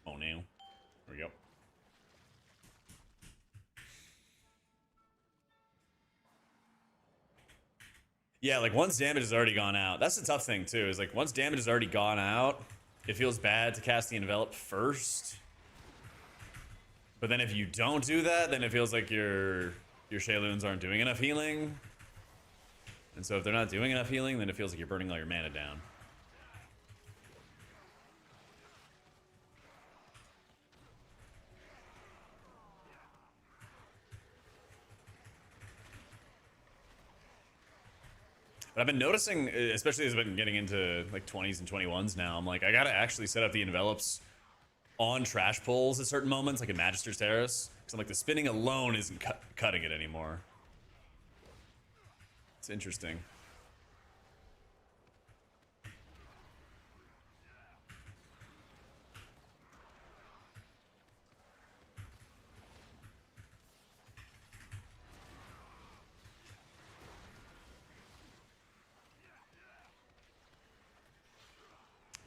A: Oh, now. There we go. Yeah, like once damage has already gone out. That's the tough thing too, is like once damage has already gone out, it feels bad to cast the envelop first. But then if you don't do that, then it feels like your Shayloons aren't doing enough healing. And so if they're not doing enough healing, then it feels like you're burning all your mana down. But I've been noticing, especially as I've been getting into like 20s and 21s now, I'm like, I gotta actually set up the envelopes on trash pulls at certain moments, like in Magister's Terrace. Because I'm like, the spinning alone isn't cutting it anymore. It's interesting.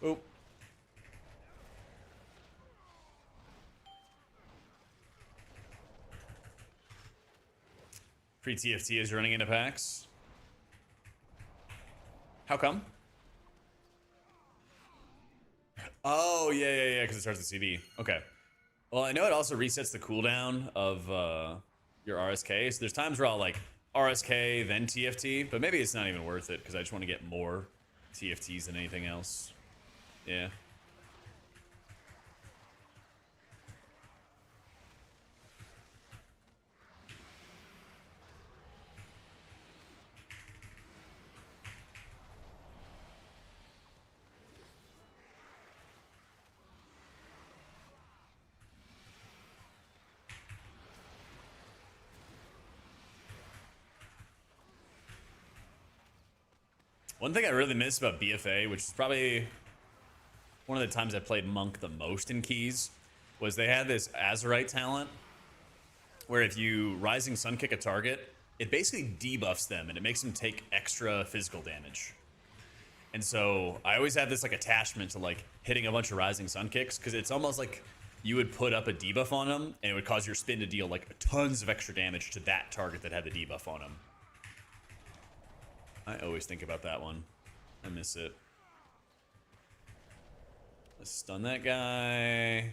A: Oh. Free TFT is running into packs. How come? Oh, yeah, because it starts the CD. Okay. Well, I know it also resets the cooldown of your RSK. So there's times where I'll like RSK, then TFT, but maybe it's not even worth it because I just want to get more TFTs than anything else. Yeah. One thing I really miss about BFA, which is probably one of the times I played Monk the most in Keys, was they had this Azerite talent where if you Rising Sun kick a target, it basically debuffs them and it makes them take extra physical damage. And so I always had this like attachment to like hitting a bunch of Rising Sun kicks because it's almost like you would put up a debuff on them and it would cause your spin to deal like tons of extra damage to that target that had the debuff on them. I always think about that one. I miss it. Let's stun that guy.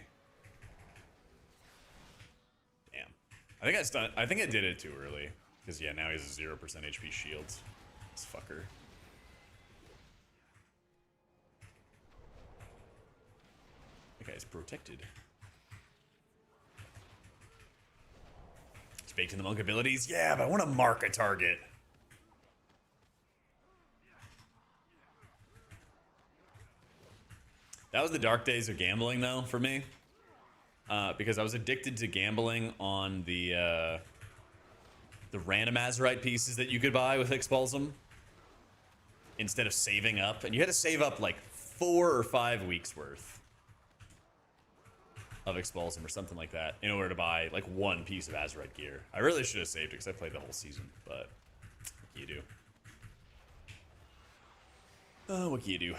A: Damn. I think I did it too early. Because yeah, now he has a 0% HP shield. This fucker. That guy's protected. It's baked in the monk abilities. Yeah, but I want to mark a target. That was the dark days of gambling, though, for me. Because I was addicted to gambling on the random Azerite pieces that you could buy with Expulsum instead of saving up. And you had to save up like 4 or 5 weeks worth of Expulsum or something like that in order to buy like one piece of Azerite gear. I really should have saved it because I played the whole season, but what can you do? What can you do?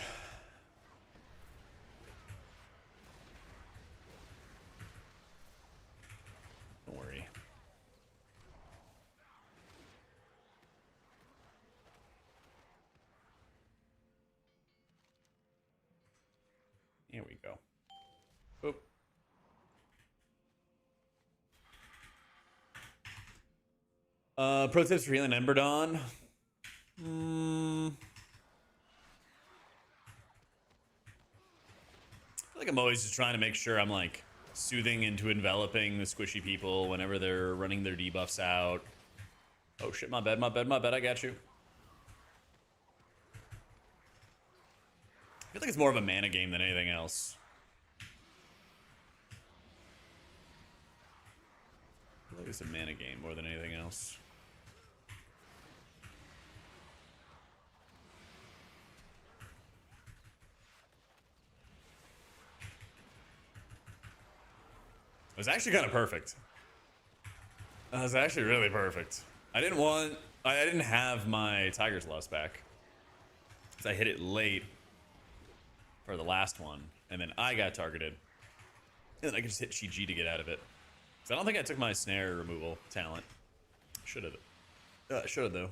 A: Don't worry. Here we go. Oop. Pro tips for healing Ember Dawn. I feel like I'm always just trying to make sure I'm like soothing into enveloping the squishy people whenever they're running their debuffs out. Oh shit, my bad, I got you. I feel like it's more of a mana game than anything else. I feel like it's a mana game more than anything else. It was actually kind of perfect. It was actually really perfect. I didn't have my Tiger's Lost back. Because I hit it late for the last one. And then I got targeted. And then I could just hit Shiji to get out of it. Because I don't think I took my snare removal talent. Should have. Should have, though.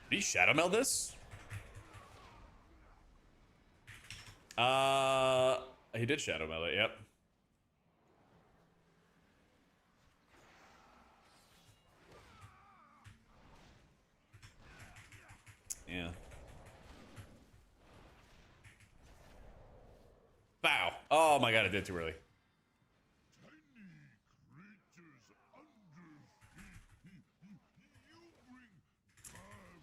A: Did he shadow meld this? He did shadow meld it, yep. Yeah. Oh my god, I did it too early.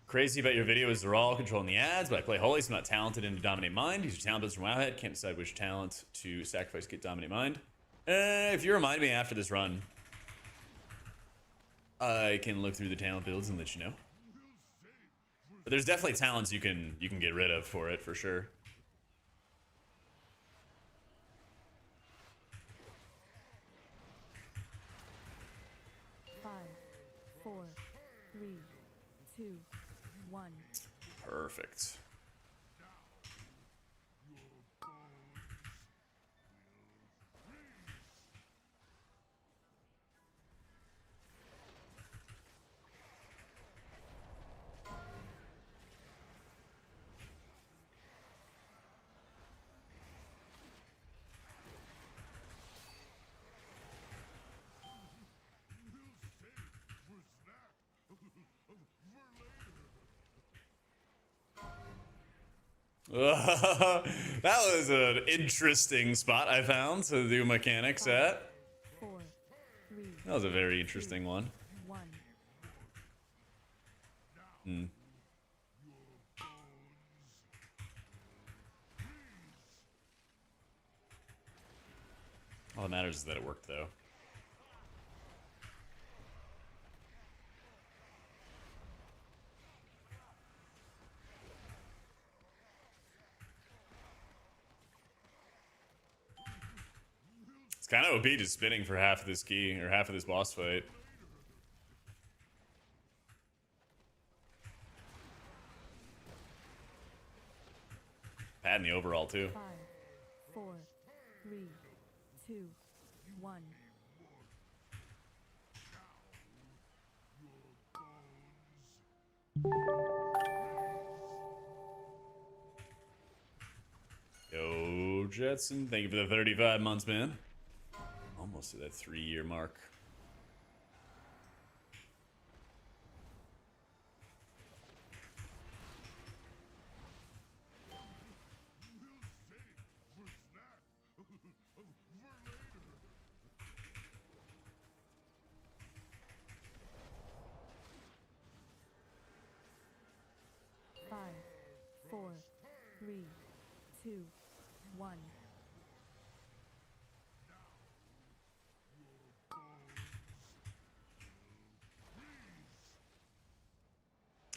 A: Crazy about your video is they're all controlling the ads, but I play Holy, so I'm not talented in Dominate Mind. Use your talent builds from Wowhead. Can't decide which talent to sacrifice to get Dominate Mind. If you remind me after this run, I can look through the talent builds and let you know. But there's definitely talents you can get rid of for it, for sure.
E: Five, four, three, two, one.
A: Perfect. That was an interesting spot I found to do mechanics at.
E: 4, 3,
A: That was a very interesting one.
E: 1.
A: Hmm. All that matters is that it worked, though. It's kind of OP just spinning for half of this key, or half of this boss fight. Pad in the overall, too.
E: 5, 4, 3, 2, 1.
A: Yo, Jetson, thank you for the 35 months, man. Almost to that 3-year mark.
E: Five, 4, 3, 2, 1.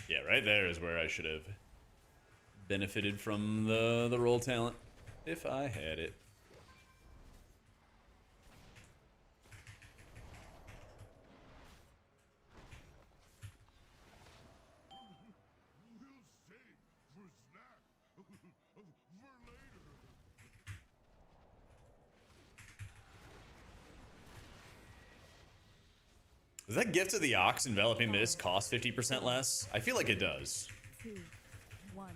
A: Yeah, right there is where I should have benefited from the roll talent, if I had it. Does that gift of the ox enveloping this cost 50% less? I feel like it does.
E: 2, 1.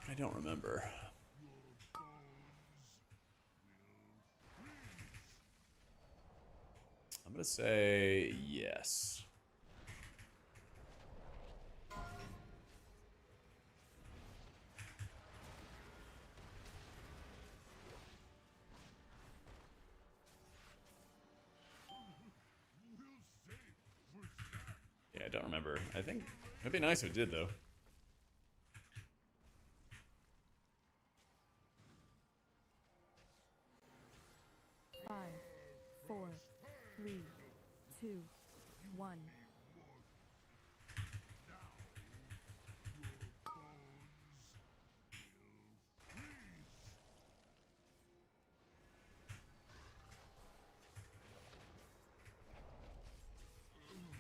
A: I don't remember. I'm gonna say yes. Yeah, I don't remember. I think it'd be nice if it did, though.
E: Five, 4, 3, 2, 1.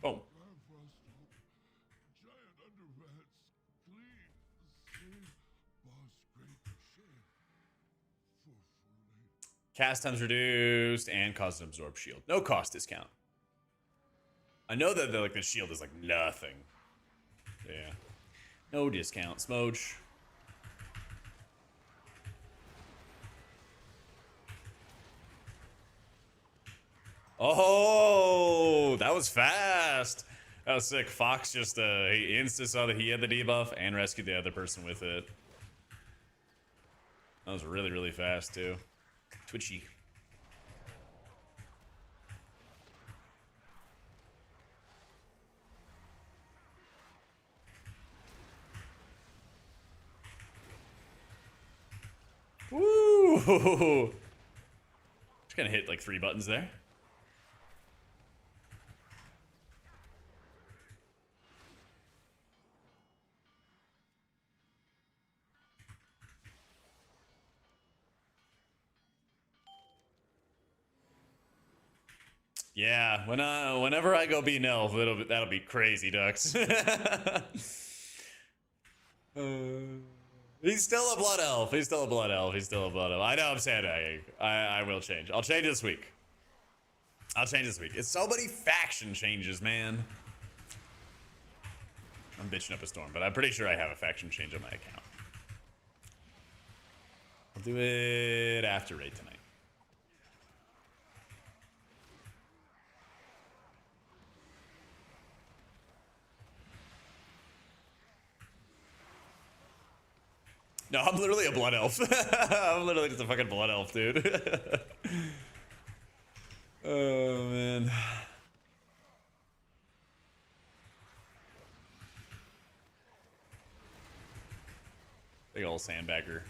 A: Boom.
C: Giant underrats, clean, save, boss, great shit. For later.
A: Cast times reduced and cost an absorb shield. No cost discount. I know that like the shield is like nothing. Yeah. No discount. Smooch. Oh, that was fast. That was sick. Fox just he insta saw that he had the debuff and rescued the other person with it. That was really, really fast, too. Twitchy. Woo! Just gonna hit like 3 buttons there. Yeah, whenever I go be an elf, that'll be crazy, ducks. He's still a blood elf. He's still a blood elf. He's still a blood elf. I know I'm saying I will change. I'll change this week. I'll change this week. It's so many faction changes, man. I'm bitching up a storm, but I'm pretty sure I have a faction change on my account. I'll do it after raid tonight. No, I'm literally a blood elf. I'm literally just a fucking blood elf, dude. Oh, man. Big old sandbagger.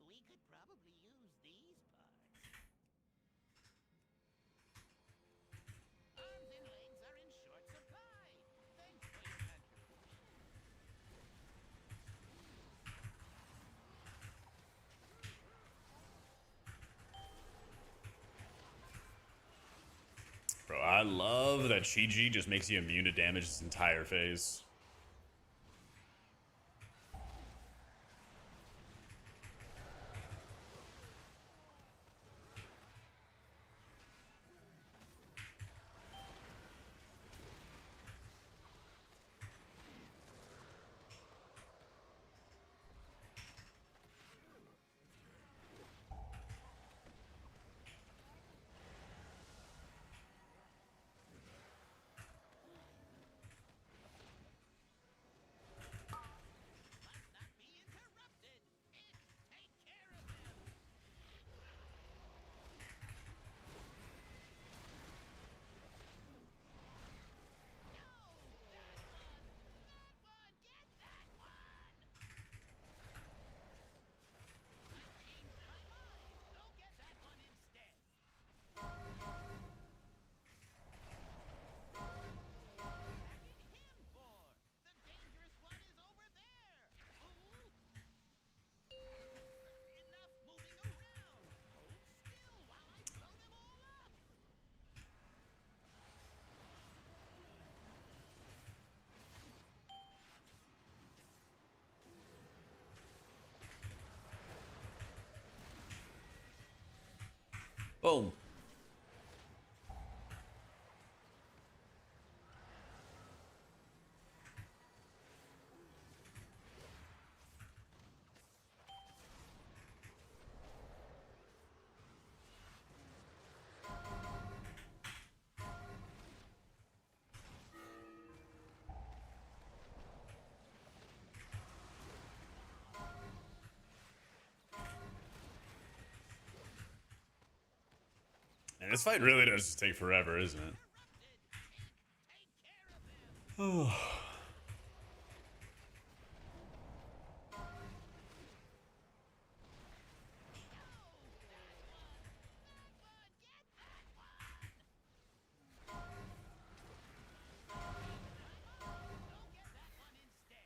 C: We could probably use these parts. Arms and legs are in short supply. Thanks for your contribution.
A: Bro, I love that Chi-Ji just makes you immune to damage this entire phase.
C: Must not be interrupted. Take care of them. Get that one. I changed my mind. Go get that one instead. Attacking him for? The dangerous one is over there. Ooh. Enough moving around. Hold still while I blow them all up.
A: Boom. And this fight really does just take forever, isn't it?
C: Take care of them. Get that one. Go get that one instead.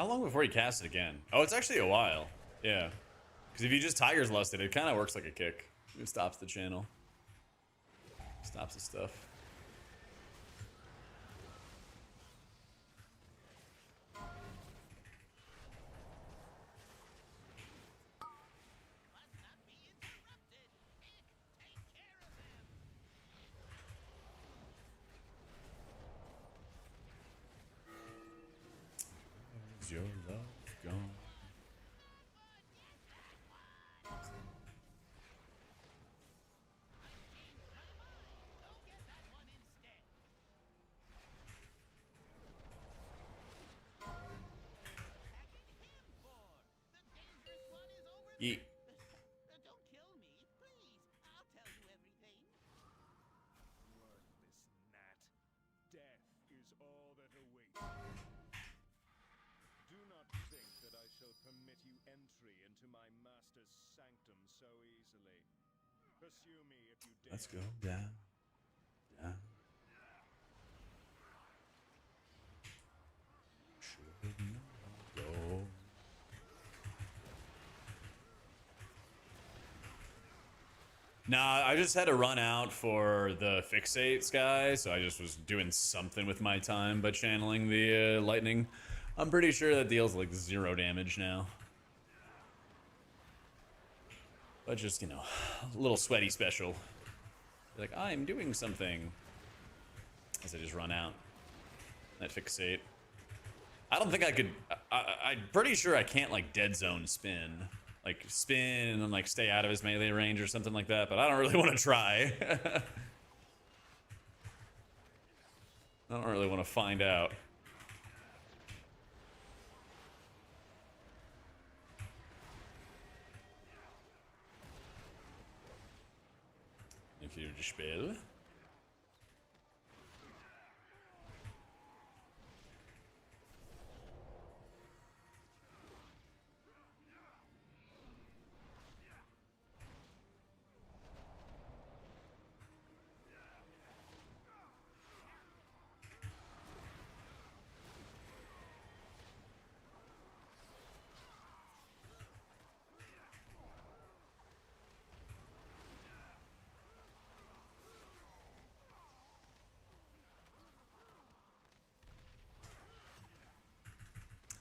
A: How long before you cast it again? Oh, it's actually a while. Yeah. Because if you just Tiger's Lust it kind of works like a kick. It stops the channel. Stops the stuff. Is your love gone? Yeet.
C: Don't kill me, please. I'll tell you everything.
H: Worthless gnat. Death is all that awaits. Do not think that I shall permit you entry into my master's sanctum so easily. Pursue me if you dare.
A: Let's go down. Down. Should not go. Nah, I just had to run out for the fixates guy, so I just was doing something with my time by channeling the lightning. I'm pretty sure that deals like 0 damage now. But just, you know, a little sweaty special. Like, I'm doing something. As I just run out. That fixate. I don't think I could... I'm pretty sure I can't, like, dead zone spin. Like, spin and then, like, stay out of his melee range or something like that. But I don't really want to try. I don't really want to find out. If you spell.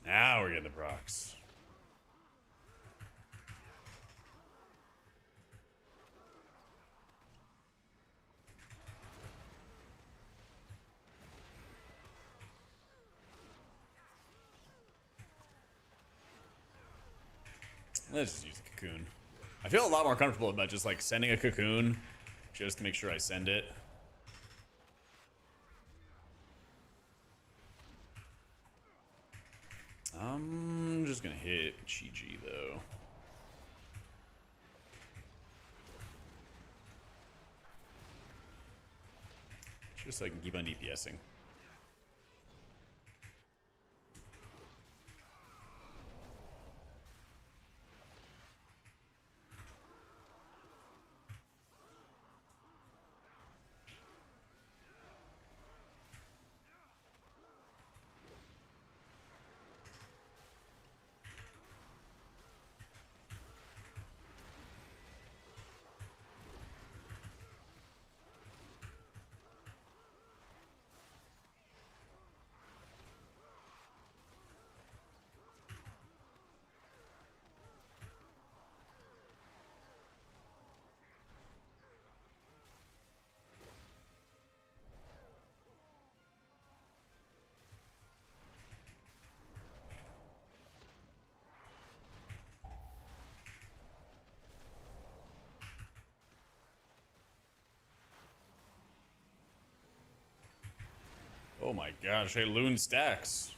A: Now we're getting the procs. Let's just use a cocoon. I feel a lot more comfortable about just like sending a cocoon just to make sure I send it. I'm just gonna hit Chi-Ji though. Just so I can keep on DPSing. Oh my gosh, hey, Loon stacks.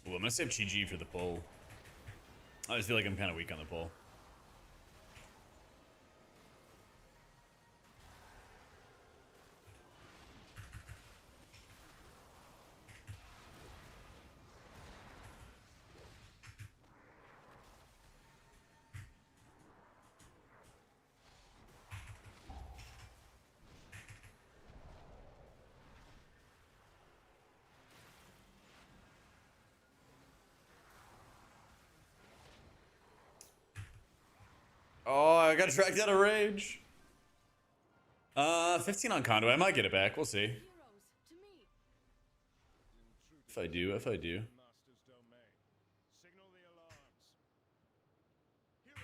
A: Ooh, I'm gonna save GG for the pull. I just feel like I'm kind of weak on the pull. Oh, I got dragged out of rage. 15 on Conduit. I might get it back. We'll see.
F: Heroes, to me.
A: If I do, if I do.
H: Master's domain. Signal the alarms. Heroes,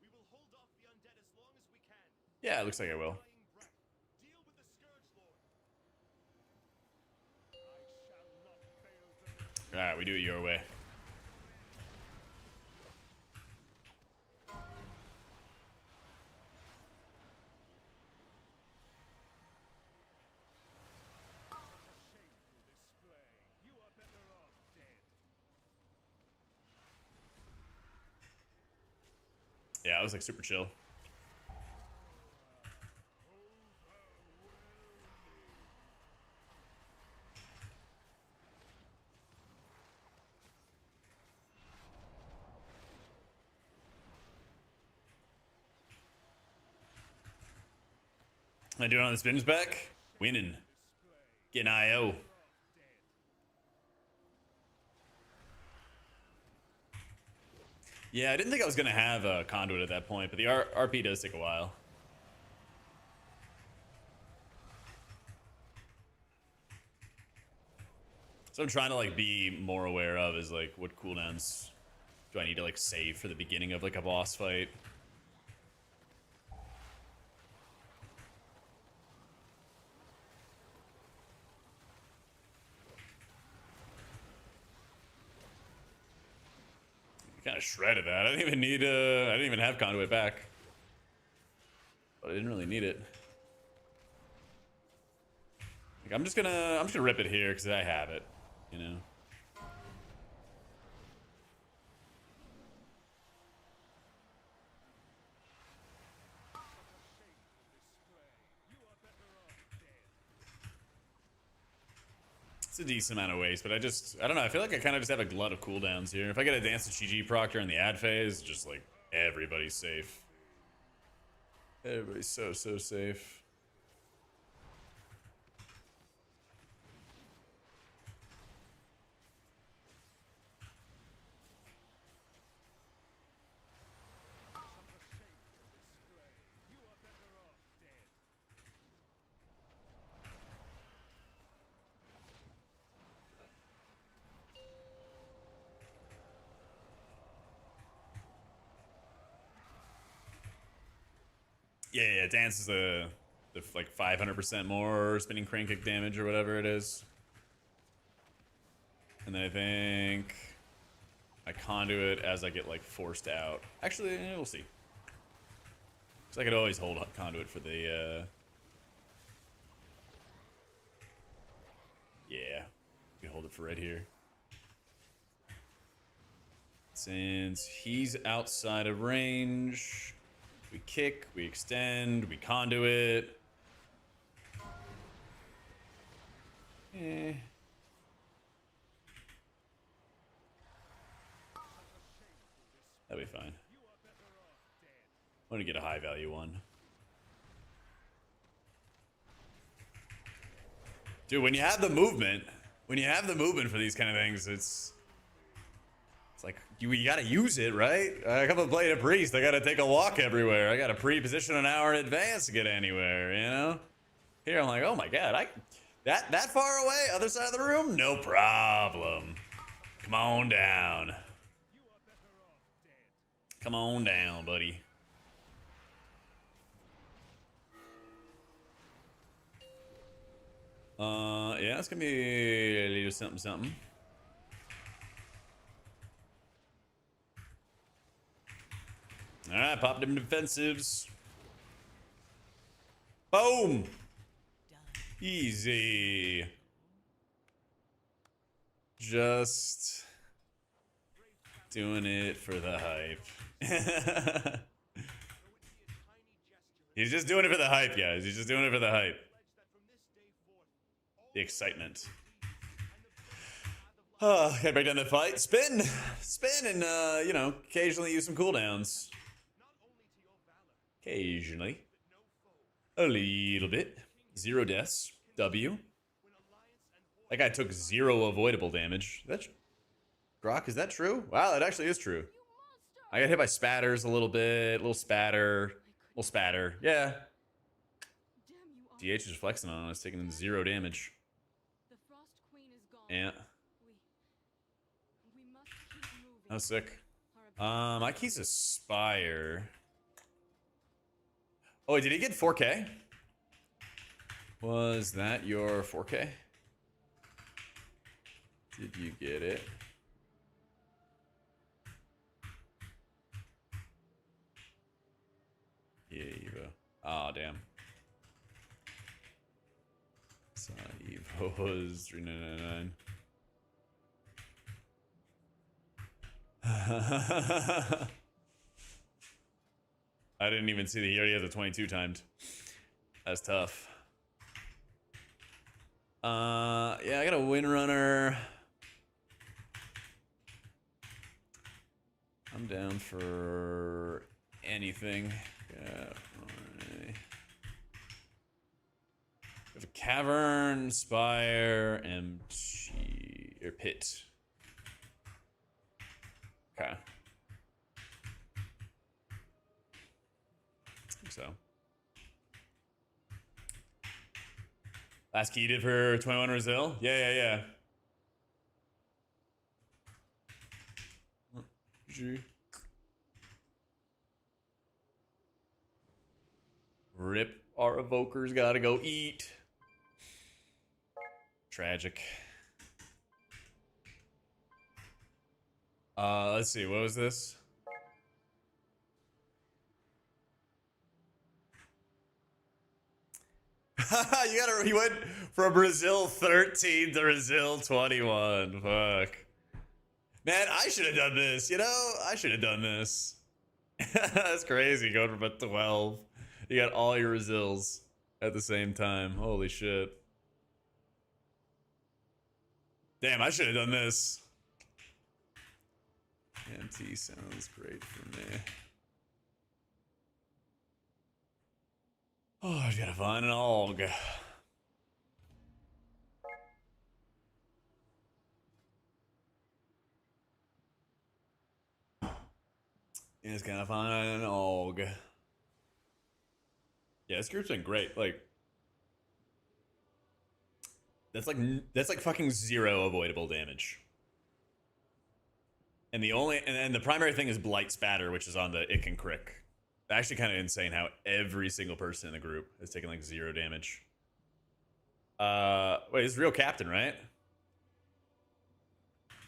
H: we will hold off the undead as long as we can.
A: Yeah, it looks like I will.
H: Dying breath. Deal with the Scourge Lord. I shall not fail those.
A: Alright, we do it your way.
H: Shameful display. You are better off dead.
A: Yeah, it was like super chill. Am I doing on the spins back? Winning. Getting IO. Yeah, I didn't think I was going to have a conduit at that point, but the RP does take a while. So I'm trying to like be more aware of is like what cooldowns do I need to like save for the beginning of like a boss fight. Kind of shredded that. I didn't even need I didn't even have conduit back. But I didn't really need it. Like, I'm just gonna rip it here because I have it, you know. It's a decent amount of waste, but I don't know. I feel like I kind of just have a glut of cooldowns here. If I get a Dance to GG proc during the ad phase, just like everybody's safe. Everybody's so safe. Yeah, Dance is the like 500% more spinning crane kick damage or whatever it is. And then I think I conduit as I get like forced out. Actually, we'll see. Because I could always hold conduit for the yeah, we can hold it for right here. Since he's outside of range, we kick, we extend, we conduit. That'll be fine. I'm gonna get a high value one. Dude, when you have the movement for these kind of things, it's like you gotta use it, right? I come to play a priest. I gotta take a walk everywhere. I gotta pre-position an hour in advance to get anywhere. You know. Here I'm like, oh my god, that far away, other side of the room, no problem. Come on down. Come on down, buddy. Yeah, it's gonna be a little something. Alright, pop them defensives. Boom! Easy. Just Doing it for the hype. He's just doing it for the hype, guys. He's just doing it for the hype. The excitement. Oh, gotta break down the fight. Spin! Spin and, you know, occasionally use some cooldowns. Occasionally. A little bit. 0 deaths. W. That guy took 0 avoidable damage. That's... Grok, is that true? Wow, that actually is true. I got hit by spatters a little bit. Little spatter. Little spatter. Yeah. DH is flexing on us, taking 0 damage.
E: The Frost Queen is gone.
A: Yeah.
E: We must keep moving.
A: That was sick. My key's Aspire. Oh, wait, did he get 4K? Was that your 4K? Did you get it? Yeah, Evo. Oh, damn. So Evo was 3999. I didn't even see that he already has a 22 timed. That's tough. Yeah, I got a Windrunner. I'm down for anything. Yeah. We have a Cavern, Spire, MG, or Pit. Okay. I think so. Last key you did for 21 Brazil? Yeah. G. Rip, our evokers gotta go eat. Tragic. Let's see, what was this? You went from Brazil 13 to Brazil 21. Fuck. Man, I should have done this, you know? I should have done this. That's crazy, going from a 12. You got all your Brazils at the same time. Holy shit. Damn, I should have done this. NT sounds great for me. Oh, I gotta find an AUG. Just gotta find an AUG. Yeah, this group's been great. Like, that's like fucking 0 avoidable damage. And the only and the primary thing is Blight Spatter, which is on the Ick and Crick. Actually kind of insane how every single person in the group has taken like 0 damage. Wait, it's Real Captain, right?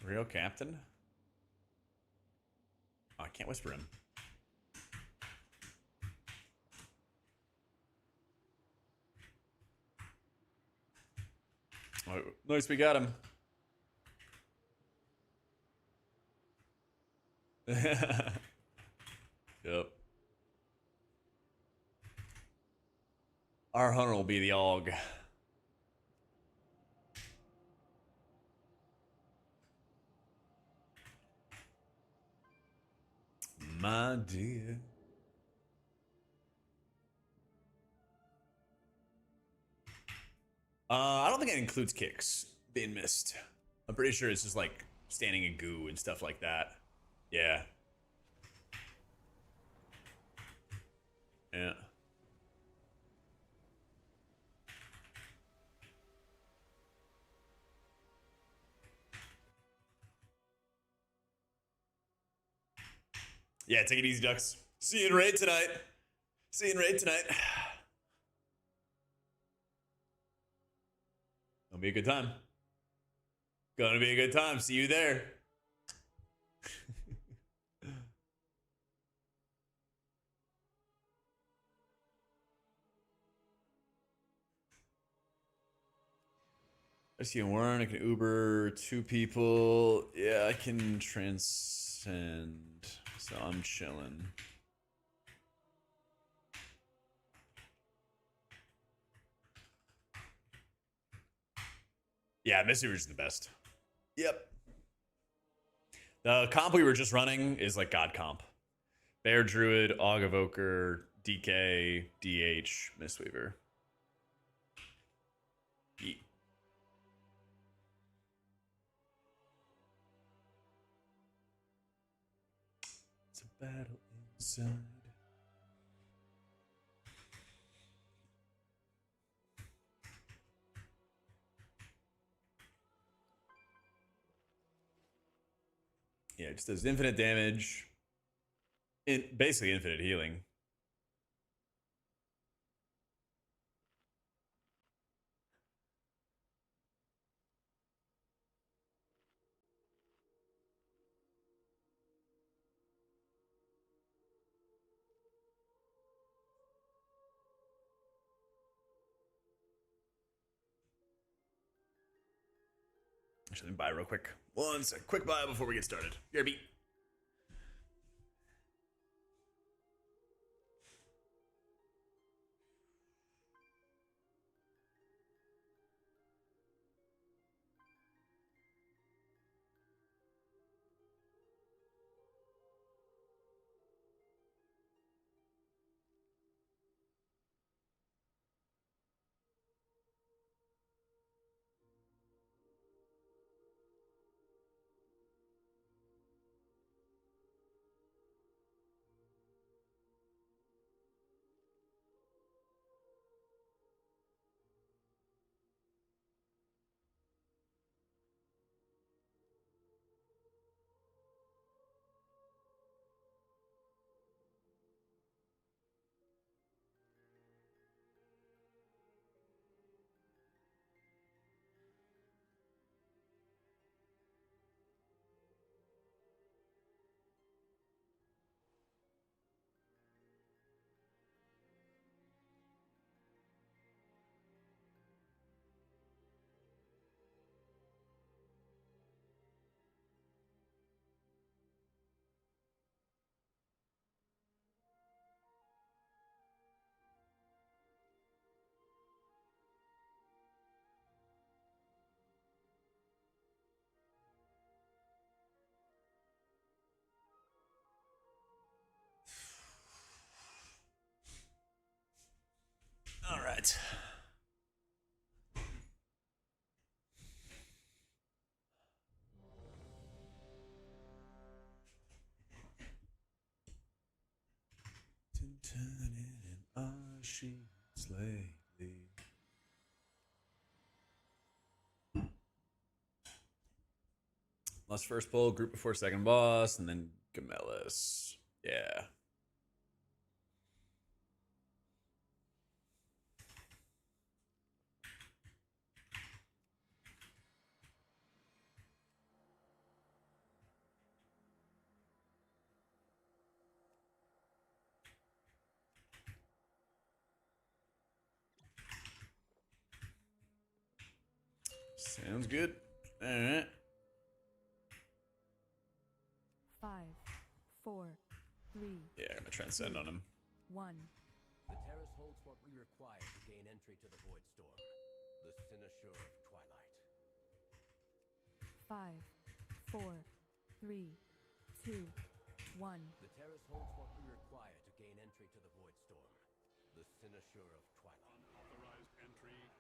A: Real Captain? Oh, I can't whisper him. Oh, nice, we got him. Yep. Our hunter will be the AUG. My dear. I don't think it includes kicks being missed. I'm pretty sure it's just like standing in goo and stuff like that. Yeah. Yeah. Yeah, take it easy, Ducks. See you in raid tonight. See you in raid tonight. Gonna be a good time. Gonna be a good time. See you there. I see a Warren. I can Uber 2 people. Yeah, I can and so I'm chilling. Yeah, Misty Rouge is the best. Yep. The comp we were just running is like God comp. Bear Druid, Aug Evoker, DK, DH, Mistweaver. Yeet. It's a battle inside. Yeah, it just does infinite damage. Basically infinite healing. Actually, let me buy real quick. One sec. Quick buy before we get started. BRB. All right. Turning in our sheets lately. Lost first pull, group before second boss, and then Gamelis. Yeah. Sounds good. All right.
I: 5, 4, 3,
A: Yeah, I'm gonna transcend on him.
I: 1.
D: The terrace holds what we require to gain entry to the Void Storm, the Cynosure of Twilight.
I: 5, 4, 3, 2, 1.
D: The terrace holds what we require to gain entry to the Void Storm, the Cynosure of Twilight.
H: Unauthorized entry.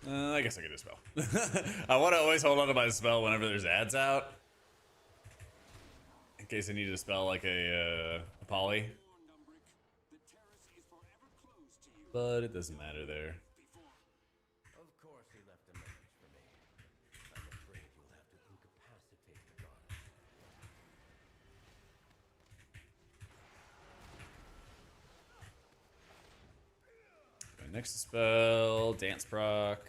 A: I guess I could do spell. I want to always hold on to my spell whenever there's ads out, in case I need to spell like a poly. But it doesn't matter there. Next spell, dance proc.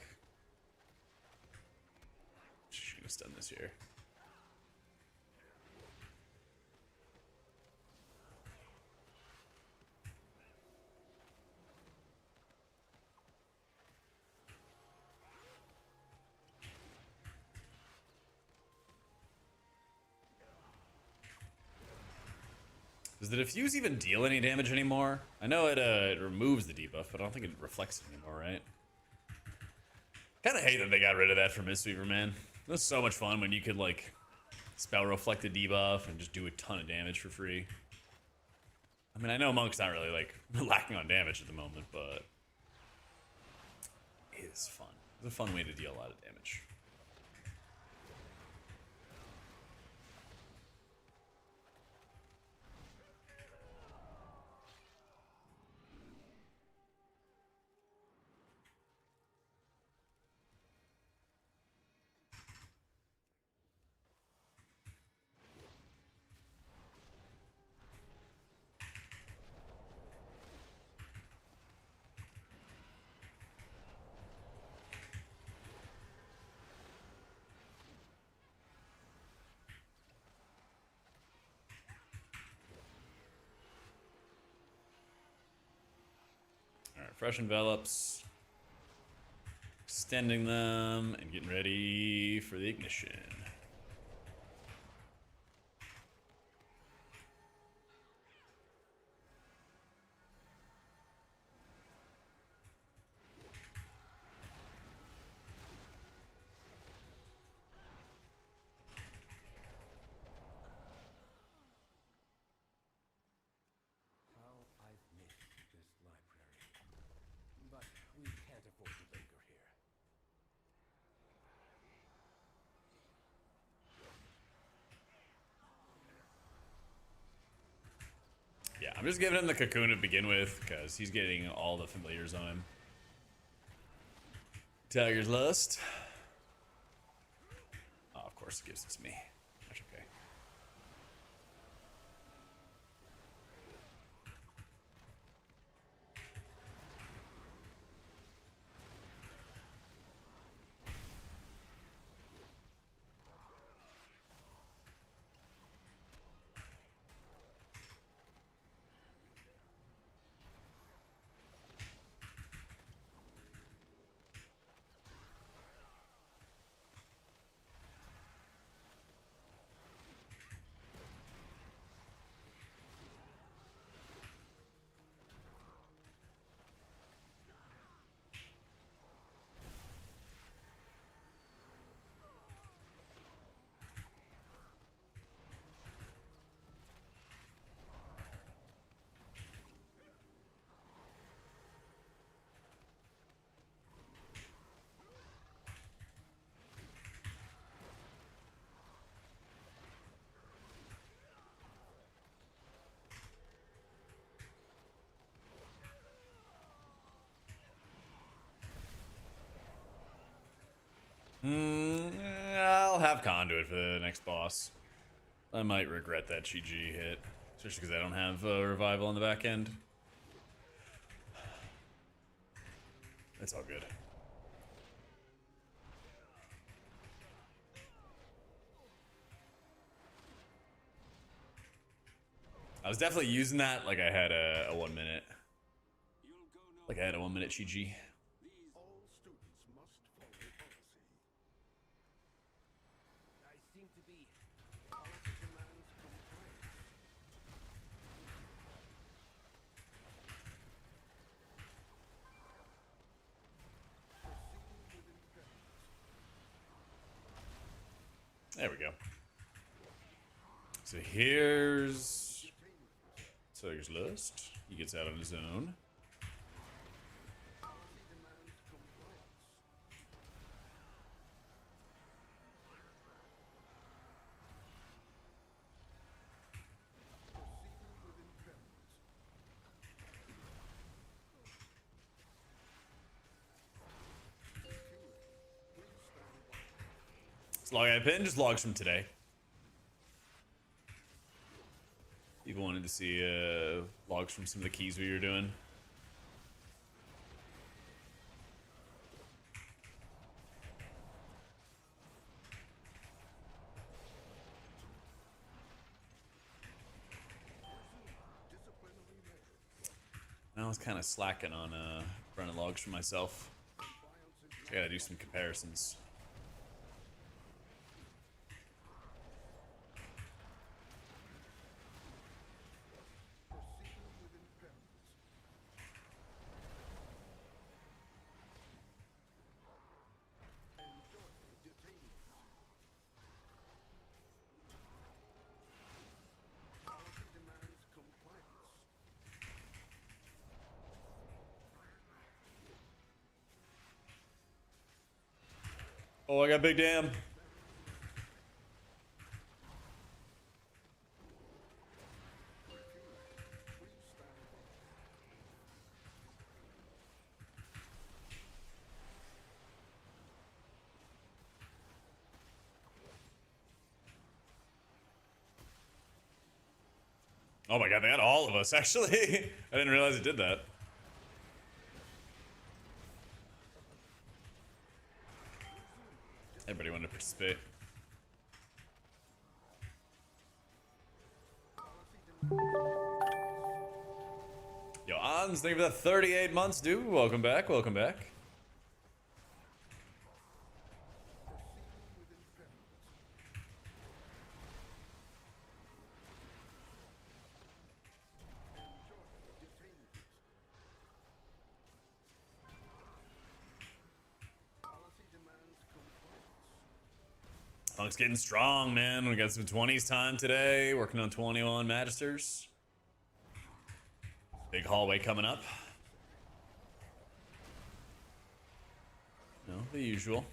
A: She's gonna stun this here. Does the diffuse even deal any damage anymore? I know it removes the debuff, but I don't think it reflects it anymore, right? Kind of hate that they got rid of that for Mistweaver, man. It was so much fun when you could, like, spell reflect the debuff and just do a ton of damage for free. I mean, I know Monk's not really, like, lacking on damage at the moment, but it is fun. It's a fun way to deal a lot of damage. Alright, fresh envelops. Extending them and getting ready for the ignition.
D: How I've missed this library. But we can't afford to linger here.
A: Yeah, I'm just giving him the cocoon to begin with, because he's getting all the familiars on him. Tiger's Lust. Oh, of course it gives it to me. That's okay. I'll have Conduit for the next boss. I might regret that GG hit, especially because I don't have Revival on the back end. It's all good. I was definitely using that like I had a 1 minute. Like I had a 1 minute GG.
C: All students must follow policy.
D: I seem to be. Policy demands compliance.
A: There we go. So here's Tiger's Lust. He gets out on his own. This log I pinned, just logs from today. People wanted to see logs from some of the keys we were doing. I was kind of slacking on running logs for myself. So I gotta do some comparisons. Oh, I got big damn. Oh my god, they had all of us, actually. I didn't realize it did that. Everybody wanted to participate. Yo, Ans, thank you for the 38 months, dude. Welcome back, welcome back. Punk's getting strong, man. We got some 20s time today, working on 21 Magisters. Big hallway coming up. No, the usual.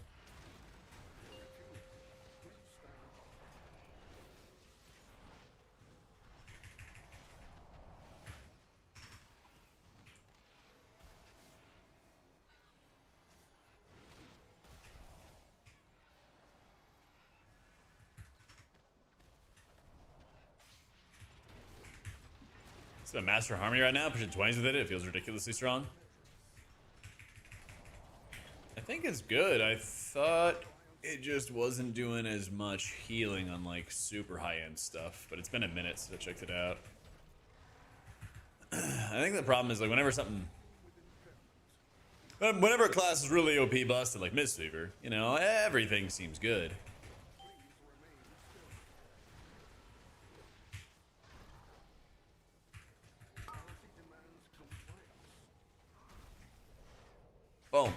A: It's a Master Harmony right now, pushing 20s with it. It feels ridiculously strong. I think it's good. I thought it just wasn't doing as much healing on like super high-end stuff, but it's been a minute since I checked it out. I think the problem is like whenever a class is really OP busted, like Mistweaver, you know, everything seems good. Boom.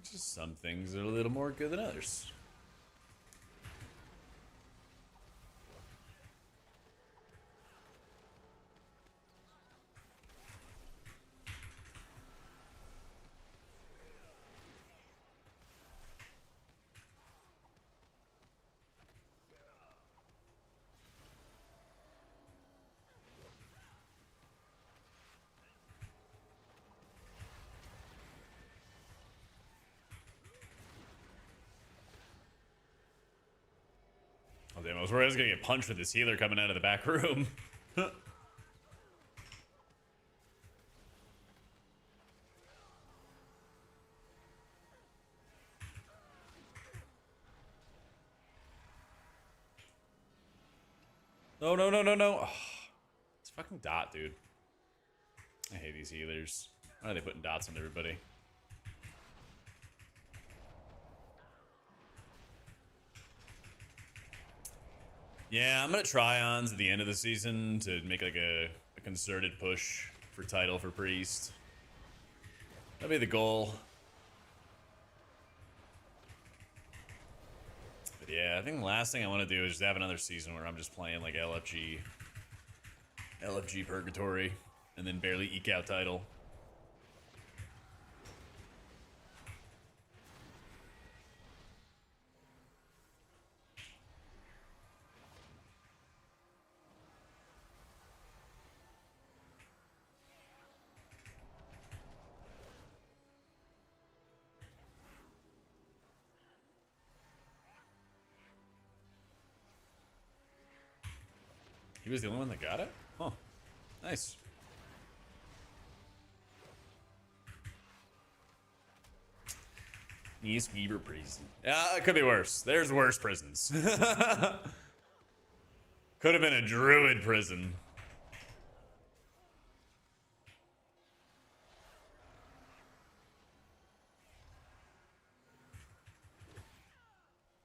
A: Just some things are a little more good than others. Oh, damn, I was worried I was gonna get punched with this healer coming out of the back room. No, no, no, no, no. Oh, it's fucking dot, dude. I hate these healers. Why are they putting dots on everybody? Yeah, I'm gonna try ons at the end of the season to make like a concerted push for title for Priest. That'll be the goal. But yeah, I think the last thing I want to do is just have another season where I'm just playing like LFG Purgatory, and then barely eke out title. He was the only one that got it? Huh. Nice. East Beaver prison. Yeah, it could be worse. There's worse prisons. Could have been a druid prison.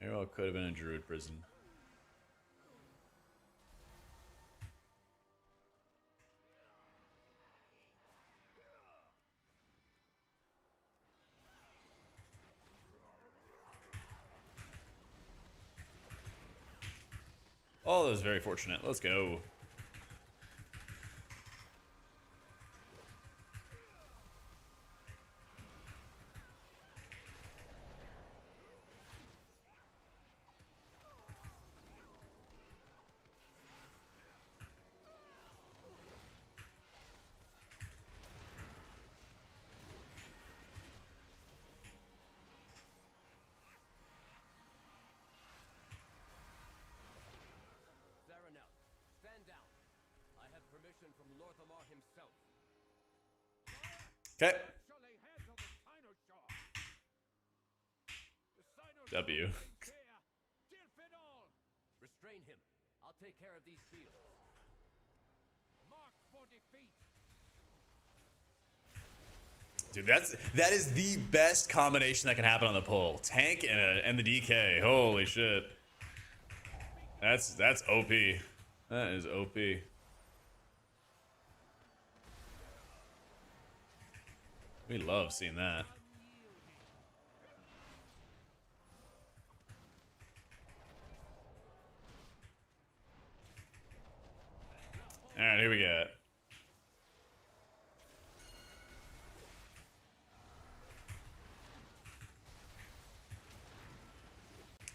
A: Very well could have been a druid prison. Oh, that was very fortunate. Let's go.
D: Fair enough. Stand down. I have permission from Lorthamar himself.
A: Okay.
C: Shall lay hands on the Sinoshaw. The Sinoshaw
A: W.
C: is here. Dilfidol.
D: Restrain him. I'll take care of these fields.
C: Mark for defeat.
A: Dude, that is the best combination that can happen on the pull. Tank and the DK. Holy shit. That's OP. That is OP. We love seeing that. All right, here we go.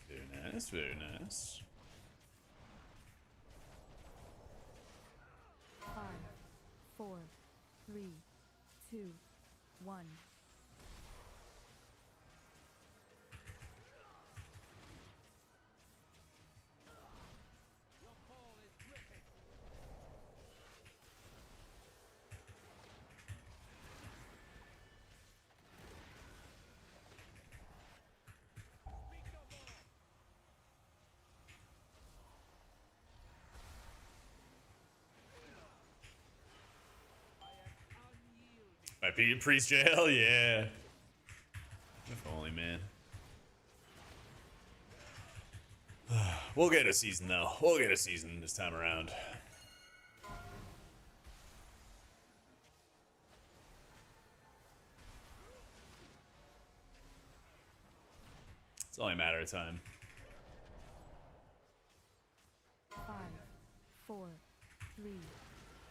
A: Very nice, very nice.
I: 5, 4, 3, 2, 1.
C: Your ball is wicked. Speak no more. I am unyielding.
A: My priest jail, yeah. If only, man. We'll get a season though. We'll get a season this time around. It's only a matter of time.
I: 5, 4, 3,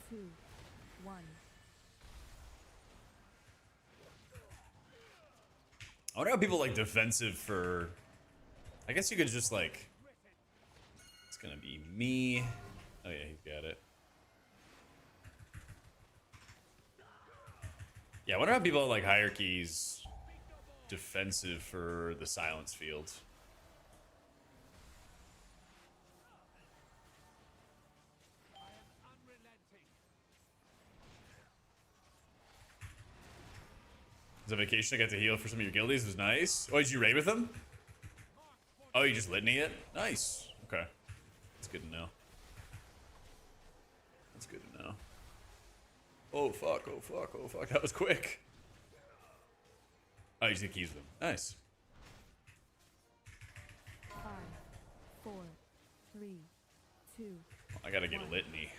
I: 2, 1.
A: I wonder how people like defensive for. I guess you could just like. It's gonna be me. Oh yeah, he's got it. Yeah, I wonder how people like hierarchies defensive for the silence field.
C: I am unrelenting.
A: It's a vacation. I got to heal for some of your guildies. It was nice. Oh, did you raid with them? Oh, you just litany it? Nice. Okay. That's good to know. That's good to know. Oh, fuck. Oh, fuck. Oh, fuck. That was quick. Oh, you just get keys with them. Nice.
I: 5, 4, 3, 2.
A: I gotta get a litany.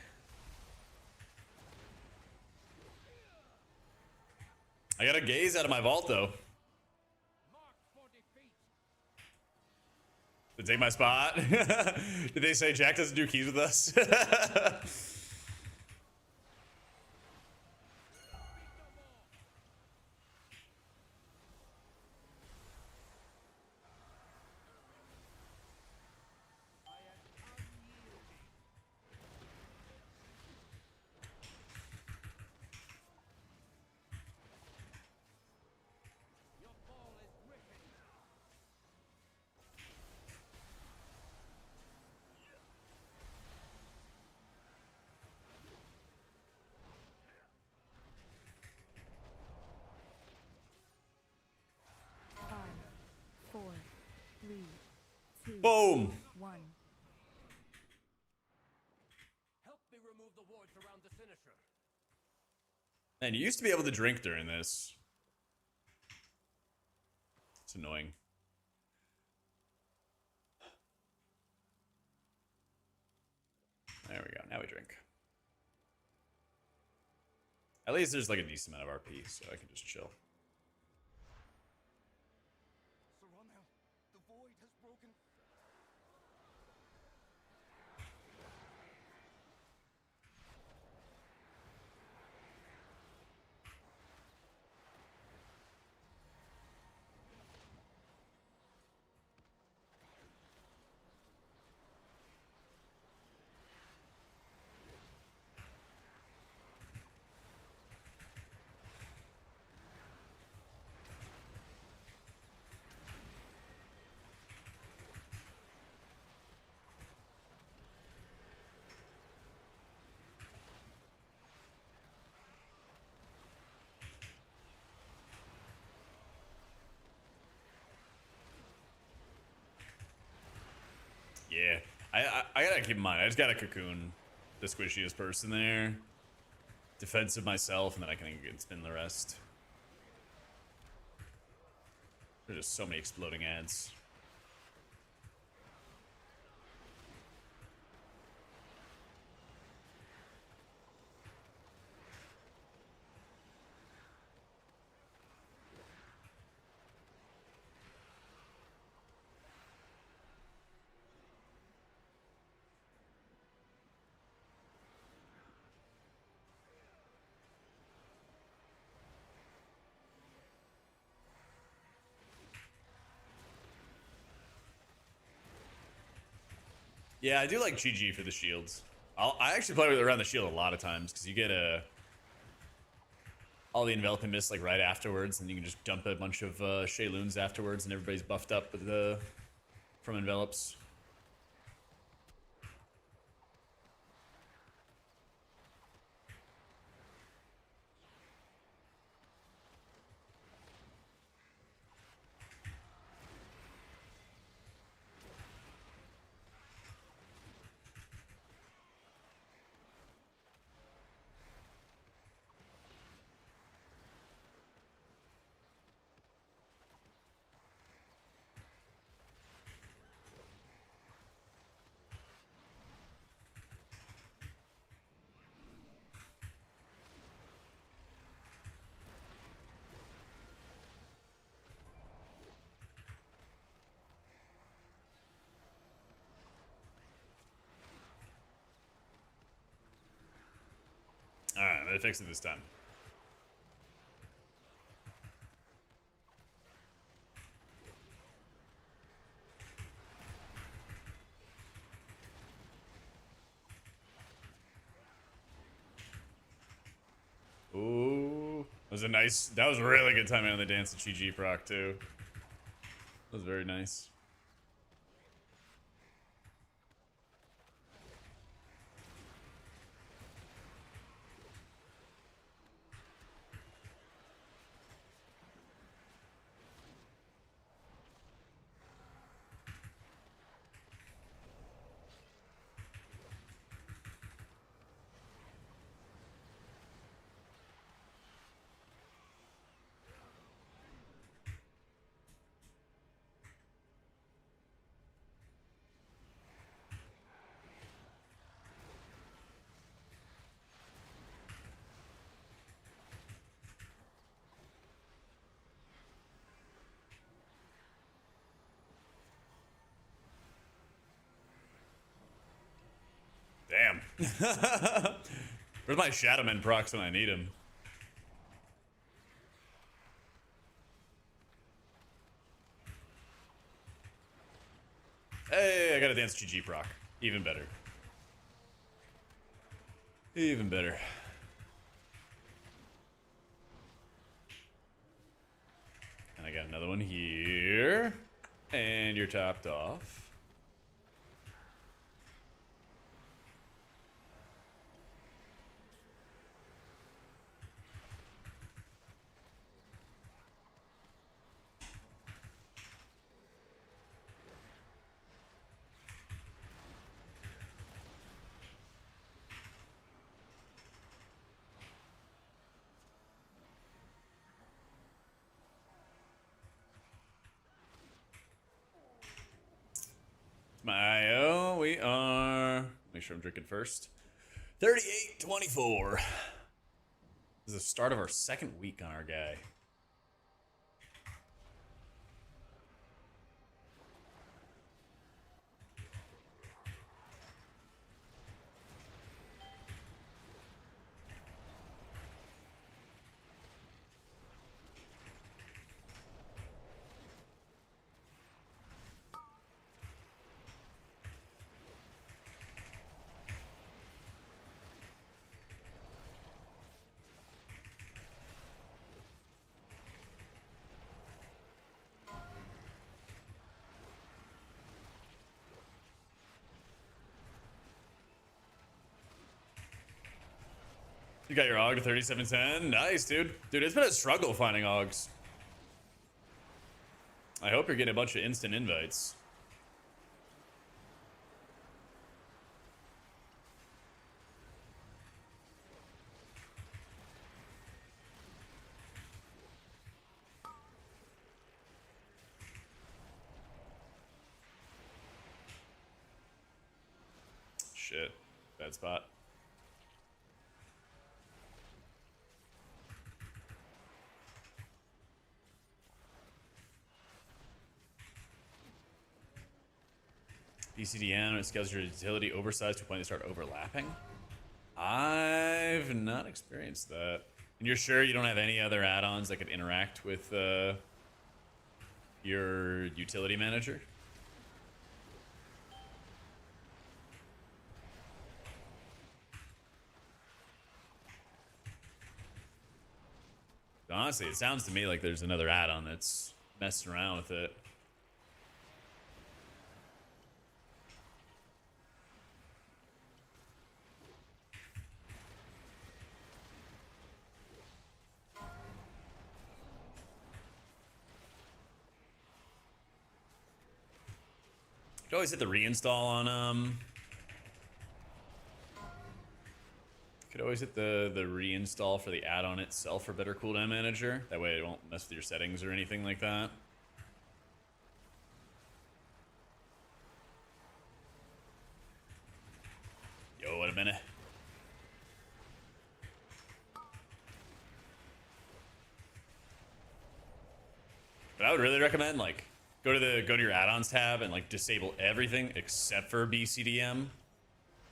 A: I got a gaze out of my vault, though.
C: Mark for defeat.
A: To take my spot. Did they say Jack doesn't do keys with us?
C: Your ball is wicked.
A: Boom.
I: 1.
D: Help me remove the wards around the finisher.
A: Man, you used to be able to drink during this. It's annoying. There we go. Now we drink. At least there's like a decent amount of RP, so I can just chill.
C: Sir Romel, the void has broken.
A: Yeah, I gotta keep in mind. I just gotta cocoon the squishiest person there, defensive myself, and then I can spin the rest. There's just so many exploding ads. Yeah, I do like GG for the shields. I actually play with around the shield a lot of times because you get all the envelop and miss like right afterwards, and you can just dump a bunch of Shayloons afterwards, and everybody's buffed up with from envelops. Alright, I'm gonna fix it this time. Ooh. That was a really good timing on the dance of GG proc too. That was very nice. Damn. Where's my Shadowman procs when I need him? Hey, I got a dance GG proc. Even better. Even better. And I got another one here. And you're topped off. My IO, we are. Make sure I'm drinking first. 38-24. This is the start of our second week on our guy. You got your AUG to 3710. Nice, dude. Dude, it's been a struggle finding AUGs. I hope you're getting a bunch of instant invites. Shit. Bad spot. BCDN, it scales your utility oversized to a point they start overlapping. I've not experienced that. And you're sure you don't have any other add-ons that could interact with your utility manager? Honestly, it sounds to me like there's another add-on that's messing around with it. You could always hit the reinstall on could always hit the reinstall for the add-on itself for better cooldown manager. That way it won't mess with your settings or anything like that. Yo, wait a minute. But I would really recommend like go to your add-ons tab and like disable everything except for BCDM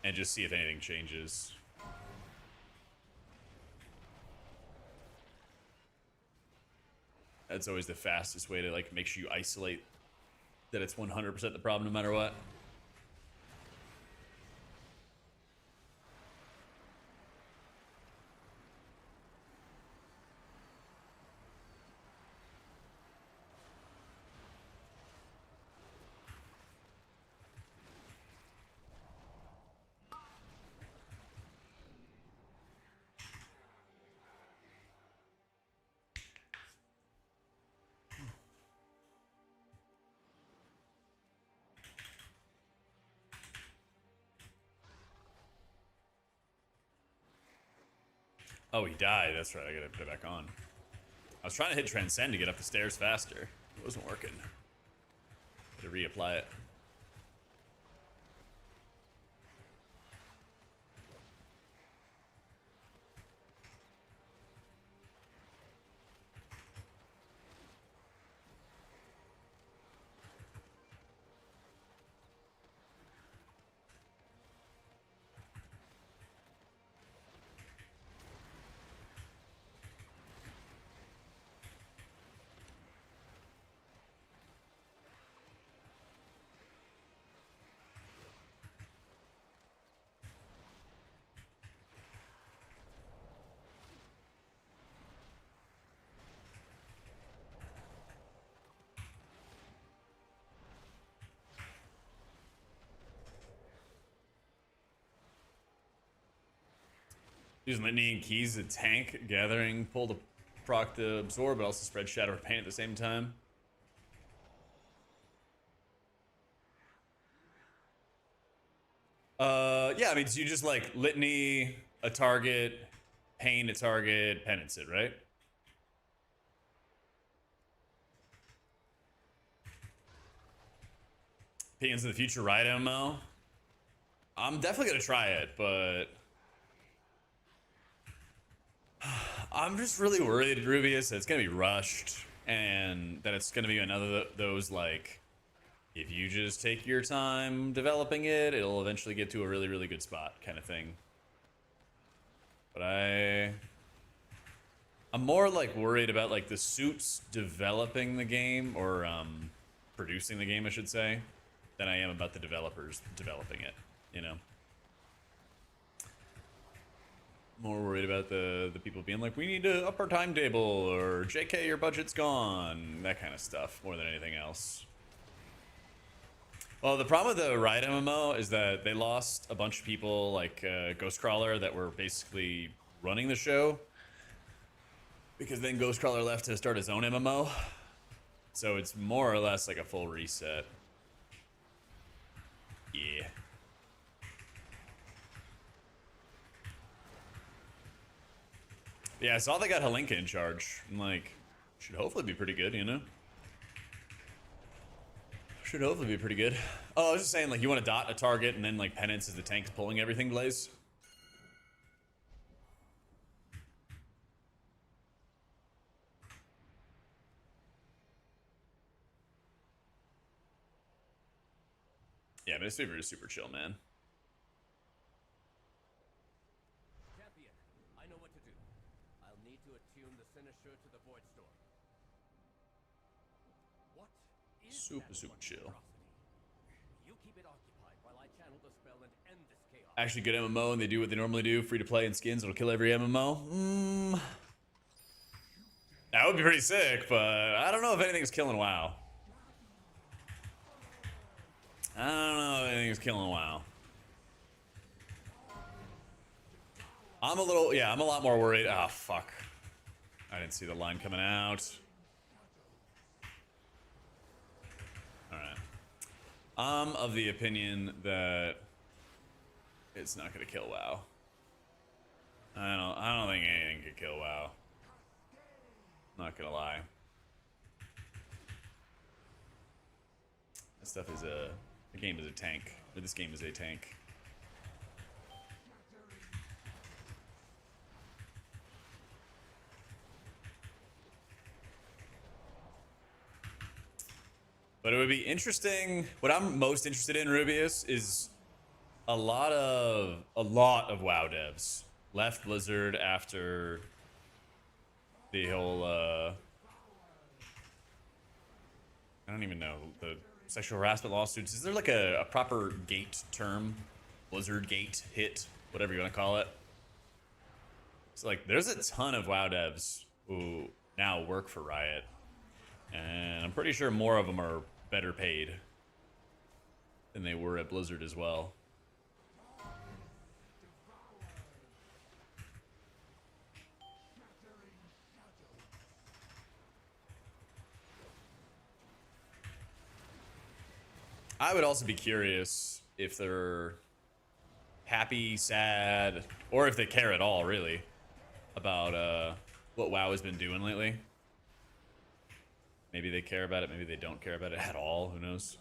A: and just see if anything changes. That's always the fastest way to like make sure you isolate that it's 100% the problem no matter what. Oh, he died. That's right. I gotta put it back on. I was trying to hit Transcend to get up the stairs faster. It wasn't working. Had to reapply it. Use Litany and Keys, the tank, gathering, pull to proc the absorb, but also spread Shadow or Pain at the same time. Yeah, I mean, so you just like Litany a target, Pain a target, Penance it, right? opinions in the future Riot MMO. I'm definitely gonna try it, but I'm just really worried, Rubius, that it's gonna be rushed and that it's gonna be another those like, if you just take your time developing it, it'll eventually get to a really, really good spot kind of thing. But I'm more like worried about like the suits developing the game, or producing the game, I should say, than I am about the developers developing it, you know? More worried about the people being like, we need to up our timetable, or JK, your budget's gone, that kind of stuff, more than anything else. Well, the problem with the Riot MMO is that they lost a bunch of people like Ghostcrawler that were basically running the show, because then Ghostcrawler left to start his own MMO. So it's more or less like a full reset. Yeah. Yeah, I saw they got Halinka in charge. I'm like, should hopefully be pretty good, you know? Should hopefully be pretty good. Oh, I was just saying, like, you want to dot a target and then, like, Penance is the tank pulling everything, Blaze? Yeah, but it's super, super chill, man.
D: Champion, I know what to do. I'll need to attune the Sinister to the Void Storm. What is
A: Super,
D: that
A: super chill.
D: monstrosity? You keep it occupied while I channel the spell and end this chaos.
A: Actually good MMO, and they do what they normally do, free to play and skins, it'll kill every MMO. That would be pretty sick, but I don't know if anything's killing WoW. I don't know if anything's killing WoW. I'm a lot more worried. Ah, fuck. I didn't see the line coming out. Alright. I'm of the opinion that it's not gonna kill WoW. I don't think anything could kill WoW. Not gonna lie. This stuff is the game is a tank. Or this game is a tank. But it would be interesting. What I'm most interested in, Rubius, is a lot of WoW devs left Blizzard after the whole I don't even know, the sexual harassment lawsuits. Is there like a proper gate term? Blizzard gate hit, whatever you want to call it. It's like there's a ton of WoW devs who now work for Riot, and I'm pretty sure more of them are better paid than they were at Blizzard as well. I would also be curious if they're happy, sad, or if they care at all, really, about what WoW has been doing lately. Maybe they care about it, maybe they don't care about it at all, who knows?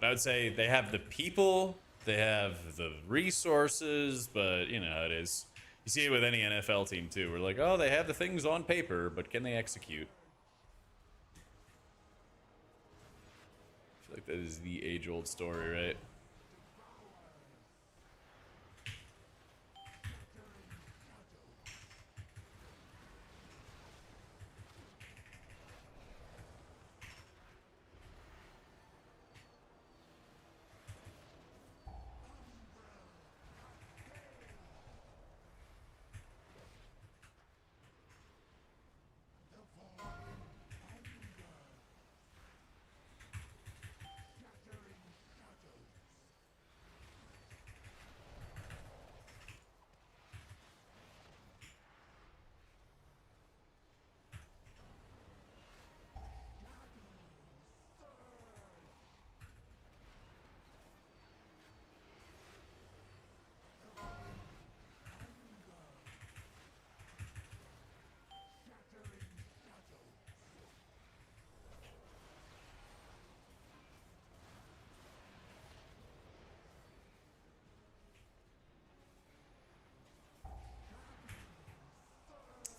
A: But I would say they have the people, they have the resources, but you know how it is. You see it with any NFL team too. We're like, oh, they have the things on paper, but can they execute? I feel like that is the age-old story, right?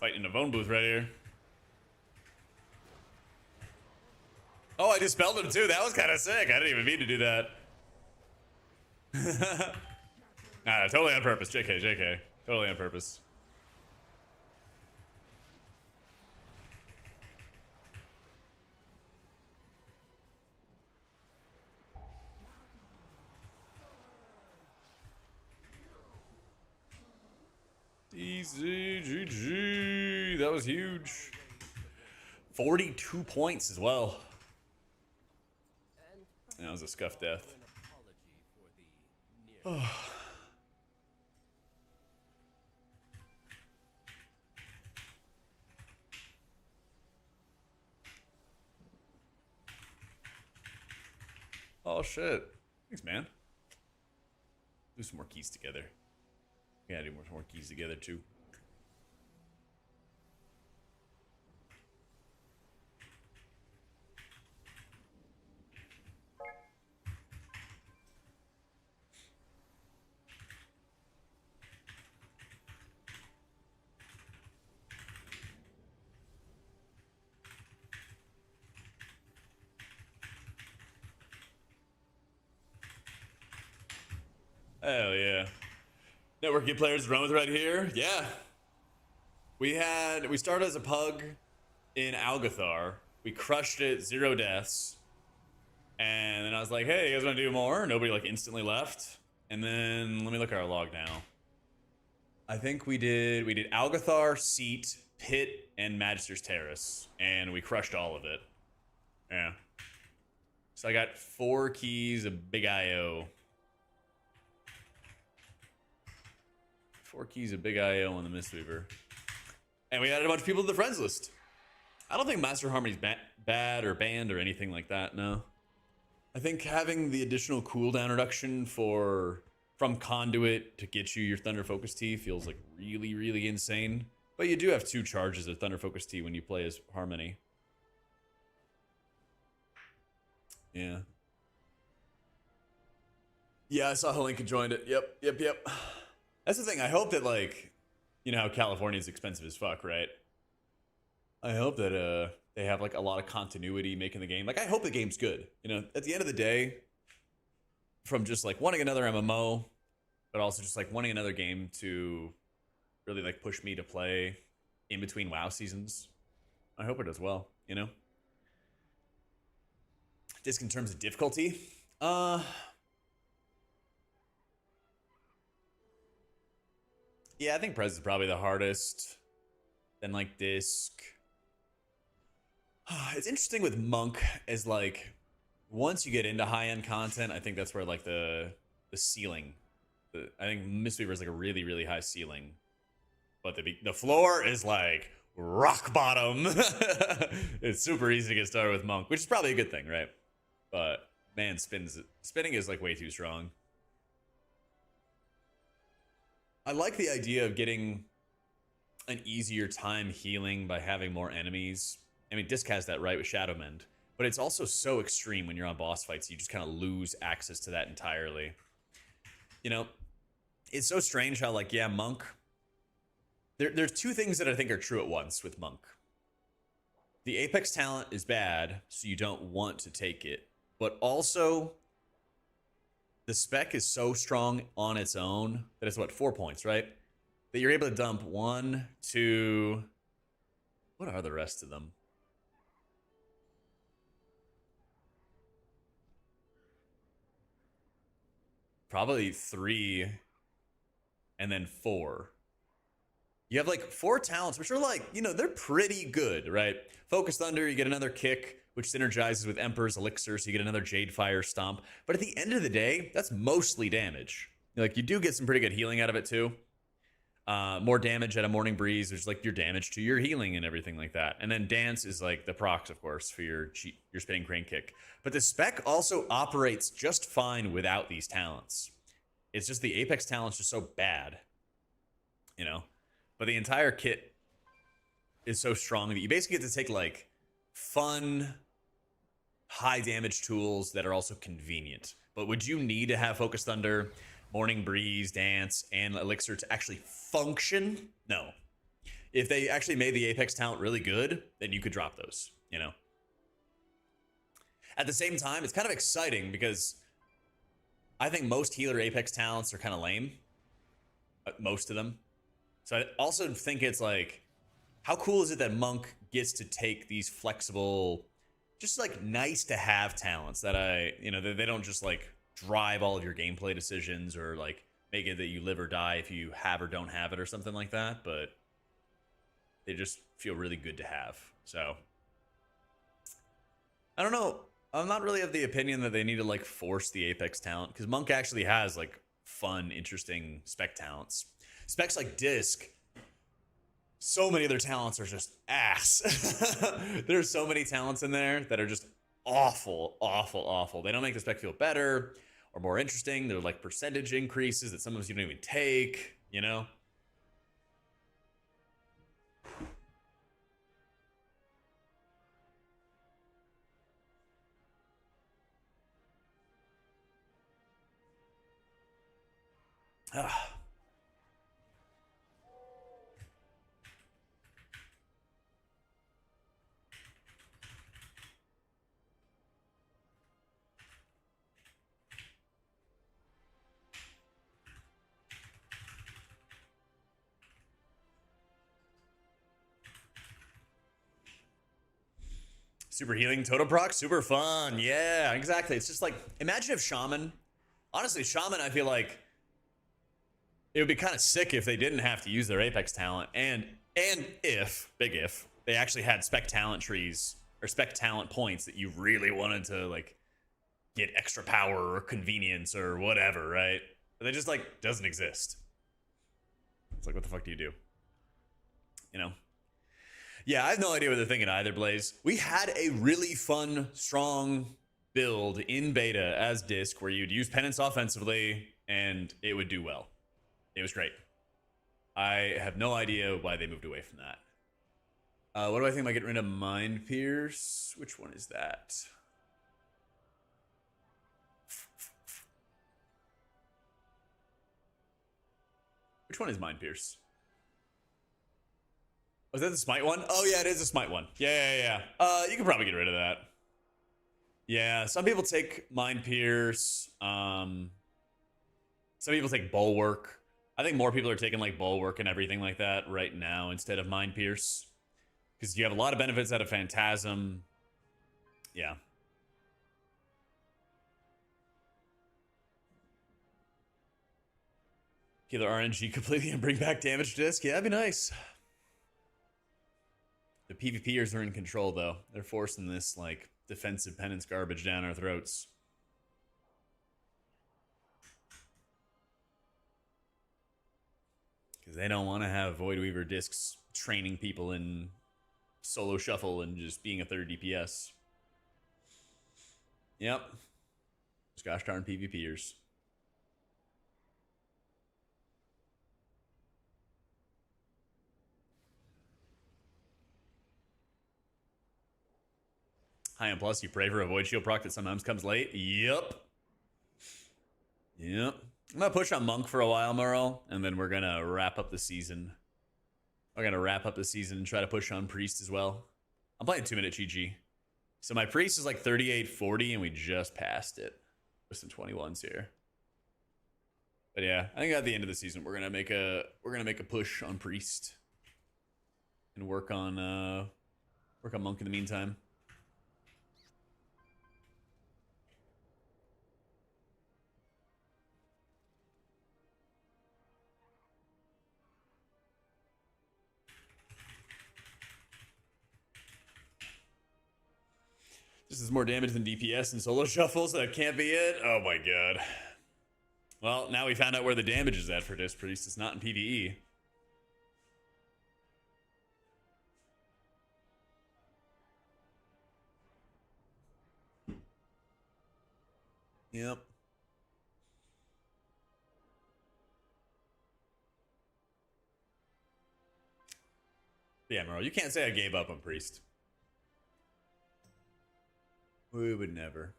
A: Fighting in a phone booth right here. Oh, I dispelled him too. That was kind of sick. I didn't even mean to do that. Nah, totally on purpose. JK, JK. Totally on purpose. Easy, GG. That was huge. 42 points as well. That was a scuff death. Oh shit. Thanks, man. Do some more keys together. We gotta do more keys together too. Hell yeah. Network Get players run with right here. Yeah. We started as a pug in Algathar. We crushed it, 0 deaths. And then I was like, hey, you guys want to do more? Nobody like instantly left. And then let me look at our log now. I think we did Algathar, Seat, Pit, and Magister's Terrace. And we crushed all of it. Yeah. So I got 4 keys of big IO. 4 keys of big IO on the Mistweaver. And we added a bunch of people to the friends list. I don't think Master Harmony's bad or banned or anything like that, no. I think having the additional cooldown reduction from Conduit to get you your Thunder Focus Tea feels like really, really insane. But you do have 2 charges of Thunder Focus Tea when you play as Harmony. Yeah. Yeah, I saw Helinka joined it. Yep. That's the thing. I hope that, like, you know how California is expensive as fuck, right? I hope that they have like a lot of continuity making the game. Like, I hope the game's good. You know, at the end of the day, from just like wanting another MMO, but also just like wanting another game to really like push me to play in between WoW seasons. I hope it does well, you know? Just in terms of difficulty, yeah, I think Prez is probably the hardest. Then like Disc. It's interesting with Monk as like once you get into high-end content, I think that's where like the ceiling. I think Mistweaver is like a really, really high ceiling. But the floor is like rock bottom. It's super easy to get started with Monk, which is probably a good thing, right? But man, spinning is like way too strong. I like the idea of getting an easier time healing by having more enemies. I mean, Disc has that right with Shadowmend, but it's also so extreme when you're on boss fights. You just kind of lose access to that entirely. You know, it's so strange how, like, yeah, Monk. There's 2 things that I think are true at once with Monk. The Apex talent is bad, so you don't want to take it. But also, the spec is so strong on its own that it's, what, 4 points, right? That you're able to dump 1, 2... What are the rest of them? Probably 3, and then 4. You have like 4 talents, which are like, you know, they're pretty good, right? Focus Thunder, you get another kick, which synergizes with Emperor's Elixir, so you get another Jade Fire Stomp. But at the end of the day, that's mostly damage. Like, you do get some pretty good healing out of it, too. More damage at a Morning Breeze, which is like your damage to your healing and everything like that. And then Dance is like the procs, of course, for your spinning crane kick. But the spec also operates just fine without these talents. It's just the Apex talent's just so bad, you know? But the entire kit is so strong that you basically get to take like fun, high damage tools that are also convenient. But would you need to have Focus Thunder, Morning Breeze, Dance, and Elixir to actually function? No. if they actually made the Apex talent really good, then you could drop those, you know? At the same time, it's kind of exciting because I think most healer Apex talents are kind of lame. Most of them. So I also think it's like, how cool is it that Monk gets to take these flexible, just like nice to have talents that they don't just like drive all of your gameplay decisions or like make it that you live or die if you have or don't have it or something like that, but they just feel really good to have. So I don't know. I'm not really of the opinion that they need to like force the Apex talent, because Monk actually has like fun, interesting spec talents. Specs like Disc, so many other talents are just ass. There's so many talents in there that are just awful, awful, awful. They don't make the spec feel better or more interesting. They're like percentage increases that sometimes you don't even take, you know? Ah. Super healing totem proc, super fun. Yeah, exactly. It's just like, imagine if Shaman, honestly, Shaman, I feel like it would be kind of sick if they didn't have to use their Apex talent, and if, big if, they actually had spec talent trees or spec talent points that you really wanted to like get extra power or convenience or whatever, right? But they just like doesn't exist. It's like, what the fuck do you do? You know? Yeah, I have no idea what they're thinking either, Blaze. We had a really fun, strong build in beta as Disc where you'd use Penance offensively and it would do well. It was great. I have no idea why they moved away from that. What do I think about getting rid of Mind Pierce? Which one is that? Which one is Mind Pierce? Was that the Smite one? Oh yeah, it is a Smite one. Yeah. You can probably get rid of that. Yeah, some people take Mind Pierce. Some people take Bulwark. I think more people are taking like Bulwark and everything like that right now instead of Mind Pierce, because you have a lot of benefits out of Phantasm. Yeah. Healer RNG completely and bring back damage disc. Yeah, that'd be nice. The PvPers are in control, though. They're forcing this, like, defensive penance garbage down our throats. Because they don't want to have Void Weaver discs training people in solo shuffle and just being a third DPS. Yep. Just gosh darn PvPers. High and plus, you pray for a Void Shield proc that sometimes comes late. Yep. I'm gonna push on Monk for a while, Merle, and then we're gonna wrap up the season. We're gonna wrap up the season and try to push on Priest as well. I'm playing 2-minute GG. So my Priest is like 38-40, and we just passed it with some 21s here. But yeah, I think at the end of the season we're gonna make a push on Priest and work on Monk in the meantime. This is more damage than DPS and solo shuffle, so that can't be it. Oh my god. Well, now we found out where the damage is at for Disc Priest. It's not in PvE. Yep. Yeah, Merle, you can't say I gave up on Priest. We would never.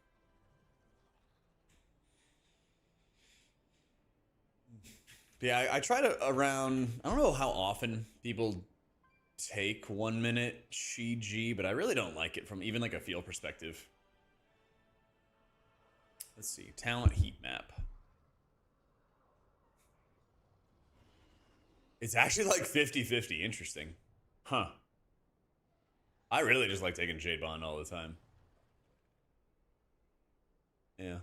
A: But yeah, I try to around, I don't know how often people take 1 minute Shiji, but I really don't like it from even like a feel perspective. Let's see, talent heat map. It's actually like 50-50. Interesting. Huh. I really just like taking Jade Bond all the time. Yeah.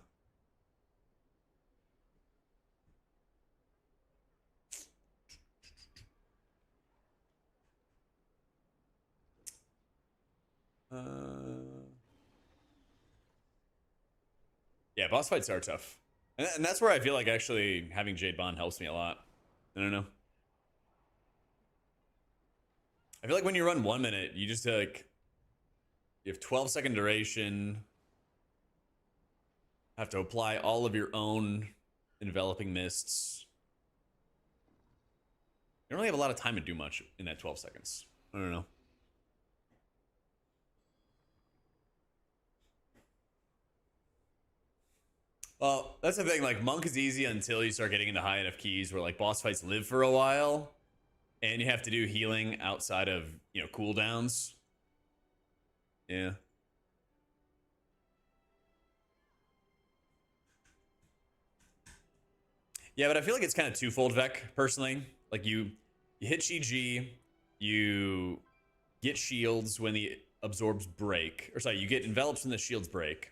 A: Yeah, boss fights are tough. And that's where I feel like actually having Jade Bond helps me a lot. I don't know. I feel like when you run 1 minute, you just like, you have 12-second duration, have to apply all of your own enveloping mists. You don't really have a lot of time to do much in that 12 seconds. I don't know. Well, that's the thing. Like, Monk is easy until you start getting into high enough keys where, like, boss fights live for a while. And you have to do healing outside of, you know, cooldowns. Yeah. Yeah, but I feel like it's kind of twofold, Vec, personally. Like, you hit GG, you get shields when the absorbs break. Or sorry, you get envelops when the shields break.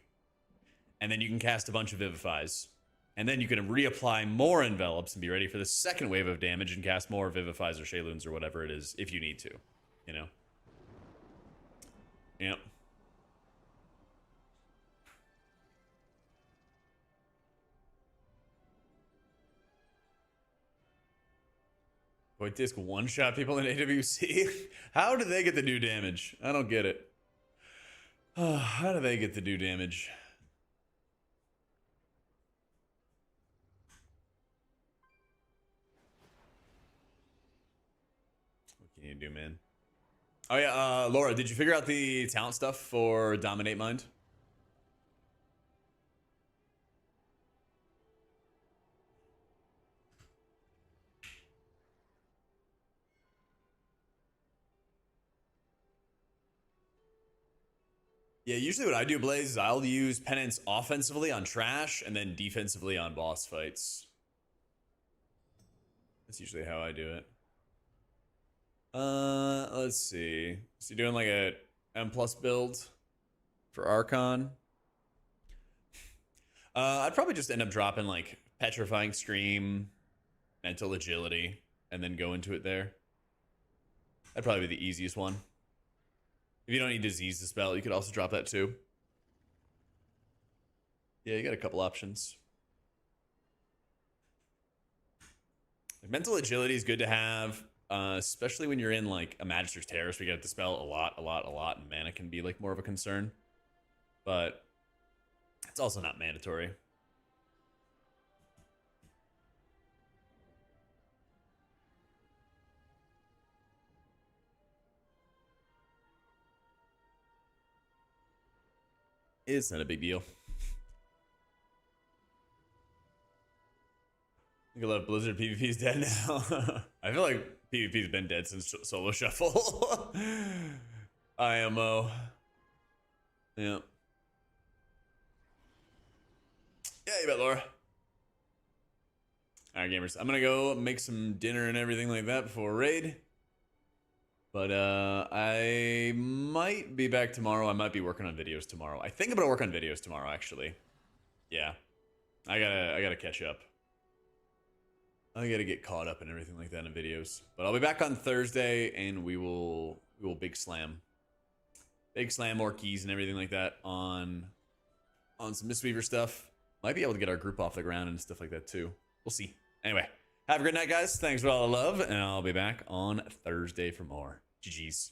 A: And then you can cast a bunch of Vivifies. And then you can reapply more envelops and be ready for the second wave of damage and cast more Vivifies or Shayloons or whatever it is if you need to. You know? Yep. Void Disc one-shot people in AWC? How do they get the new damage? I don't get it. How do they get the new damage? What can you do, man? Oh yeah, Laura, did you figure out the talent stuff for Dominate Mind? Yeah, usually what I do, Blaze, is I'll use Penance offensively on trash and then defensively on boss fights. That's usually how I do it. Let's see. Is he doing like a M+ build for Archon? I'd probably just end up dropping like Petrifying Scream, Mental Agility, and then go into it there. That'd probably be the easiest one. If you don't need Disease to spell, you could also drop that too. Yeah, you got a couple options. Mental Agility is good to have, especially when you're in like a Magister's Terrace. We get to spell a lot, and mana can be like more of a concern. But it's also not mandatory. It's not a big deal. I think a lot of Blizzard PvP is dead now. I feel like PvP's been dead since Solo Shuffle. IMO. Yeah. Yeah, you bet, Laura. Alright, gamers. I'm gonna go make some dinner and everything like that before raid. But I might be back tomorrow. I might be working on videos tomorrow. I think I'm gonna work on videos tomorrow, actually. Yeah. I gotta catch up. I gotta get caught up and everything like that in videos. But I'll be back on Thursday and we will big slam. Big slam more keys and everything like that on some Mistweaver stuff. Might be able to get our group off the ground and stuff like that too. We'll see. Anyway, have a great night, guys. Thanks for all the love, and I'll be back on Thursday for more. GG's.